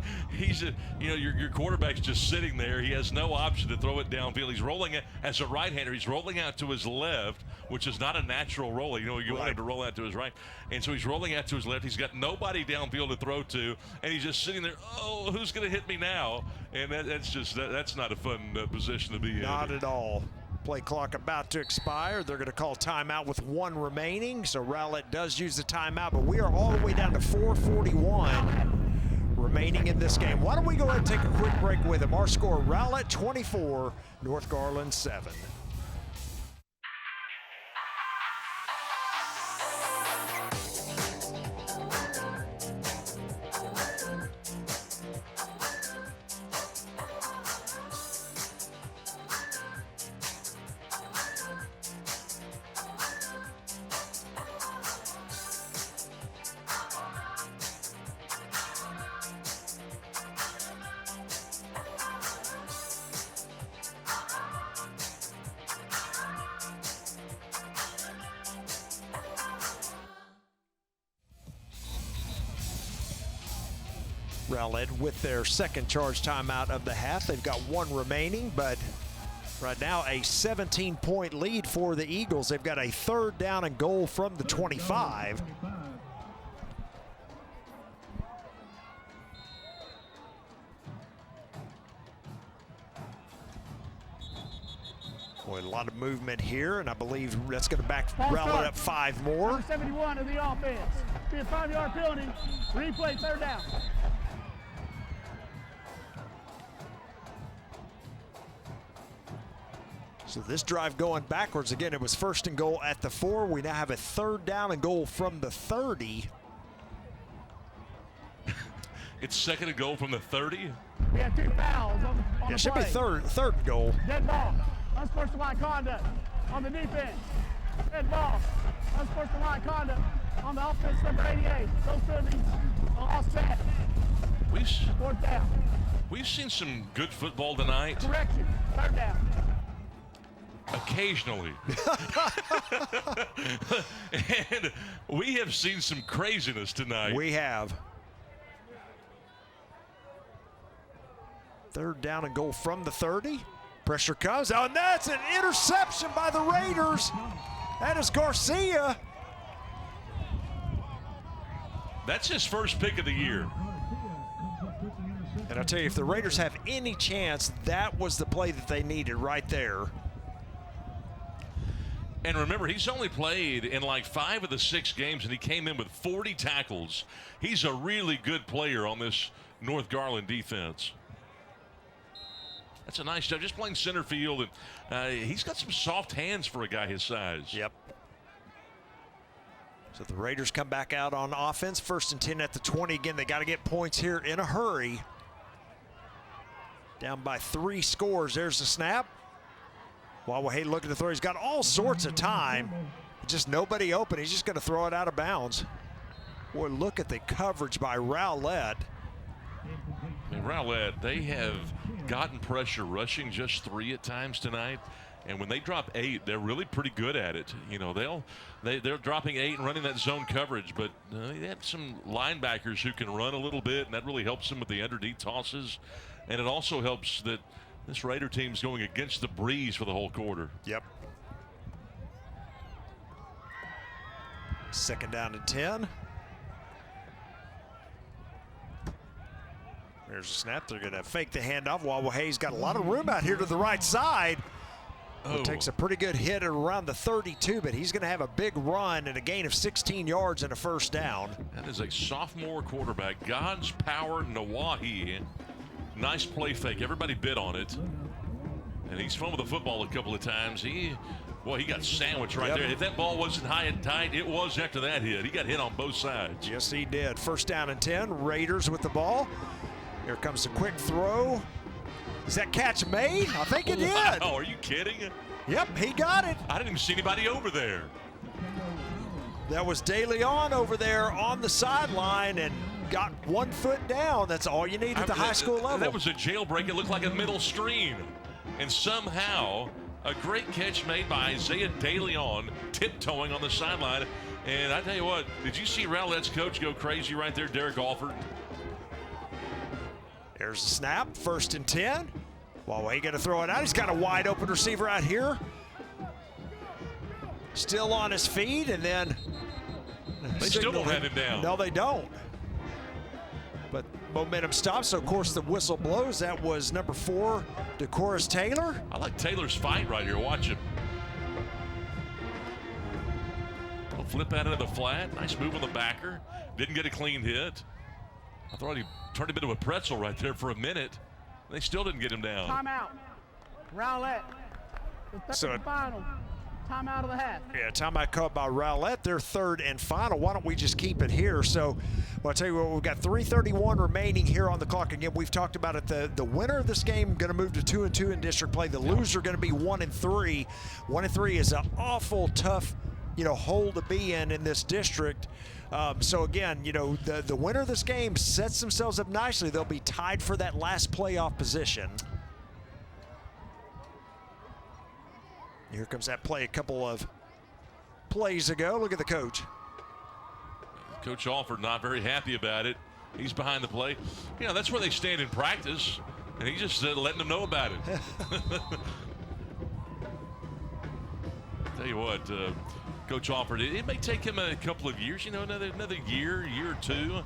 your quarterback's just sitting there. He has no option to throw it downfield. He's rolling it as a right-hander. He's rolling out to his left, which is not a natural roll. You know, you want him to roll out to his right. And so he's rolling out to his left. He's got nobody downfield to throw to, and he's just sitting there, oh, who's going to hit me now? And that's not a fun position to be in. Not at all. Play clock about to expire. They're going to call timeout with 1 remaining. So Rowlett does use the timeout, but we are all the way down to 4:41 remaining in this game. Why don't we go ahead and take a quick break with them? Our score, Rowlett 24, North Garland 7. Rowlett with their second charge timeout of the half. They've got one remaining, but right now a 17-point lead for the Eagles. They've got a 3rd down and goal from the 25. Boy, a lot of movement here, and I believe that's going to back Rowlett up 5 more. 71 of the offense. Be a 5-yard penalty. Replay 3rd down. So this drive going backwards again. It was 1st and goal at the 4. We now have a 3rd down and goal from the 30. It's 2nd and goal from the 30. We have 2 fouls on the It should play. be third and goal. Dead ball. Unsportsmanlike conduct on the defense. Dead ball. Unsportsmanlike conduct on the offense, number 88. Those penalties all set. 4th down. We've seen some good football tonight. Correction. 3rd down. Occasionally. And we have seen some craziness tonight. We have. 3rd down and goal from the 30. Pressure comes out, and that's an interception by the Raiders. That is Garcia. That's his first pick of the year. And I'll tell you, if the Raiders have any chance, that was the play that they needed right there. And remember, he's only played in like 5 of the 6 games, and he came in with 40 tackles. He's a really good player on this North Garland defense. That's a nice job, just playing center field, and he's got some soft hands for a guy his size. Yep. So the Raiders come back out on offense. 1st and 10 at the 20. Again, they got to get points here in a hurry. Down by 3 scores. There's the snap. Wawahate looking to throw. He's got all sorts of time. Just nobody open. He's just going to throw it out of bounds. Boy, look at the coverage by Rowlett. And Rowlett, they have gotten pressure rushing just 3 at times tonight. And when they drop 8, they're really pretty good at it. You know, they're dropping 8 and running that zone coverage, but they have some linebackers who can run a little bit, and that really helps them with the underneath tosses. And it also helps that this Raider team's going against the breeze for the whole quarter. Yep. 2nd down and 10. There's a snap. They're going to fake the handoff. Wawahe's got a lot of room out here to the right side. It takes a pretty good hit at around the 32, but he's going to have a big run and a gain of 16 yards and a 1st down. That is a sophomore quarterback. God's Power Nawahi. Nice play fake. Everybody bid on it. And he's fumbled the football a couple of times. He got sandwiched right there. If that ball wasn't high and tight, it was after that hit. He got hit on both sides. Yes, he did. 1st down and 10. Raiders with the ball. Here comes a quick throw. Is that catch made? I think it did. Oh, are you kidding? Yep, he got it. I didn't even see anybody over there. That was De Leon over there on the sideline and got 1 foot down. That's all you need at the high school level. That was a jailbreak. It looked like a middle stream. And somehow, a great catch made by Isaiah De Leon, tiptoeing on the sideline. And I tell you what, did you see Rowlett's coach go crazy right there, Derek Alford? There's the snap, 1st and 10. Wawahe going to throw it out. He's got a wide open receiver out here. Still on his feet, and then they still don't have him down. No, they don't. But momentum stops, so of course the whistle blows. That was number 4, DeCoris Taylor. I like Taylor's fight right here. Watch him. He'll flip out into the flat. Nice move on the backer. Didn't get a clean hit. I thought he turned him into a pretzel right there for a minute. They still didn't get him down. Timeout. Rowlett. The third and final. Timeout of the half. Yeah, timeout called by Rowlett, their third and final. Why don't we just keep it here? So, well, I'll tell you what, we've got 3:31 remaining here on the clock. Again, we've talked about it. The winner of this game going to move to 2-2 in district play. The loser going to be 1-3. 1-3 is an awful tough, hole to be in this district. So again, the winner of this game sets themselves up nicely. They'll be tied for that last playoff position. Here comes that play a couple of plays ago. Look at the coach. Coach Alford not very happy about it. He's behind the play. That's where they stand in practice, and he's just letting them know about it. Tell you what, Coach Alford, it may take him a couple of years, another year or two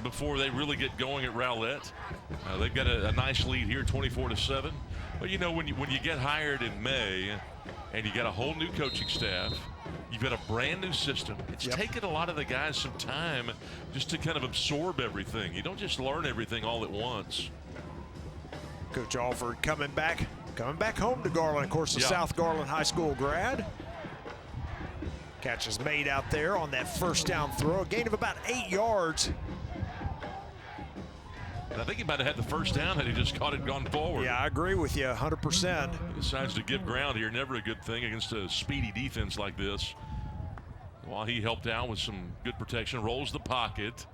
before they really get going at Rowlett. They've got a nice lead here, 24-7. But when you get hired in May and you got a whole new coaching staff, you've got a brand new system. It's taken a lot of the guys some time just to kind of absorb everything. You don't just learn everything all at once. Coach Alford coming back home to Garland. Of course, the South Garland High School grad. Catch is made out there on that first down throw. A gain of about 8 yards. I think he might have had the first down had he just caught it gone forward. Yeah, I agree with you 100%. He decides to give ground here. Never a good thing against a speedy defense like this. While he helped out with some good protection, rolls the pocket.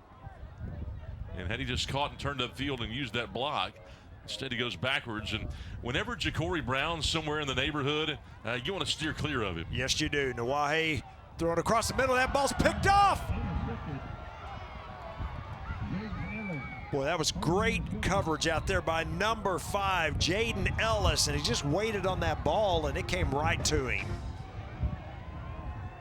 And had he just caught and turned upfield and used that block, instead he goes backwards. And whenever Ja'Cory Brown's somewhere in the neighborhood, you want to steer clear of him. Yes, you do. Nawahi throwing across the middle. That ball's picked off. Boy, that was great coverage out there by number 5, Jaden Ellis, and he just waited on that ball, and it came right to him.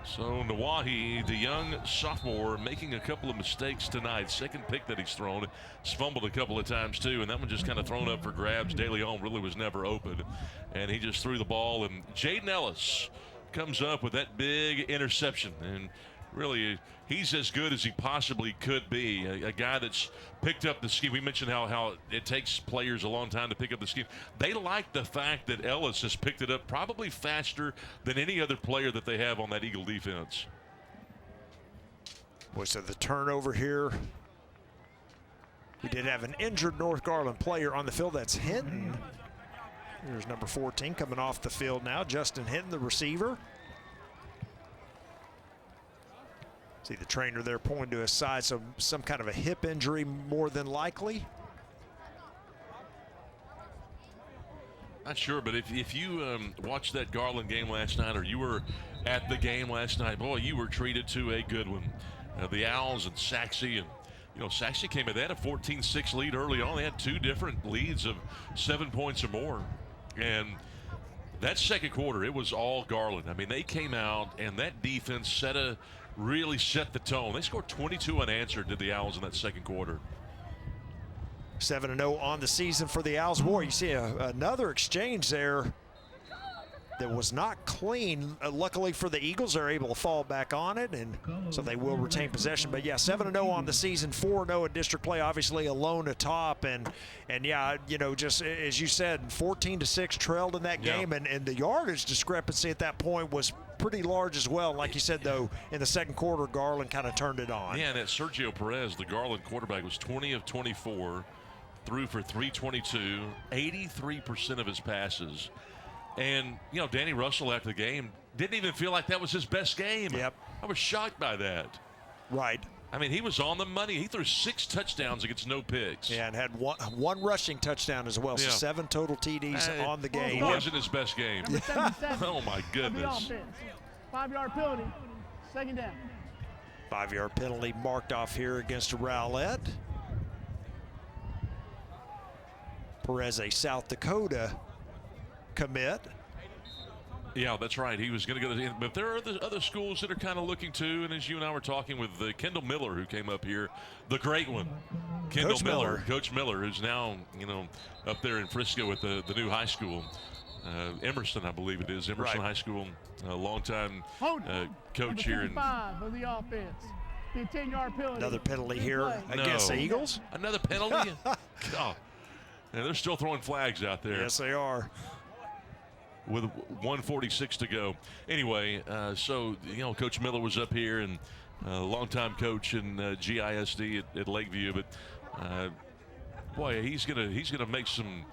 So Nawahi, the young sophomore, making a couple of mistakes tonight. Second pick that he's thrown. He's fumbled a couple of times, too, and that one just kind of thrown up for grabs. De Leon really was never open, and he just threw the ball. And Jaden Ellis comes up with that big interception, and really, he's as good as he possibly could be. A guy that's picked up the scheme. We mentioned how it takes players a long time to pick up the scheme. They like the fact that Ellis has picked it up probably faster than any other player that they have on that Eagle defense. Boy, so the turnover here. We did have an injured North Garland player on the field. That's Hinton. Here's number 14 coming off the field now. Justin Hinton, the receiver. See the trainer there pointing to his side, so some kind of a hip injury more than likely. Not sure, but if you watched that Garland game last night, or you were at the game last night, boy, you were treated to a good one. The Owls and Saxe, and Saxe came in. They had a 14-6 lead early on. They had 2 different leads of 7 points or more, and that second quarter, it was all Garland. I mean, they came out, and that defense really set the tone. They scored 22 unanswered, did the Owls, in that second quarter. 7-0 on the season for the Owls. Boy, you see another exchange there that was not clean. Luckily for the Eagles, they're able to fall back on it, and so they will retain possession. But yeah, 7-0 on the season, 4-0 in district play, obviously alone atop, and yeah, just as you said, 14-6 trailed in that game, and the yardage discrepancy at that point was pretty large as well. Like you said, though, in the second quarter, Garland kind of turned it on. Yeah, and that Sergio Perez, the Garland quarterback, was 20 of 24, threw for 322, 83% of his passes. And, Danny Russell after the game didn't even feel like that was his best game. Yep. I was shocked by that. Right. I mean, he was on the money. He threw 6 touchdowns against no picks. Yeah, and had one rushing touchdown as well. So 7 total TDs on the game. It wasn't his best game. Oh, my goodness. 5-yard penalty, second down. 5-yard penalty marked off here against Rowlett. Perez, a South Dakota commit. Yeah, that's right. He was going to go to, but there are other schools that are kind of looking too. And as you and I were talking with Kendall Miller, who came up here, the great one, Kendall Miller, Coach Miller, who's now up there in Frisco with the new high school, Emerson, I believe it is, Emerson High School, a longtime coach here. Number 55 of the offense. Be a 10-yard penalty. Another penalty here Replay. against the Eagles. Another penalty? Oh. And they're still throwing flags out there. Yes, they are. With 1:46 to go. Anyway, so, Coach Miller was up here, and longtime coach in GISD at Lakeview. But, boy, he's gonna make some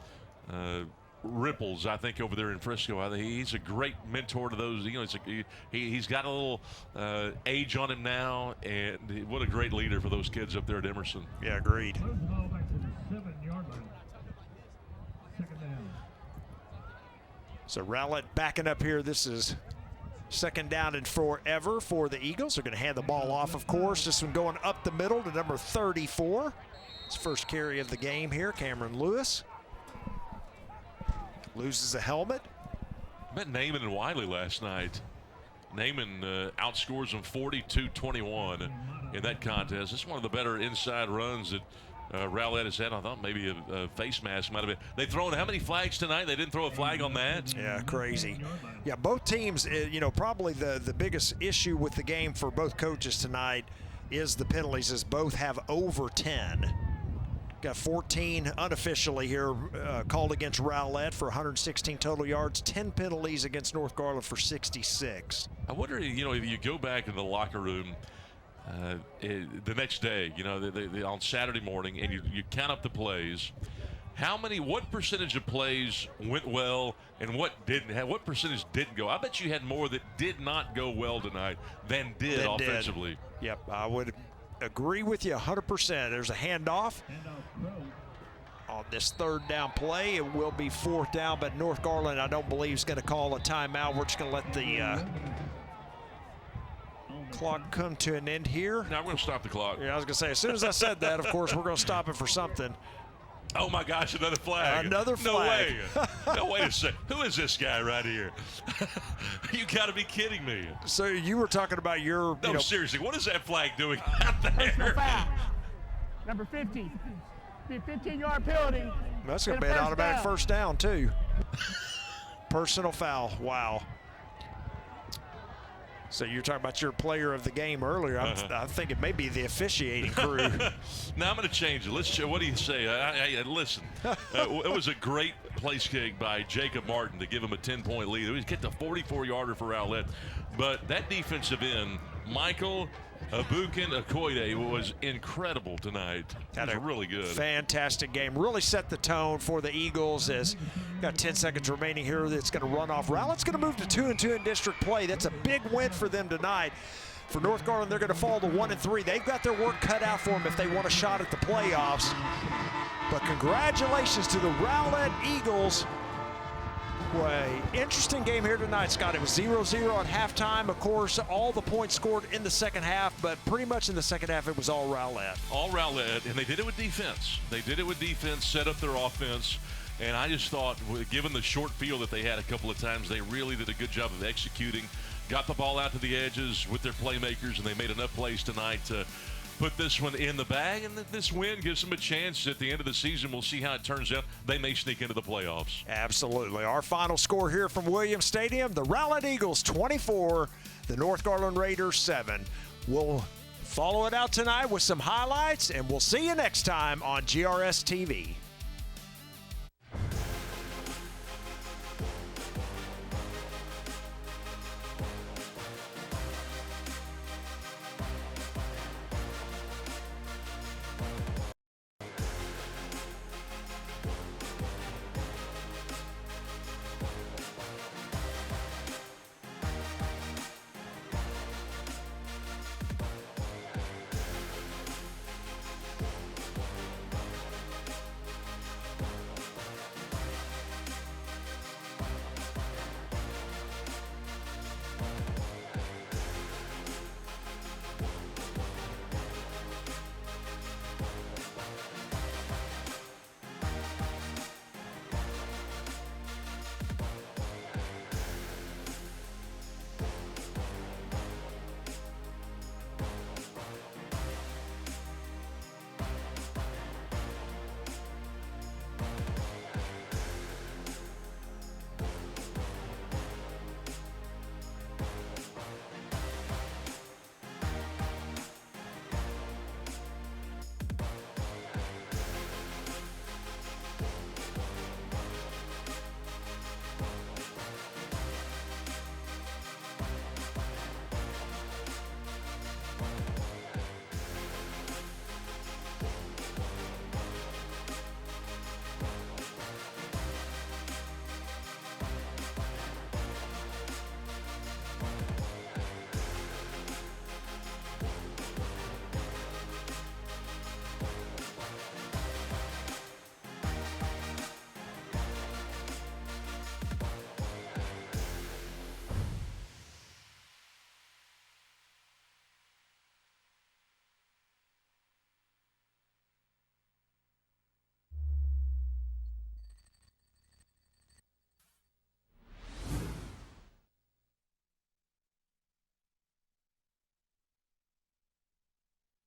ripples, I think, over there in Frisco. I think he's a great mentor to those. He's got a little age on him now, and what a great leader for those kids up there at Emerson. Yeah, agreed. So Rowlett backing up here. This is second down and forever for the Eagles. They're going to hand the ball off, of course. This one going up the middle to number 34. It's first carry of the game here, Cameron Lewis. Loses a helmet. Met Naaman and Wiley last night. Naaman outscores them 42-21 in that contest. It's one of the better inside runs that Rowlett has had. I thought maybe a face mask might have been. They've thrown how many flags tonight? They didn't throw a flag on that? Yeah, crazy. Yeah, both teams, probably the biggest issue with the game for both coaches tonight is the penalties, as both have over 10. Got 14 unofficially here called against Rowlett for 116 total yards, 10 penalties against North Garland for 66. I wonder, if you go back in the locker room the next day, on Saturday morning, and you count up the plays, what percentage of plays went well and what didn't? What percentage didn't go? I bet you had more that did not go well tonight than did offensively. Yep, I would agree with you 100%. There's a handoff on this third down play. It will be fourth down, but North Garland, I don't believe, is going to call a timeout. We're just going to let the clock come to an end here. Now we're going to stop the clock. Yeah, I was going to say, as soon as I said that, of course, we're going to stop it for something. Oh, my gosh, another flag. Another flag. No way. No, wait a second. Who is this guy right here? You got to be kidding me. So you were talking about your... No, seriously, what is that flag doing out Personal there? foul. Number 50. Be a 15-yard penalty. That's going to be an automatic first down, too. Personal foul. Wow. So you're talking about your player of the game earlier. I think it may be the officiating crew. Now I'm going to change it. What do you say? Listen, it was a great place kick by Jacob Martin to give him a 10-point lead. He was kicked a 44-yarder for Rowlett. But that defensive end, Michael Abukin-Okoye, was incredible tonight. That was really good. Fantastic game. Really set the tone for the Eagles. As got 10 seconds remaining here. That's going to run off. Rowlett's going to move to 2-2 in district play. That's a big win for them tonight. For North Garland, they're going to fall to 1-3. They've got their work cut out for them if they want a shot at the playoffs. But congratulations to the Rowlett Eagles. Boy, interesting game here tonight, Scott. It was 0-0 at halftime. Of course, all the points scored in the second half, but pretty much in the second half, it was all Rowlett. All Rowlett, and they did it with defense. They did it with defense, set up their offense, and I just thought, given the short field that they had a couple of times, they really did a good job of executing, got the ball out to the edges with their playmakers, and they made enough plays tonight to put this one in the bag, and this win gives them a chance at the end of the season. We'll see how it turns out. They may sneak into the playoffs. Absolutely. Our final score here from Williams Stadium, the Rowlett Eagles 24, the North Garland Raiders 7. We'll follow it out tonight with some highlights, and we'll see you next time on GRS TV.